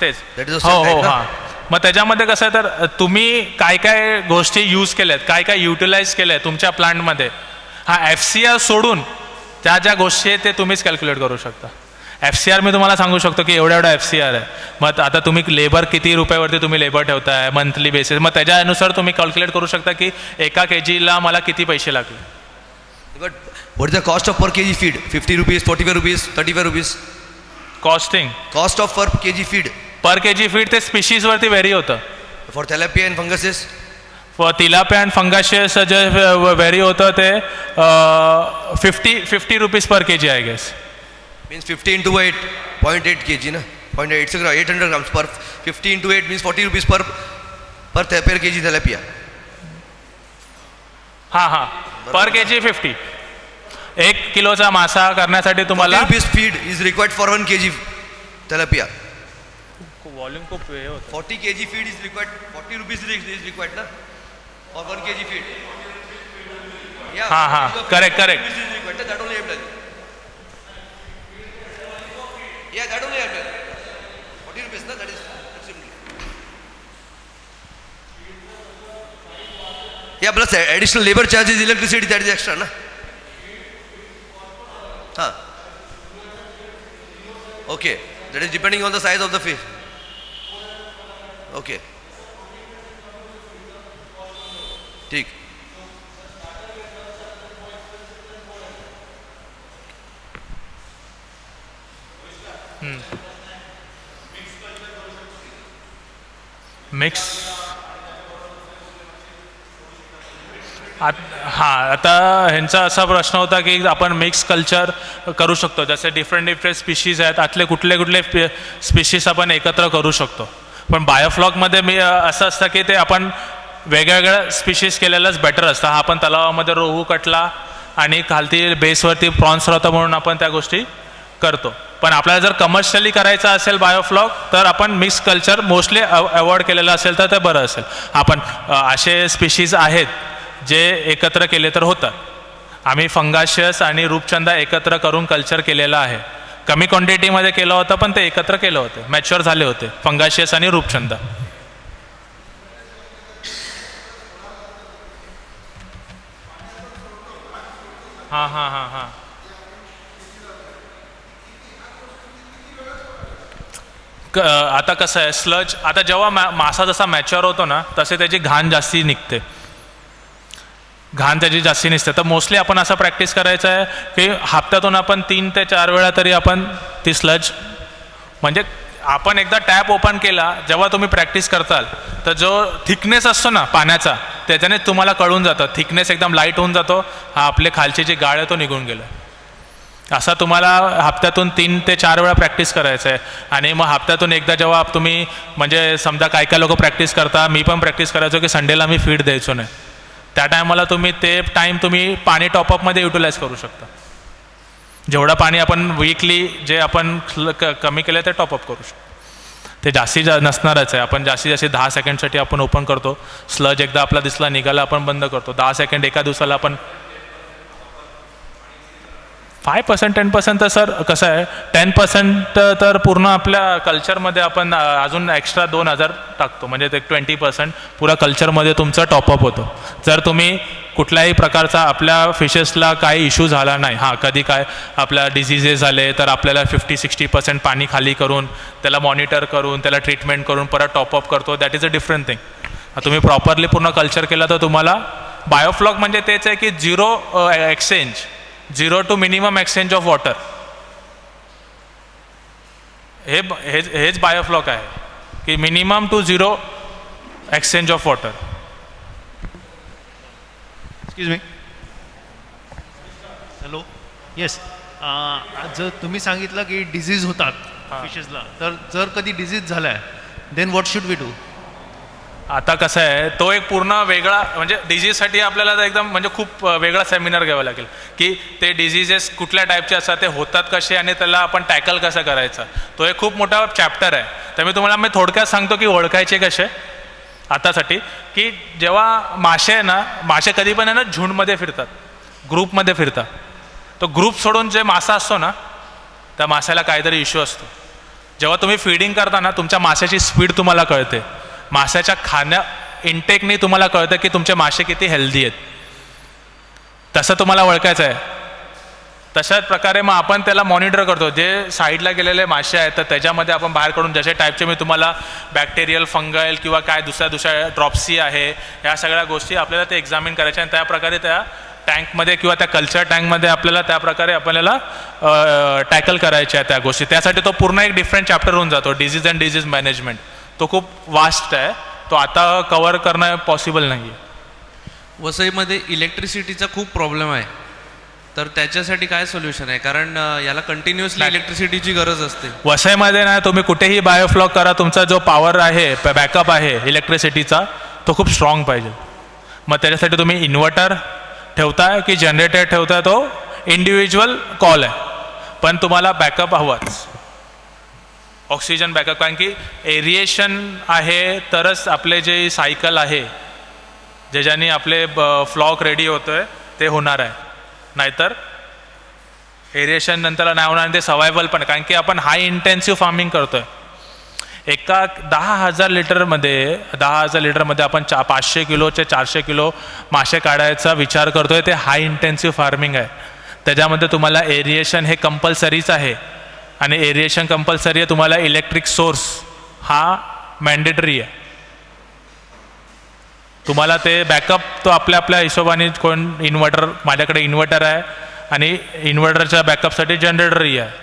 हो हां. मग त्याच्यामध्ये कसं आहे, तर तुम्ही काय काय गोष्टी यूज केल्यात, काय काय युटिलाइज केल्या तुमच्या प्लांटमध्ये, हा FCR सोडून त्या ज्या गोष्टी आहेत ते तुम्हीच कॅल्क्युलेट करू शकता. FCR मी तुम्हाला सांगू शकतो की एवढा FCR आहे. मग आता तुम्ही लेबर किती रुपयावरती तुम्ही लेबर ठेवताय मंथली बेसिस, मग त्याच्यानुसार तुम्ही कॅल्क्युलेट करू शकता की एका KGला मला किती पैसे लागले. But what is the cost of per KG feed? 50 rupees, 45 rupees, 35 rupees. Cost of per KG feed. Per KG feed ते स्पीशीजवरती व्हेरी होतं. For tilapia and pangasius, for tilapia and pangasius जे व्हेरी होतं ते 50 rupees per KG I guess. Means 50 into 8, 0.8 kg ना, 0.8 800 grams per 50 into 8 means 40 rupees per kg tilapia. हां पर KG 50. 1 किलोचा मासा करण्यासाठी तुम्हाला 40 rupees feed is required for 1 kg tilapia. Volume खूप हे होतं. 40 kg feed is required, 40 rupees is required ना for 1 kg feed. हां correct. That only I have done. Yeah, that only I have done. 40 rupees, na? That is simply. Yeah, plus additional labor charges, electricity, that is extra, na? Okay, that is depending on the size of the fish. Okay. ठीक. Mix आता ह्यांचा असा प्रश्न होता की आपण mix culture करू शकतो, जसे डिफरंट स्पीशीज आहेत, आतले कुठले स्पीशीज आपण एकत्र करू शकतो. पण बायोफ्लॉकमध्ये मी असं असतं की ते आपण वेगवेगळ्या स्पीशीज केलेलंच बेटर असतं. हा आपण तलावामध्ये रोहू कटला आणि खालती बेसवरती प्रॉन्स राहतं म्हणून आपण त्या गोष्टी करतो. पण आपल्याला जर कमर्शियली करायचं असेल बायोफ्लॉक तर आपण मिक्स कल्चर मोस्टली अवॉइड केलेलं असेल तर ते बरं असेल. आपण असे स्पीशीज आहेत जे एकत्र केले तर होतात. आम्ही फंगाशियस आणि रूपचंदा एकत्र करून कल्चर केलेलं आहे. कमी क्वांटिटीमध्ये केलं होतं पण ते एकत्र केलं होतं, मॅच्युअर झाले होते फंगाशियस आणि रूपचंदा. हां आता कसं आहे, स्लज आता जेव्हा मासा जसा मॅच्युअर होतो ना तसे त्याची घाण जास्ती निघते, घाण त्याची जास्ती निघते. तर मोस्टली आपण असं प्रॅक्टिस करायचं आहे की हप्त्यातून आपण 3 ते 4 वेळा तरी आपण ती स्लज, म्हणजे आपण एकदा टॅप ओपन केला जेव्हा तुम्ही प्रॅक्टिस करताल तर जो थिकनेस असतो ना पाण्याचा त्याच्याने तुम्हाला कळून जातं, थिकनेस एकदम लाईट होऊन जातो, हा आपले खालची जी गाळ आहे तो निघून गेला. असा तुम्हाला हप्त्यातून 3 ते 4 वेळा प्रॅक्टिस करायचं आहे. आणि मग हप्त्यातून एकदा जेव्हा तुम्ही, म्हणजे समजा काय लोक प्रॅक्टिस करता, मी पण प्रॅक्टिस करायचो की संडेला मी फीड द्यायचो नाही, त्या टायमाला तुम्ही ते टाईम तुम्ही पाणी टॉपअपमध्ये युटिलाइज करू शकता. जेवढं पाणी आपण वीकली जे आपण कमी केलं ते टॉपअप करू शकतो. ते जास्तीत नसणारच आहे. आपण जास्तीत 10 सेकंडसाठी आपण ओपन करतो, स्लज एकदा आपला दिसला निघाला आपण बंद करतो. 10 सेकंड एका दिवसाला आपण 5% 10% तर सर कसं आहे, 10% तर पूर्ण आपल्या कल्चरमध्ये आपण अजून एक्स्ट्रा 2000 टाकतो, म्हणजे ते 20% पुरा कल्चरमध्ये तुमचं टॉपअप होतो. जर तुम्ही कुठल्याही प्रकारचा आपल्या फिशेसला काही इश्यू झाला नाही, हां कधी काय आपल्या डिझिजेस झाले तर आपल्याला 50-60% पाणी खाली करून त्याला मॉनिटर करून त्याला ट्रीटमेंट करून परत टॉपअप करतो, that is a different thing. तुम्ही प्रॉपरली पूर्ण कल्चर केलं तर तुम्हाला बायोफ्लॉक म्हणजे तेच आहे की zero to minimum exchange of water, हेच बायोफ्लॉक आहे की minimum to zero exchange of water. Excuse me, hello, yes, जर तुम्ही सांगितलं की डिझीज होतात फिशेसला, तर जर कधी डिझीज झालाय then what should we do? आता कसं आहे, तो एक पूर्ण वेगळा म्हणजे डिझीजसाठी आपल्याला तर एकदम म्हणजे खूप वेगळा सेमिनार घ्यावा लागेल की ते डिझीजेस कुठल्या टाईपचे असतात, ते होतात कसे आणि त्याला आपण टॅकल कसं करायचं. तो एक खूप मोठा चॅप्टर आहे. तर मी थोडक्यात सांगतो की ओळखायचे कसे आतासाठी, की जेव्हा मासे आहे ना, मासे कधी पण आहे ना झुंडमध्ये फिरतात, ग्रुपमध्ये फिरतात. तो ग्रुप सोडून जे मासा असतो ना, त्या माशाला काहीतरी इश्यू असतो. जेव्हा तुम्ही फीडिंग करता ना, तुमच्या माशाची स्पीड तुम्हाला कळते, माशाच्या खाण्या इंटेकने तुम्हाला कळतं की तुमचे मासे किती हेल्दी आहेत. तसं तुम्हाला ओळखायचं आहे. तशाच प्रकारे मग आपण त्याला मॉनिटर करतो. जे साईडला गेलेले मासे आहेत तर त्याच्यामध्ये आपण बाहेर काढून जसे टाईपचे मी तुम्हाला बॅक्टेरियल, फंगल किंवा काय दुसऱ्या ड्रॉप्सी आहे, या सगळ्या गोष्टी आपल्याला ते एक्झामिन करायच्या आणि त्या प्रकारे त्या टँकमध्ये किंवा त्या कल्चर टँकमध्ये आपल्याला त्या प्रकारे आपल्याला टॅकल करायच्या आहे त्या गोष्टी. त्यासाठी तो पूर्ण एक डिफरंट चॅप्टर होऊन जातो, डिझीज अँड डिझीज मॅनेजमेंट. तो खूप वास्ट आहे, तो आता कव्हर करणं पॉसिबल नाही आहे. वसईमध्ये इलेक्ट्रिसिटीचा खूप प्रॉब्लेम आहे, तर त्याच्यासाठी काय सोल्युशन आहे? कारण याला कंटिन्युअसली इलेक्ट्रिसिटीची गरज असते. वसईमध्ये ना तुम्ही कुठेही बायोफ्लॉक करा, तुमचा जो पॉवर आहे, बॅकअप आहे इलेक्ट्रिसिटीचा, तो खूप स्ट्रॉंग पाहिजे. मग त्याच्यासाठी तुम्ही इन्व्हर्टर ठेवताय की जनरेटर ठेवताय, तो इंडिव्हिज्युअल कॉल आहे, पण तुम्हाला बॅकअप हवाच, ऑक्सिजन बॅकअप. कारण की एरिएशन आहे तरच आपले जे सायकल आहे ज्याच्याने आपले फ्लॉक रेडी होतोय ते होणार आहे, नाहीतर एरिएशन नंतर नाही होणार. आणि ते सर्वायवल पण, कारण की आपण हाय इंटेन्सिव्ह फार्मिंग करतोय. एका 10,000 लिटरमध्ये आपण 500 किलोचे 400 किलो मासे काढायचा विचार करतोय. ते हाय इंटेन्सिव्ह फार्मिंग आहे. त्याच्यामध्ये तुम्हाला एरिएशन हे कंपल्सरीच आहे, आणि एरिएशन कंपल्सरी आहे. तुम्हाला इलेक्ट्रिक सोर्स हा मॅन्डेटरी आहे. तुम्हाला ते बॅकअप तो आपल्या हिशोबाने, कोण इन्व्हर्टर, माझ्याकडे इन्व्हर्टर आहे आणि इन्व्हर्टरच्या बॅकअपसाठी जनरेटरही आहे.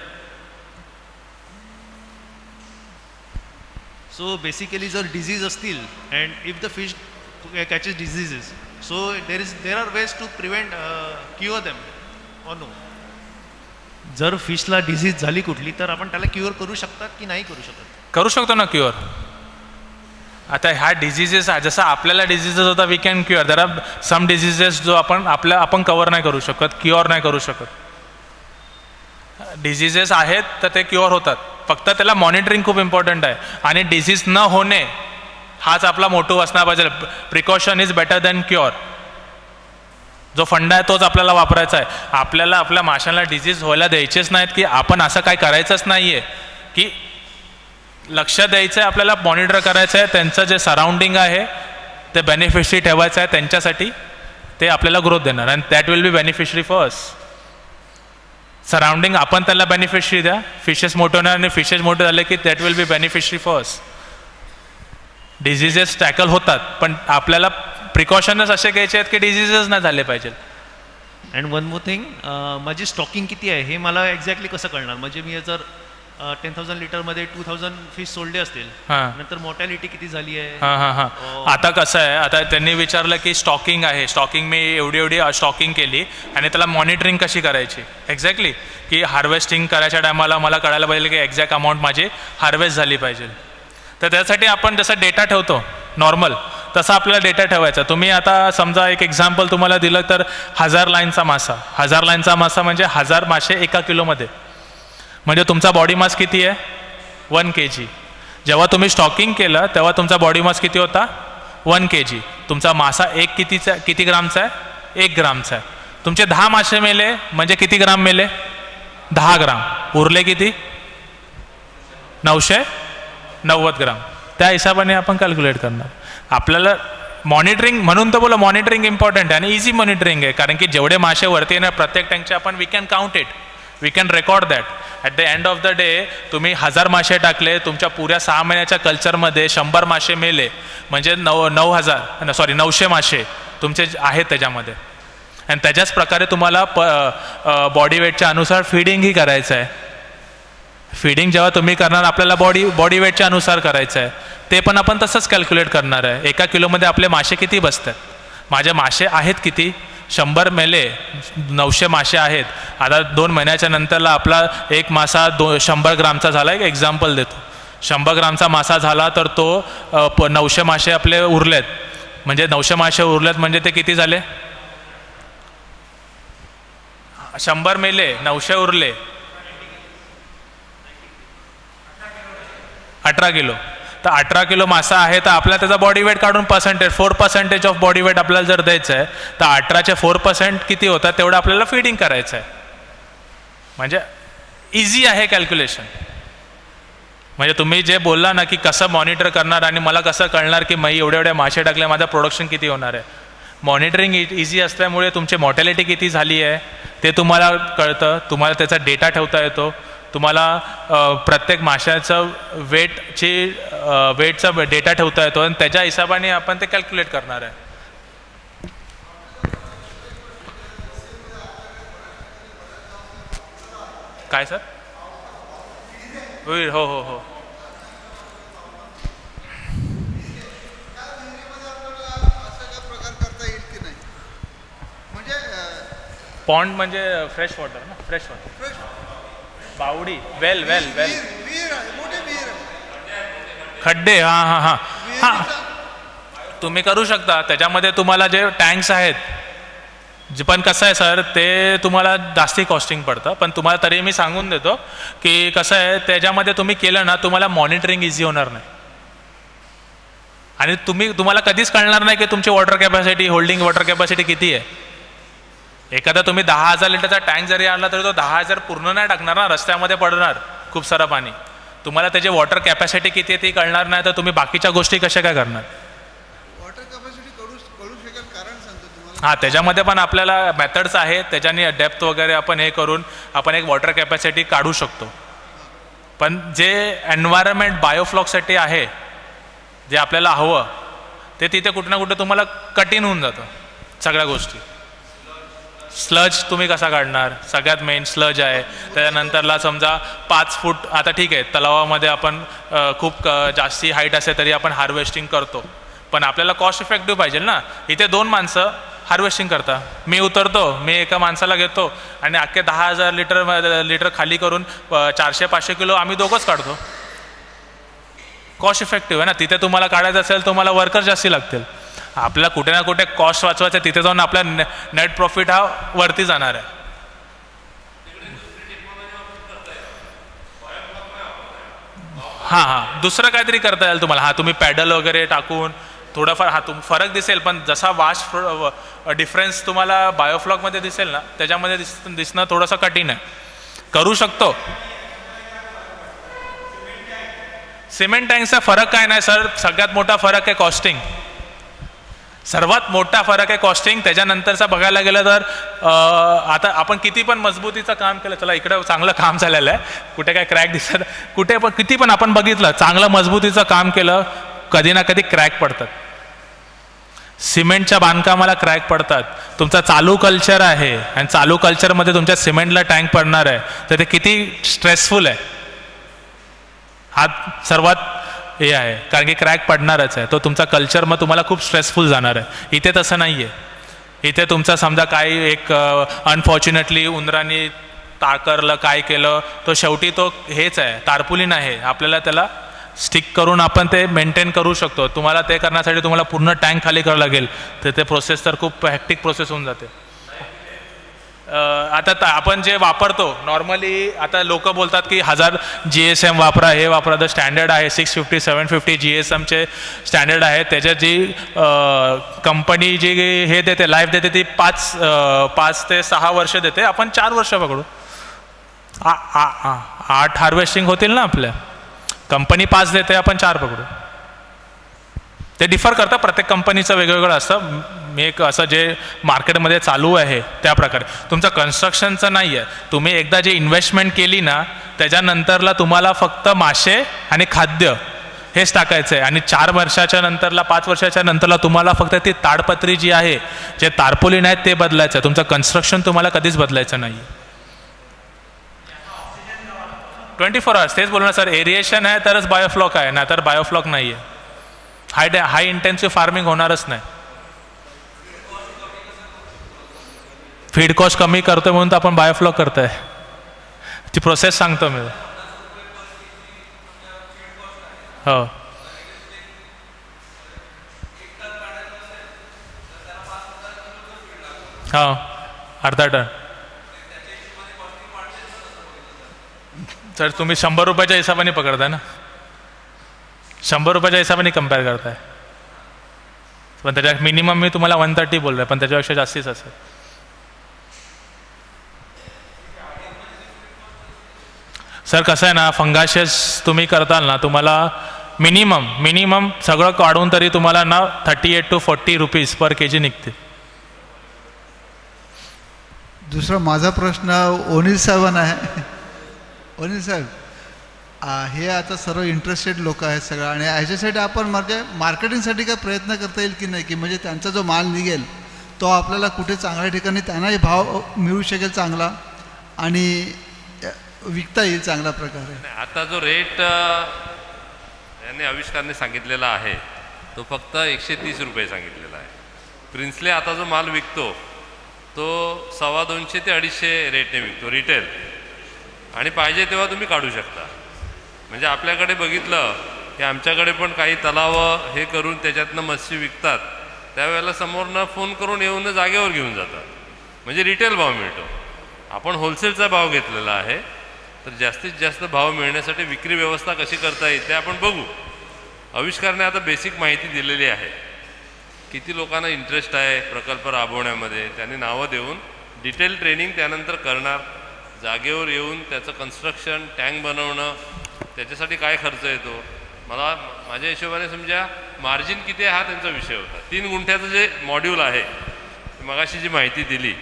सो बेसिकली जर डिझीज असतील and if the fish catches diseases, so there are ways to prevent cure them or no? जर फिशला डिझीज झाली कुठली तर आपण त्याला क्युअर करू शकतात की नाही करू शकत? करू शकतो ना क्युअर. आता ह्या डिझीजेस जसं आपल्याला डिझीजेस होता we can cure. There are some diseases जो आपण कव्हर नाही करू शकत, क्युअर नाही करू शकत. डिझीजेस आहेत तर ते क्युअर होतात, फक्त त्याला मॉनिटरिंग खूप इम्पॉर्टंट आहे. आणि डिझीज न होणे हाच आपला मोटो असणार पाहिजे. Precaution is better than cure. जो फंडा आहे तोच आपल्याला वापरायचा आहे. आपल्याला आपल्या माशांना डिझीज व्हायला द्यायचेच नाहीत, की आपण असं काय करायचंच नाही आहे, की लक्ष द्यायचं आहे, आपल्याला मॉनिटर करायचं आहे. त्यांचं जे सराउंडिंग आहे ते बेनिफिशरी ठेवायचं आहे त्यांच्यासाठी, ते आपल्याला ग्रोथ देणार. And that will be beneficiary for us. Surrounding आपण त्याला बेनिफिशरी द्या, फिशेस मोठे होणार, आणि फिशेस मोठे झाले की that will be beneficiary for us. Diseases tackle होतात, पण आपल्याला प्रिकॉशनच असे घ्यायचे आहेत की डिझीजेस नाही झाले पाहिजे. अँड वन मोर थिंग, माझी स्टॉकिंग किती आहे हे मला एक्झॅक्टली कसं कळणार? म्हणजे मी जर 10,000 लिटरमध्ये 2,000 फिश सोडले असतील, नंतर मॉर्टॅलिटी किती झाली आहे? आता कसं आहे, आता त्यांनी विचारलं की स्टॉकिंग आहे, स्टॉकिंग मी एवढी स्टॉकिंग केली आणि त्याला मॉनिटरिंग कशी करायची. एक्झॅक्टली की हार्वेस्टिंग करायच्या टायमाला मला कळायला पाहिजे की एक्झॅक्ट अमाऊंट माझी हार्वेस्ट झाली पाहिजे. तर त्यासाठी आपण जसा डेटा ठेवतो नॉर्मल, तसा आपल्याला डेटा ठेवायचा. तुम्ही आता समजा एक एक्झाम्पल तुम्हाला दिलं तर 1000 लाईनचा मासा, 1000 लाईनचा मासा म्हणजे 1000 मासे 1 किलोमध्ये, म्हणजे तुमचा बॉडी मास किती आहे? 1 kg. जेव्हा तुम्ही स्टॉकिंग केलं तेव्हा तुमचा बॉडी मास किती होता? 1 kg. तुमचा मासा किती ग्रामचा आहे? 1 ग्रामचा आहे. तुमचे 10 मासे मेले म्हणजे किती ग्राम मेले? 10 ग्राम. उरले किती? 990 ग्राम. त्या हिशोबाने आपण कॅल्क्युलेट करणार. आपल्याला मॉनिटरिंग, म्हणून तर बोला मॉनिटरिंग इम्पॉर्टंट आहे, आणि इझी मॉनिटरिंग आहे. कारण की जेवढे मासे वरती येणार प्रत्येक टँकचे आपण we can count it, we can record that. At the end of the day तुम्ही 1000 मासे टाकले, तुमच्या पुऱ्या 6 महिन्याच्या कल्चरमध्ये 100 मासे मेले म्हणजे 900 मासे तुमचे आहेत त्याच्यामध्ये. आणि त्याच्याच प्रकारे तुम्हाला बॉडी वेटच्या अनुसार फिडिंगही करायचं आहे. फिडिंग जेव्हा तुम्ही करणार आपल्याला बॉडी वेटच्या अनुसार करायचं आहे, ते पण आपण तसंच कॅल्क्युलेट करणार आहे. 1 किलोमध्ये आपले मासे किती बसतात, माझे मासे आहेत किती? 100 मेले, 900 मासे आहेत. आता 2 महिन्याच्या नंतरला आपला एक मासा 100 ग्रामचा झाला. एक एक्झाम्पल देतो, 100 ग्रामचा मासा झाला तर तो 900 मासे आपले उरलेत. म्हणजे 900 मासे उरलेत म्हणजे ते किती झाले? 100 मेले, 900 उरले, 18 किलो. तर 18 किलो मासा आहे तर आपल्याला त्याचा बॉडी वेट काढून 4% ऑफ बॉडी वेट आपल्याला जर द्यायचं आहे तर 18चे 4% किती होतात तेवढं आपल्याला फीडिंग करायचं आहे. म्हणजे इझी आहे कॅल्क्युलेशन. म्हणजे तुम्ही जे बोलला ना की कसं मॉनिटर करणार आणि मला कसं कळणार की मी एवढे मासे टाकले, माझं प्रोडक्शन किती होणार आहे. मॉनिटरिंग इझी असल्यामुळे तुमची मॉर्टॅलिटी किती झाली आहे ते तुम्हाला कळतं, तुम्हाला त्याचा डेटा ठेवता येतो, तुम्हाला प्रत्येक माशाचं वेटचा डेटा ठेवता येतो आणि त्याच्या हिशोबाने आपण ते कॅल्क्युलेट करणार आहे. काय सर? होईल. हो हो हो. पॉन्ड म्हणजे फ्रेश वॉटर ना, फ्रेश वॉटर, बावडी, वेल वेल वेल, खड्डे. हां हां हां हां, तुम्ही करू शकता. त्याच्यामध्ये तुम्हाला जे टँक्स आहेत जे, पण कसं आहे सर ते तुम्हाला जास्ती कॉस्टिंग पडतं. पण तुम्हाला तरी मी सांगून देतो की कसं आहे त्याच्यामध्ये तुम्ही केलं ना तुम्हाला मॉनिटरिंग इझी होणार नाही आणि तुम्हाला कधीच कळणार नाही की तुमची water capacity, holding water capacity किती आहे. एखादा तुम्ही 10,000 लिटरचा टँक जरी आणला तरी तो 10,000 पूर्ण नाही टाकणार ना, रस्त्यामध्ये पडणार खूप सारं पाणी. तुम्हाला त्याची वॉटर कॅपॅसिटी किती आहे ती कळणार नाही तर तुम्ही बाकीच्या गोष्टी कशा काय करणार. वॉटर कॅपॅसिटी कळू शकेल कारण सांगतो तुम्हाला. हां, त्याच्यामध्ये पण आपल्याला मेथड्स आहेत, त्याच्याने डेप्थ वगैरे आपण हे करून आपण एक वॉटर कॅपॅसिटी काढू शकतो. पण जे एन्व्हायरमेंट बायोफ्लॉकसाठी आहे, जे आपल्याला हवं ते तिथे कुठं ना कुठं तुम्हाला कठीण होऊन जातं सगळ्या गोष्टी. स्लज तुम्ही कसा काढणार, सगळ्यात मेन स्लज आहे. त्याच्यानंतरला समजा 5 फूट, आता ठीक आहे तलावामध्ये आपण खूप जास्ती हाईट असेल तरी आपण हार्वेस्टिंग करतो, पण आपल्याला कॉस्ट इफेक्टिव्ह पाहिजे ना. इथे 2 माणसं हार्वेस्टिंग करता, मी उतरतो, मी एका माणसाला घेतो आणि अख्खे 10,000 लिटर खाली करून 400-500 किलो आम्ही दोघंच काढतो. कॉस्ट इफेक्टिव्ह आहे ना. तिथे तुम्हाला काढायचं असेल तुम्हाला वर्कर जास्ती लागतील. आपल्याला कुठे ना कुठे कॉस्ट वाचवायचं, तिथे जाऊन आपला नेट प्रॉफिट हा वरती जाणार आहे. हां हां, दुसरं काहीतरी करता येईल तुम्हाला. हां, तुम्ही पॅडल वगैरे टाकून थोडाफार फरक दिसेल, पण जसा वास्ट डिफरन्स तुम्हाला बायोफ्लॉकमध्ये दिसेल ना त्याच्यामध्ये दिसणं थोडंसं कठीण आहे. करू शकतो. सिमेंट टँकचा फरक काय नाही सर, सगळ्यात मोठा फरक आहे कॉस्टिंग. सर्वात मोठा फरक आहे कॉस्टिंग. त्याच्यानंतरचा बघायला गेलं तर आता आपण किती पण मजबूतीचं काम केलं, चला इकडे चांगलं काम झालेलं आहे, कुठे काय क्रॅक दिसत, कुठे पण किती पण आपण बघितलं चांगलं मजबूतीचं काम केलं कधी ना कधी क्रॅक पडतात. सिमेंटच्या बांधकामाला क्रॅक पडतात. तुमचा चालू कल्चर आहे आणि चालू कल्चरमध्ये तुमच्या सिमेंटला टँक पडणार आहे तर ते किती स्ट्रेसफुल आहे. हा सर्वात हे आहे, कारण की क्रॅक पडणारच आहे. तो तुमचा कल्चर मग तुम्हाला खूप स्ट्रेसफुल जाणार आहे. इथे तसं नाही आहे. इथे तुमचा समजा काही एक अनफॉर्च्युनेटली उंदराने ताकरलं काय केलं तो शेवटी तो हेच आहे, तारपुलीन आहे. आपल्याला त्याला स्टिक करून आपण ते मेंटेन करू शकतो. तुम्हाला ते करण्यासाठी तुम्हाला पूर्ण टँक खाली करावं लागेल तर ते प्रोसेस तर खूप हॅक्टिक प्रोसेस होऊन जाते. आता आपण जे वापरतो नॉर्मली, आता लोक बोलतात की 1000 GSM वापरा, हे वापरा. तर स्टँडर्ड आहे 650-750 GSMचे स्टँडर्ड आहे. त्याच्यात जी कंपनी जी हे देते लाईफ देते ती 5 ते 6 वर्ष देते. आपण 4 वर्ष पकडू, 8 हार्वेस्टिंग होतील ना आपल्या. कंपनी 5 देते, आपण 4 पकडू. ते डिफर करतं, प्रत्येक कंपनीचं वेगवेगळं असतं. मी एक असं जे मार्केटमध्ये चालू आहे त्या प्रकारे. तुमचं कन्स्ट्रक्शनचं नाही आहे. तुम्ही एकदा जे इन्व्हेस्टमेंट केली ना त्याच्यानंतरला तुम्हाला फक्त मासे आणि खाद्य हेच टाकायचं आहे. आणि 4 वर्षाच्या नंतरला 5 वर्षाच्या नंतरला तुम्हाला फक्त ती ताडपत्री जी आहे, जे तारपोलिन आहेत ते बदलायचं आहे. तुमचं कन्स्ट्रक्शन तुम्हाला कधीच बदलायचं नाही. 24 आवर्स तेच बोलणार सर. एरिएशन आहे तरच बायोफ्लॉक आहे, ना तर बायोफ्लॉक नाही आहे. हाय इंटेन्सिव्ह फार्मिंग होणारच नाही. फीड कॉस्ट कमी करतोय म्हणून तर आपण बायोफ्लॉक करतोय. ती प्रोसेस सांगतो मी. हो हो अर्धा टन. तर तुम्ही 100 रुपयाच्या हिशोबाने पकडताय ना, 100 रुपयाच्या हिशोबाने कम्पेअर करताय. पण त्याच्यात मिनिमम मी तुम्हाला 130 बोललोय, पण त्याच्यापेक्षा जास्तीच असेल. सर कसं आहे ना, फंगाशियस तुम्ही करताल ना, तुम्हाला मिनिमम सगळं काढून तरी तुम्हाला ना 38 to 40 रुपीज पर kg निघते. दुसरा माझा प्रश्न ओनिल साहेबांना आहे. ओनिल साहेब, हे आता सर्व इंटरेस्टेड लोक आहेत सगळं, आणि ह्याच्यासाठी आपण म्हणजे मार्केटिंगसाठी काय प्रयत्न करता येईल की नाही, की म्हणजे त्यांचा जो माल निघेल तो आपल्याला कुठे चांगल्या ठिकाणी त्यांनाही भाव मिळू शकेल चांगला आणि विकता येईल चांगल्या प्रकारे. आता जो रेट यांनी आविष्कारने सांगितलेला आहे तो फक्त 130 रुपये सांगितलेला आहे. प्रिन्सले आता जो माल विकतो तो 250 ते 250 रेटने विकतो रिटेल, आणि पाहिजे तेव्हा तुम्ही काढू शकता. म्हणजे आपल्याकडे बघितलं की आमच्याकडे पण काही तलाव हे करून त्याच्यातनं मच्छी विकतात, त्यावेळेला समोरनं फोन करून येऊन जागेवर घेऊन जातात, म्हणजे रिटेल भाव मिळतो. आपण होलसेलचा भाव घेतलेला आहे, तर जास्तीत जास्त भाव मिळण्यासाठी विक्री व्यवस्था कशी करता येईल ते आपण बघू. आविष्कारने आता बेसिक माहिती दिलेली आहे, किती लोकांना इंटरेस्ट आहे प्रकल्प राबवण्यामध्ये, त्यांनी नावं देऊन डिटेल ट्रेनिंग त्यानंतर करणार, जागेवर येऊन त्याचं कन्स्ट्रक्शन, टँक बनवणं, त्याच्यासाठी काय खर्च येतो. मला माझ्या हिशोबाने समजा मार्जिन किती आहे हा त्यांचा विषय होता. 3 गुंठ्याचं जे मॉड्यूल आहे, मगाशी जी माहिती दिली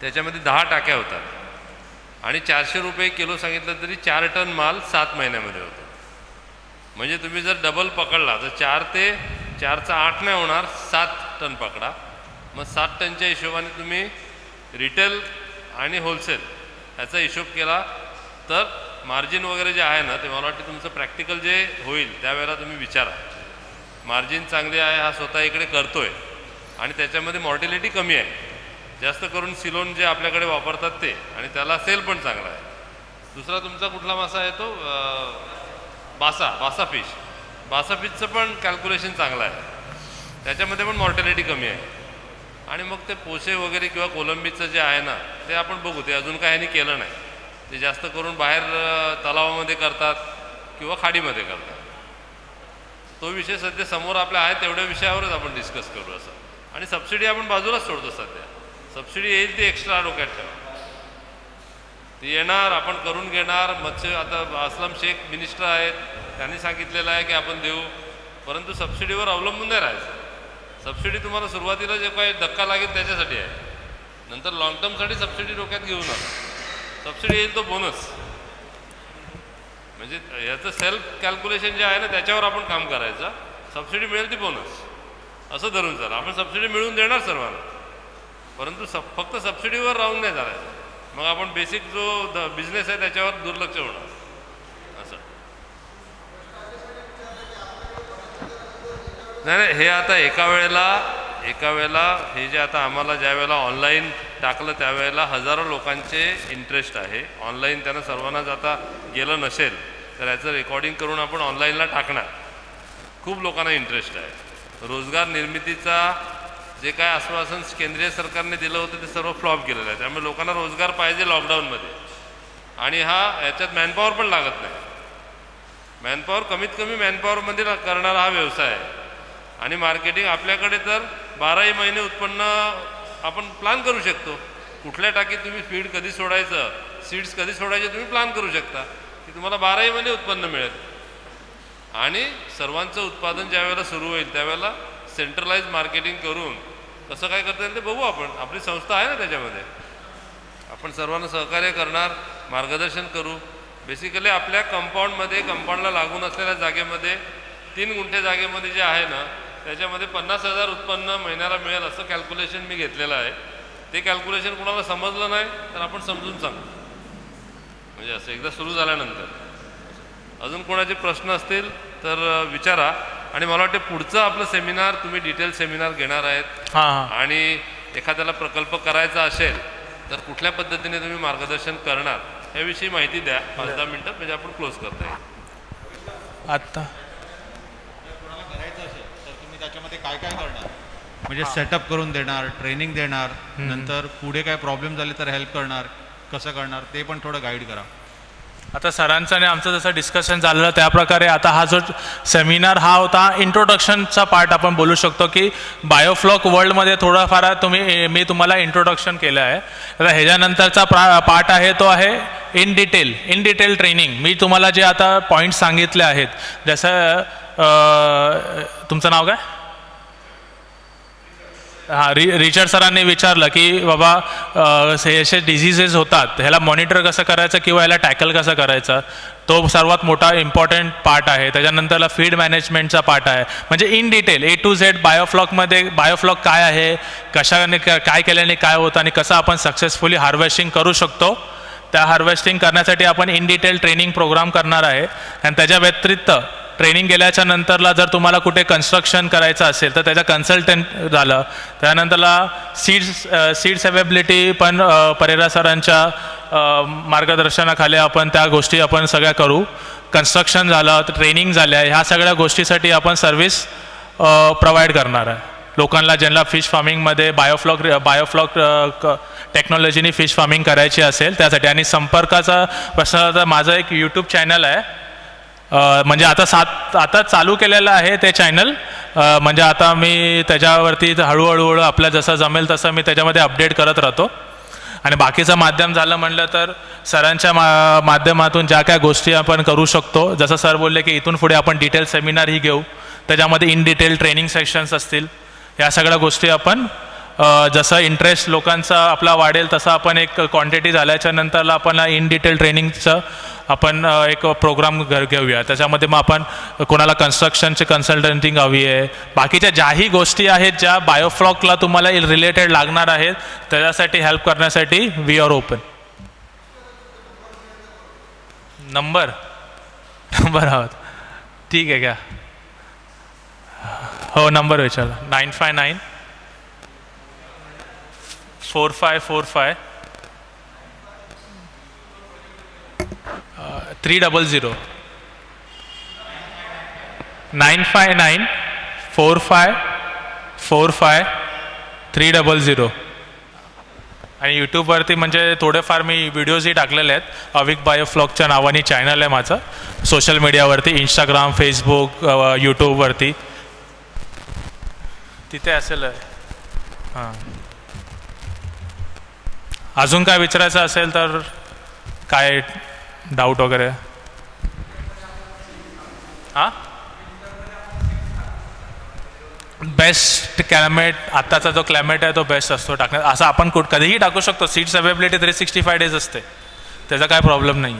त्याच्यामध्ये 10 टाक्या होतात आणि 400 रुपये किलो सांगितलं तरी 4 टन माल 7 महिन्यामध्ये होतो. म्हणजे तुम्ही जर डबल पकडला तर 4 ते 4चा 8 नाही होणार, 7 टन पकडा. मग 7 टनच्या हिशोबाने तुम्ही रिटेल आणि होलसेल ह्याचा हिशोब केला तर मार्जिन वगैरे जे आहे ना, ते मला वाटतं तुमचं प्रॅक्टिकल जे होईल त्यावेळेला तुम्ही विचारा. मार्जिन चांगली आहे, हा स्वतः इकडे करतोय आणि त्याच्यामध्ये मॉर्टिलिटी कमी आहे. जास्त करून सिलोन जे आपल्याकडे वापरतात ते, आणि त्याला सेल पण चांगला आहे. दुसरा तुमचा कुठला मासा आहे तो बासा फिशचं पण कॅल्क्युलेशन चांगलं आहे, त्याच्यामध्ये पण मॉर्टॅलिटी कमी आहे. आणि मग ते पोशे वगैरे किंवा कोलंबीचं जे आहे ना ते आपण बघू, ते अजून काय ह्यांनी केलं नाही. ते जास्त करून बाहेर तलावामध्ये करतात किंवा खाडीमध्ये करतात. तो विषय सध्या समोर आपल्या आहे तेवढ्या विषयावरच आपण डिस्कस करू असं. आणि सबसिडी आपण बाजूलाच सोडतो सध्या. सबसिडी येईल ती एक्स्ट्रा डोक्यात ठेवा, ती येणार, आपण करून घेणार. मत्स्य आता असलम शेख मिनिस्टर आहेत, त्यांनी सांगितलेलं आहे की आपण देऊ, परंतु सबसिडीवर अवलंबून नाही राहायचं. सबसिडी तुम्हाला सुरुवातीला जे काही धक्का लागेल त्याच्यासाठी आहे, नंतर लॉंग टर्मसाठी सबसिडी डोक्यात घेऊ नका. सबसिडी येईल तो बोनस, म्हणजे याचं सेल्फ कॅल्क्युलेशन जे आहे ना त्याच्यावर आपण काम करायचं. सबसिडी मिळेल ती बोनस असं धरून चाल. आपण सबसिडी मिळवून देणार सर्वांना, परंतु फक्त सबसिडीवर राहून नाही चालायचं. मग आपण बेसिक जो बिझनेस आहे त्याच्यावर दुर्लक्ष होणार असं. नाही, हे आता एका वेळेला हे जे आता आम्हाला ज्या वेळेला ऑनलाईन टाकलं त्यावेळेला हजारो लोकांचे इंटरेस्ट आहे. ऑनलाईन त्यांना सर्वांनाच आता गेलं नसेल तर याचं रेकॉर्डिंग करून आपण ऑनलाईनला टाकणार. खूप लोकांना इंटरेस्ट आहे. रोजगार निर्मितीचा जे काय आश्वासन केंद्रीय सरकारने दिलं होतं ते सर्व फ्लॉप केलेलं आहे. त्यामुळे लोकांना रोजगार पाहिजे लॉकडाऊनमध्ये, आणि याच्यात मॅनपॉवर पण लागत नाही. मॅनपॉवर कमीत कमी मॅनपॉवरमध्ये करणारा हा व्यवसाय आहे. आणि मार्केटिंग आपल्याकडे तर 12ही महिने उत्पन्न आपण प्लॅन करू शकतो. कुठल्या टाकीत तुम्ही फीड कधी सोडायचं, सीड्स कधी सोडायचे तुम्ही प्लॅन करू शकता की तुम्हाला 12ही महिने उत्पन्न मिळेल. आणि सर्वांचं उत्पादन ज्या वेळेला सुरू होईल त्यावेळेला सेंट्रलाइज मार्केटिंग करून कसं काय करता येईल ते बघू. आपण आपली संस्था आहे ना त्याच्यामध्ये, आपण सर्वांना सहकार्य करणार, मार्गदर्शन करू. बेसिकली आपल्या कंपाऊंडला लागून असलेल्या जागेमध्ये 3 गुंठे जागेमध्ये जे आहे ना त्याच्यामध्ये 50,000 उत्पन्न महिन्याला मिळेल असं कॅल्क्युलेशन मी घेतलेलं आहे. ते कॅल्क्युलेशन कोणाला समजलं नाही तर आपण समजून सांगू, म्हणजे असं एकदा सुरू झाल्यानंतर. अजून कोणाचे प्रश्न असतील तर विचारा. आणि मला वाटतं पुढचं आपलं सेमिनार तुम्ही डिटेल सेमिनार घेणार आहेत, आणि एखाद्याला प्रकल्प करायचा असेल तर कुठल्या पद्धतीने तुम्ही मार्गदर्शन करणार याविषयी माहिती द्या. 5-10 मिनटात म्हणजे आपण क्लोज करता येईल. आता तुम्ही त्याच्यामध्ये काय काय करणार, म्हणजे सेटअप करून देणार, ट्रेनिंग देणार, नंतर पुढे काय प्रॉब्लेम झाले तर हेल्प करणार, कसं करणार ते पण थोडं गाईड करा. आता सरांचं आणि आमचं जसं डिस्कशन झालेलं त्याप्रकारे आता हा जो सेमिनार हा होता इंट्रोडक्शनचा पार्ट आपण बोलू शकतो की बायोफ्लॉक वर्ल्डमध्ये थोडाफार मी तुम्हाला इंट्रोडक्शन केलं आहे. आता ह्याच्यानंतरचा पार्ट आहे तो आहे इन डिटेल ट्रेनिंग. मी तुम्हाला जे आता पॉईंट सांगितले आहेत, जसं तुमचं नाव काय? हां, रिचर्ड सरांनी विचारलं की बाबा असे डिझिजेस होतात, ह्याला मॉनिटर कसं करायचं किंवा ह्याला टॅकल कसं करायचं, तो सर्वात मोठा इम्पॉर्टंट पार्ट आहे. त्याच्यानंतरला फीड मॅनेजमेंटचा पार्ट आहे. म्हणजे in detail A to Z बायोफ्लॉकमध्ये बायोफ्लॉक काय आहे, कशाने काय केल्याने काय होतं आणि कसं आपण सक्सेसफुली हार्वेस्टिंग करू शकतो, त्या हार्वेस्टिंग करण्यासाठी आपण इन डिटेल ट्रेनिंग प्रोग्राम करणार आहे. आणि त्याच्या व्यतिरिक्त ट्रेनिंग गेल्याच्या नंतरला जर तुम्हाला कुठे कन्स्ट्रक्शन करायचं असेल तर त्याचा कन्सल्टंट झालं. त्यानंतरला सीड्स अवेबिलिटी पण परेरा सरांच्या मार्गदर्शनाखाली आपण त्या गोष्टी आपण सगळ्या करू. कन्स्ट्रक्शन झालं, ट्रेनिंग झाल्या, ह्या सगळ्या गोष्टीसाठी आपण सर्व्हिस प्रोव्हाइड करणार आहे लोकांना ज्यांना फिश फार्मिंगमध्ये बायोफ्लॉक टेक्नॉलॉजीनी फिश फार्मिंग करायची असेल त्यासाठी. आणि संपर्काचा प्रश्न, तर माझं एक यूट्यूब चॅनल आहे, म्हणजे आता चालू केलेलं आहे ते चॅनल. म्हणजे आता मी त्याच्यावरती हळूहळू आपल्या जसं जमेल तसं मी त्याच्यामध्ये अपडेट करत राहतो. आणि बाकीचं माध्यम झालं म्हणलं तर सरांच्या माध्यमातून ज्या काय गोष्टी आपण करू शकतो, जसं सर बोलले की इथून पुढे आपण डिटेल सेमिनारही घेऊ, त्याच्यामध्ये इन डिटेल ट्रेनिंग सेक्शन्स असतील. या सगळ्या गोष्टी आपण जसं इंटरेस्ट लोकांचा आपला वाढेल तसं आपण एक क्वांटिटी झाल्याच्या नंतरला आपण इन डिटेल ट्रेनिंगचं आपण एक प्रोग्राम घेऊया. त्याच्यामध्ये मग आपण कोणाला कन्स्ट्रक्शनची कन्सल्टंटिंग हवी आहे, बाकीच्या ज्याही गोष्टी आहेत ज्या बायोफ्लॉकला तुम्हाला रिलेटेड लागणार आहेत त्याच्यासाठी हेल्प करण्यासाठी वी आर ओपन. नंबर आहोत, ठीक आहे का? हो, नंबर विचारला. 959 4545 300. 959 4545 300. आणि यूट्यूबवरती म्हणजे थोडेफार मी व्हिडिओजही टाकलेले आहेत. अविक बायोफ्लॉकच्या नावाने चॅनल आहे माझं सोशल मीडियावरती, इंस्टाग्राम, फेसबुक, यूट्यूबवरती तिथे असेल. हां, अजून काय विचारायचं असेल तर काय डाऊट वगैरे? हां, बेस्ट क्लायमेट, आत्ताचा जो क्लायमेट आहे तो बेस्ट असतो टाकण्यात. असं आपण कधीही टाकू शकतो. सीड्स अवेबिलिटी 365 डेज असते, त्याचा काय प्रॉब्लेम नाही.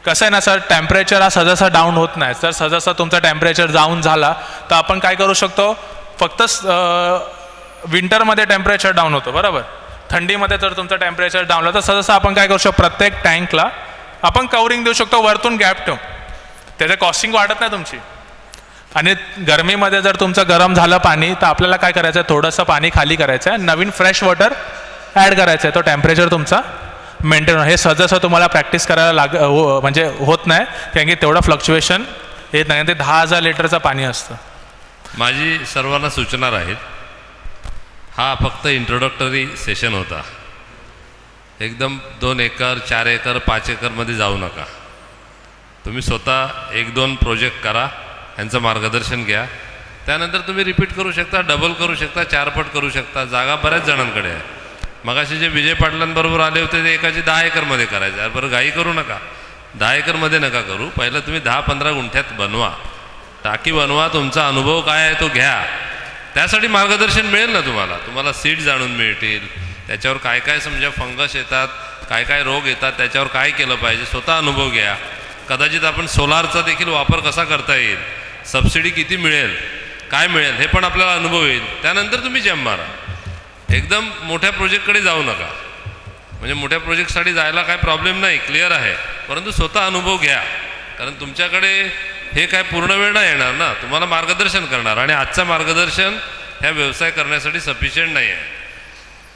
कसं आहे ना सर, टेम्परेचर हा सहजासहजा डाऊन होत नाही. तर सहजासहजा तुमचा टेम्परेचर डाऊन झाला तर आपण काय करू शकतो, फक्त विंटरमध्ये टेम्परेचर डाऊन होतं बरोबर. थंडीमध्ये जर तुमचं टेम्परेचर डाऊन होतं तर सहजासहजा आपण काय करू शकतो, प्रत्येक टँकला आपण कवरिंग देऊ शकतो वरतून गॅप ठेवून. त्याचं कॉस्टिंग वाढत नाही तुमची. आणि गरमीमध्ये जर तुमचं गरम झालं पाणी तर आपल्याला काय करायचं आहे, थोडंसं पाणी खाली करायचं आहे, नवीन फ्रेश वॉटर ॲड करायचं आहे, तो टेम्परेचर तुमचा मेंटेन. हे सहजासहजा तुम्हाला प्रॅक्टिस करायला म्हणजे होत नाही, कारण की तेवढं फ्लक्च्युएशन येत नाही. ते 10,000 लिटरचं पाणी असतं. माझी सर्वांना सूचना राहील, हा फक्त इंट्रोडक्टरी सेशन होता. एकदम 2 एकर 4 एकर 5 एकरमध्ये जाऊ नका. तुम्ही स्वतः 1-2 प्रोजेक्ट करा, ह्यांचं मार्गदर्शन घ्या. त्यानंतर तुम्ही रिपीट करू शकता, डबल करू शकता, 4 पट करू शकता. जागा बऱ्याच जणांकडे आहे. मगाशी जे विजय पाटलांबरोबर आले होते ते एकाची 10 एकरमध्ये करायचं. बरं, घाई करू नका, 10 एकरमध्ये नका करू. पहिलं तुम्ही 10-15 गुंठ्यात बनवा, टाकी बनवा, तुमचा अनुभव काय आहे तो घ्या. त्यासाठी मार्गदर्शन मिळेल ना तुम्हाला. तुम्हाला सीड जाणून मिळतील, त्याच्यावर काय काय समजा फंगस येतात, काय काय रोग येतात, त्याच्यावर काय केलं पाहिजे, स्वतः अनुभव घ्या. कदाचित आपण सोलारचा देखील वापर कसा करता येईल, सबसिडी किती मिळेल, काय मिळेल हे पण आपल्याला अनुभव येईल. त्यानंतर तुम्ही जंप मारा. एकदम मोठ्या प्रोजेक्टकडे जाऊ नका. म्हणजे मोठ्या प्रोजेक्टसाठी जायला काय प्रॉब्लेम नाही, क्लिअर आहे, परंतु स्वतः अनुभव घ्या. कारण तुमच्याकडे हे काय पूर्ण वेळ नाही येणार ना, तुम्हाला मार्गदर्शन करणार. आणि आजचं मार्गदर्शन ह्या व्यवसाय करण्यासाठी सफिशियंट नाही आहे.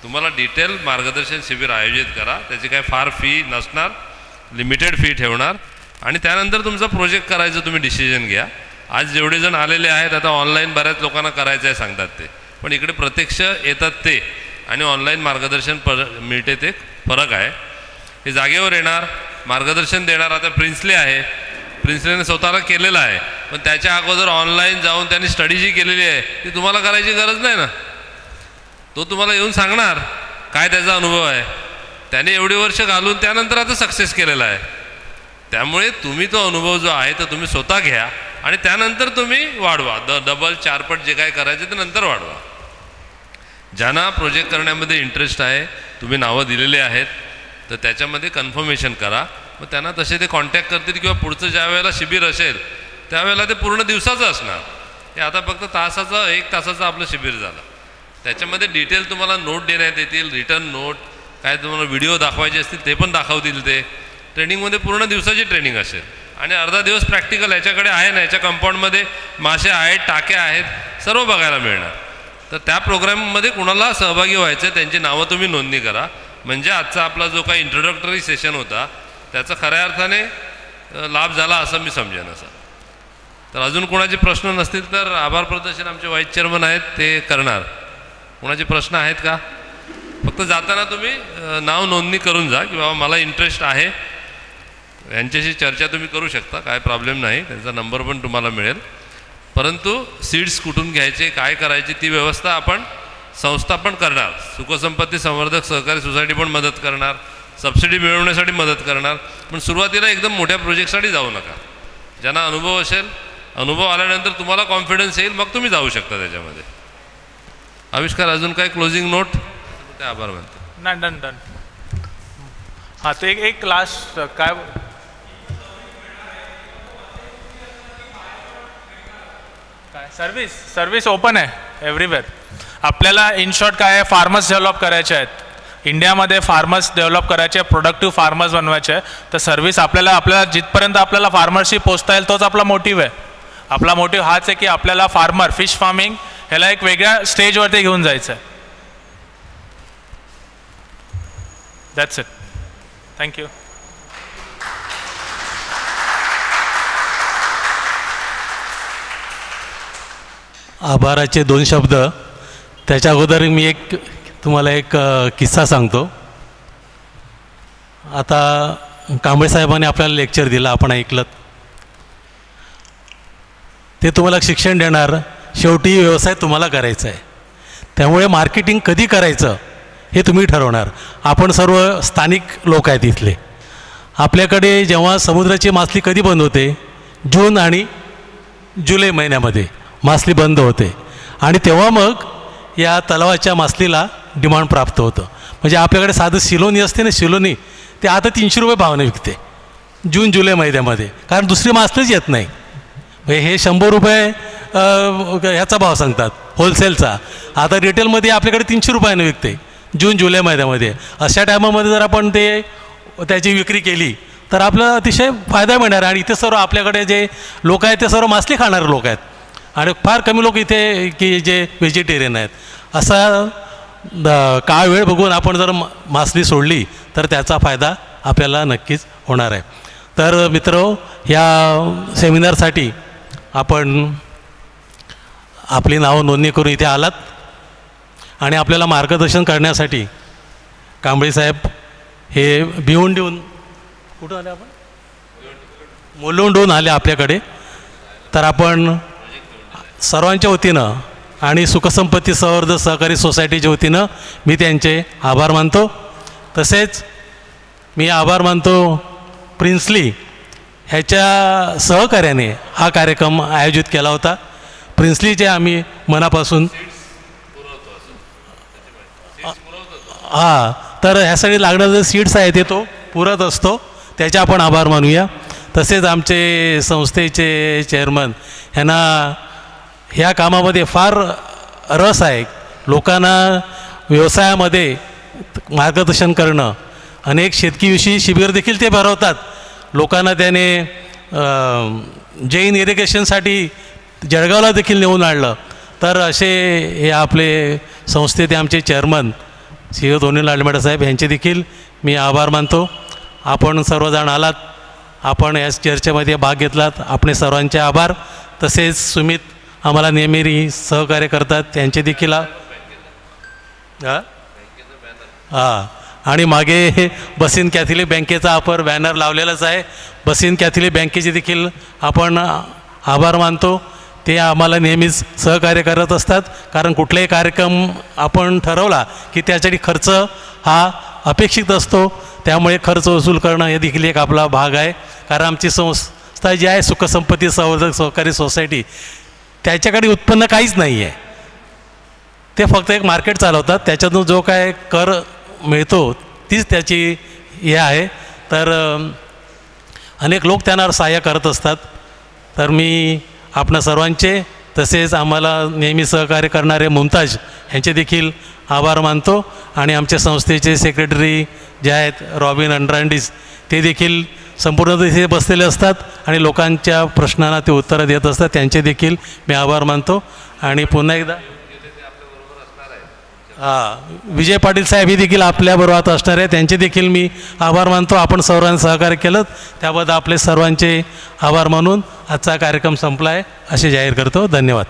तुम्हाला डिटेल मार्गदर्शन शिबिर आयोजित करा, त्याची काय फार फी नसणार, लिमिटेड फी ठेवणार आणि त्यानंतर तुमचा प्रोजेक्ट करायचं तुम्ही डिसिजन घ्या. आज जेवढे जण आलेले आहेत, आता ऑनलाईन बऱ्याच लोकांना करायचं आहे सांगतात ते, पण इकडे प्रत्यक्ष येतात ते आणि ऑनलाईन मार्गदर्शन मिळते ते फरक आहे. हे जागेवर येणार, मार्गदर्शन देणार. आता प्रिन्सले आहे, प्रिन्सलेने स्वतःला केलेलं आहे, पण त्याच्या अगोदर ऑनलाईन जाऊन त्यांनी स्टडी जी केलेली आहे ती तुम्हाला करायची गरज नाही ना. तो तुम्हाला येऊन सांगणार काय त्याचा अनुभव आहे. त्याने एवढी वर्ष घालून त्यानंतर आता सक्सेस केलेला आहे. त्यामुळे तुम्ही तो अनुभव जो आहे तो तुम्ही स्वतः घ्या आणि त्यानंतर तुम्ही वाढवा. डबल 4 पट जे काय करायचे ते नंतर वाढवा. ज्यांना प्रोजेक्ट करण्यामध्ये इंटरेस्ट आहे, तुम्ही नावं दिलेली आहेत, तर त्याच्यामध्ये कन्फर्मेशन करा. मग त्यांना तसे ते कॉन्टॅक्ट करतील किंवा पुढचं ज्या वेळेला शिबिर असेल त्यावेळेला ते पूर्ण दिवसाचं असणार. हे आता फक्त तासाचं 1 तासाचं आपलं शिबिर झालं. त्याच्यामध्ये डिटेल तुम्हाला नोट देण्यात येतील, रिटर्न नोट, काय तुम्हाला व्हिडिओ दाखवायचे असतील ते पण दाखवतील. ते ट्रेनिंगमध्ये पूर्ण दिवसाची ट्रेनिंग असेल आणि अर्धा दिवस प्रॅक्टिकल याच्याकडे आहे ना. याच्या कंपाऊंडमध्ये मासे आहेत, टाक्या आहेत, सर्व बघायला मिळणार. तर त्या प्रोग्राममध्ये कुणाला सहभागी व्हायचं आहे त्यांची नावं तुम्ही नोंदणी करा. म्हणजे आजचा आपला जो काही इंट्रोडक्टरी सेशन होता त्याचा खऱ्या अर्थाने लाभ झाला असं मी समजेन. असं तर अजून कोणाचे प्रश्न नसतील तर आभार प्रदर्शन आमचे व्हाईस चेअरमन आहेत ते करणार. कोणाचे प्रश्न आहेत का? फक्त जाताना तुम्ही नाव नोंदणी करून जा की बाबा मला इंटरेस्ट आहे. यांच्याशी चर्चा तुम्ही करू शकता, काय प्रॉब्लेम नाही. त्यांचा नंबर पण तुम्हाला मिळेल. परंतु सीड्स कुठून घ्यायचे, काय करायचे ती व्यवस्था आपण संस्था पण करणार. सुखसंपत्ती संवर्धक सहकारी सोसायटी पण मदत करणार, सबसिडी मिळवण्यासाठी मदत करणार. पण सुरुवातीला एकदम मोठ्या प्रोजेक्टसाठी जाऊ नका. ज्यांना अनुभव असेल, अनुभव आल्यानंतर तुम्हाला कॉन्फिडन्स येईल, मग तुम्ही जाऊ शकता त्याच्यामध्ये. आविष्कार अजून काय क्लोजिंग नोट? ते आभार मानतो. नाही, डन डन. हां, ते एक लास्ट काय सर्विस ओपन आहे एव्हरीवेअर. आपल्याला इन शॉर्ट काय आहे, फार्मर्स डेव्हलप करायचे आहेत इंडियामध्ये, फार्मर्स डेव्हलप करायचे, प्रोडक्टिव्ह फार्मर्स बनवायचे आहे. तर सर्व्हिस आपल्याला जिथपर्यंत आपल्याला फार्मरशी पोचता येईल तोच आपला मोटिव्ह आहे. आपला मोटिव्ह हाच आहे की आपल्याला फार्मर, फिश फार्मिंग ह्याला एक वेगळ्या स्टेजवरती घेऊन जायचं आहे. That's it. थँक्यू. आभाराचे 2 शब्द. त्याच्या अगोदर मी तुम्हाला एक किस्सा सांगतो. आता कांबळे साहेबांनी आपल्याला लेक्चर दिलं, आपण ऐकलं. ते तुम्हाला शिक्षण देणार. शेवटी व्यवसाय तुम्हाला करायचा आहे. त्यामुळे मार्केटिंग कधी करायचं हे तुम्ही ठरवणार. आपण सर्व स्थानिक लोक आहेत इथले. आपल्याकडे जेव्हा समुद्राची मासली कधी बंद होते, जून आणि जुलै महिन्यामध्ये मासली बंद होते आणि तेव्हा मग या तलावाच्या मासलीला डिमांड प्राप्त होतं. म्हणजे आपल्याकडे साधं सिलोनी असते ना, सिलोनी, ते आता 300 रुपये भावाने विकते जून जुलै महिन्यामध्ये, कारण दुसरी मासलीच येत नाही. म्हणजे हे 100 रुपये ह्याचा भाव सांगतात होलसेलचा. आता रिटेलमध्ये आपल्याकडे 300 रुपयाने विकते जून जुलै महिन्यामध्ये. अशा टायमामध्ये जर आपण त्याची विक्री केली तर आपल्याला अतिशय फायदा मिळणार. आणि इथे सर्व आपल्याकडे जे लोक आहेत ते सर्व मासली खाणारे लोक आहेत आणि फार कमी लोक इथे की जे व्हेजिटेरियन आहेत. असा काळ वेळ बघून आपण जर मासली सोडली तर त्याचा फायदा आपल्याला नक्कीच होणार आहे. तर मित्र, ह्या सेमिनारसाठी आपण आपली नावं नोंदणी करून इथे आलात आणि आपल्याला मार्गदर्शन करण्यासाठी कांबळे साहेब हे भिवंडीहून कुठं आले, आपण मुलुंडहून आले आपल्याकडे. तर आपण सर्वांच्या वतीनं आणि सुखसंपत्ती संवर्धक सहकारी सोसायटीच्या वतीनं मी त्यांचे आभार मानतो. तसेच मी आभार मानतो प्रिन्सली ह्याच्या सहकार्याने हा कार्यक्रम आयोजित केला होता. प्रिन्सलीचे आम्ही मनापासून तर ह्यासाठी लागणारे जे सीड्स आहे ते तो पुरत असतो, त्याचे आपण आभार मानूया. तसेच आमचे संस्थेचे चेअरमन ह्यांना ह्या कामामध्ये फार रस आहे. लोकांना व्यवसायामध्ये मार्गदर्शन करणं. अनेक शेतकीविषयी शिबिर देखील ते भरवतात. लोकांना त्याने जैन इरिगेशनसाठी जळगावला देखील नेऊन आणलं. तर असे हे आपले संस्थेचे आमचे चेअरमन CEO धोनी लालमेडा साहेब यांचे देखील मी आभार मानतो. आपण सर्वजण आलात, आपण या चर्चेमध्ये भाग घेतलात, आपले सर्वांचे आभार. तसेच सुमित आम्हाला नेहमी सहकार्य करतात, त्यांचे देखील आणि मागे बसिन कॅथलिक बँकेचा आपण बॅनर लावलेलाच आहे. बसिन कॅथलिक बँकेचे देखील आपण आभार मानतो. ते आम्हाला नेहमीच सहकार्य करत असतात, कारण कुठलाही कार्यक्रम आपण ठरवला की त्यासाठी खर्च हा अपेक्षित असतो. त्यामुळे खर्च वसूल करणं हे देखील एक आपला भाग आहे. कारण आमची संस्था जी आहे सुखसंपत्ती संवर्धक सहकारी सोसायटी, त्याच्याकडे उत्पन्न काहीच नाही आहे. ते फक्त एक मार्केट चालवतात, त्याच्यातून जो काय कर मिळतो तीच त्याची हे आहे. तर अनेक लोक त्यांना सहाय्य करत असतात. तर मी आपणा सर्वांचे, तसेच आम्हाला नेहमी सहकार्य करणारे मुमताज यांचे देखील आभार मानतो. आणि आमच्या संस्थेचे सेक्रेटरी जे आहेत रॉबिन अंड्रांडीस, ते देखील संपूर्ण तिथे बसलेले असतात आणि लोकांच्या प्रश्नांना ते उत्तरं देत असतात. त्यांचे देखील मी आभार मानतो. आणि पुन्हा एकदा विजय पाटील साहेब हे देखील आपल्याबरोबर आता असणार आहे, त्यांचे देखील मी आभार मानतो. आपण सर्वांनी सहकार्य केलं त्याबद्दल आपले सर्वांचे आभार मानून आजचा कार्यक्रम संपला आहे असे जाहीर करतो. धन्यवाद.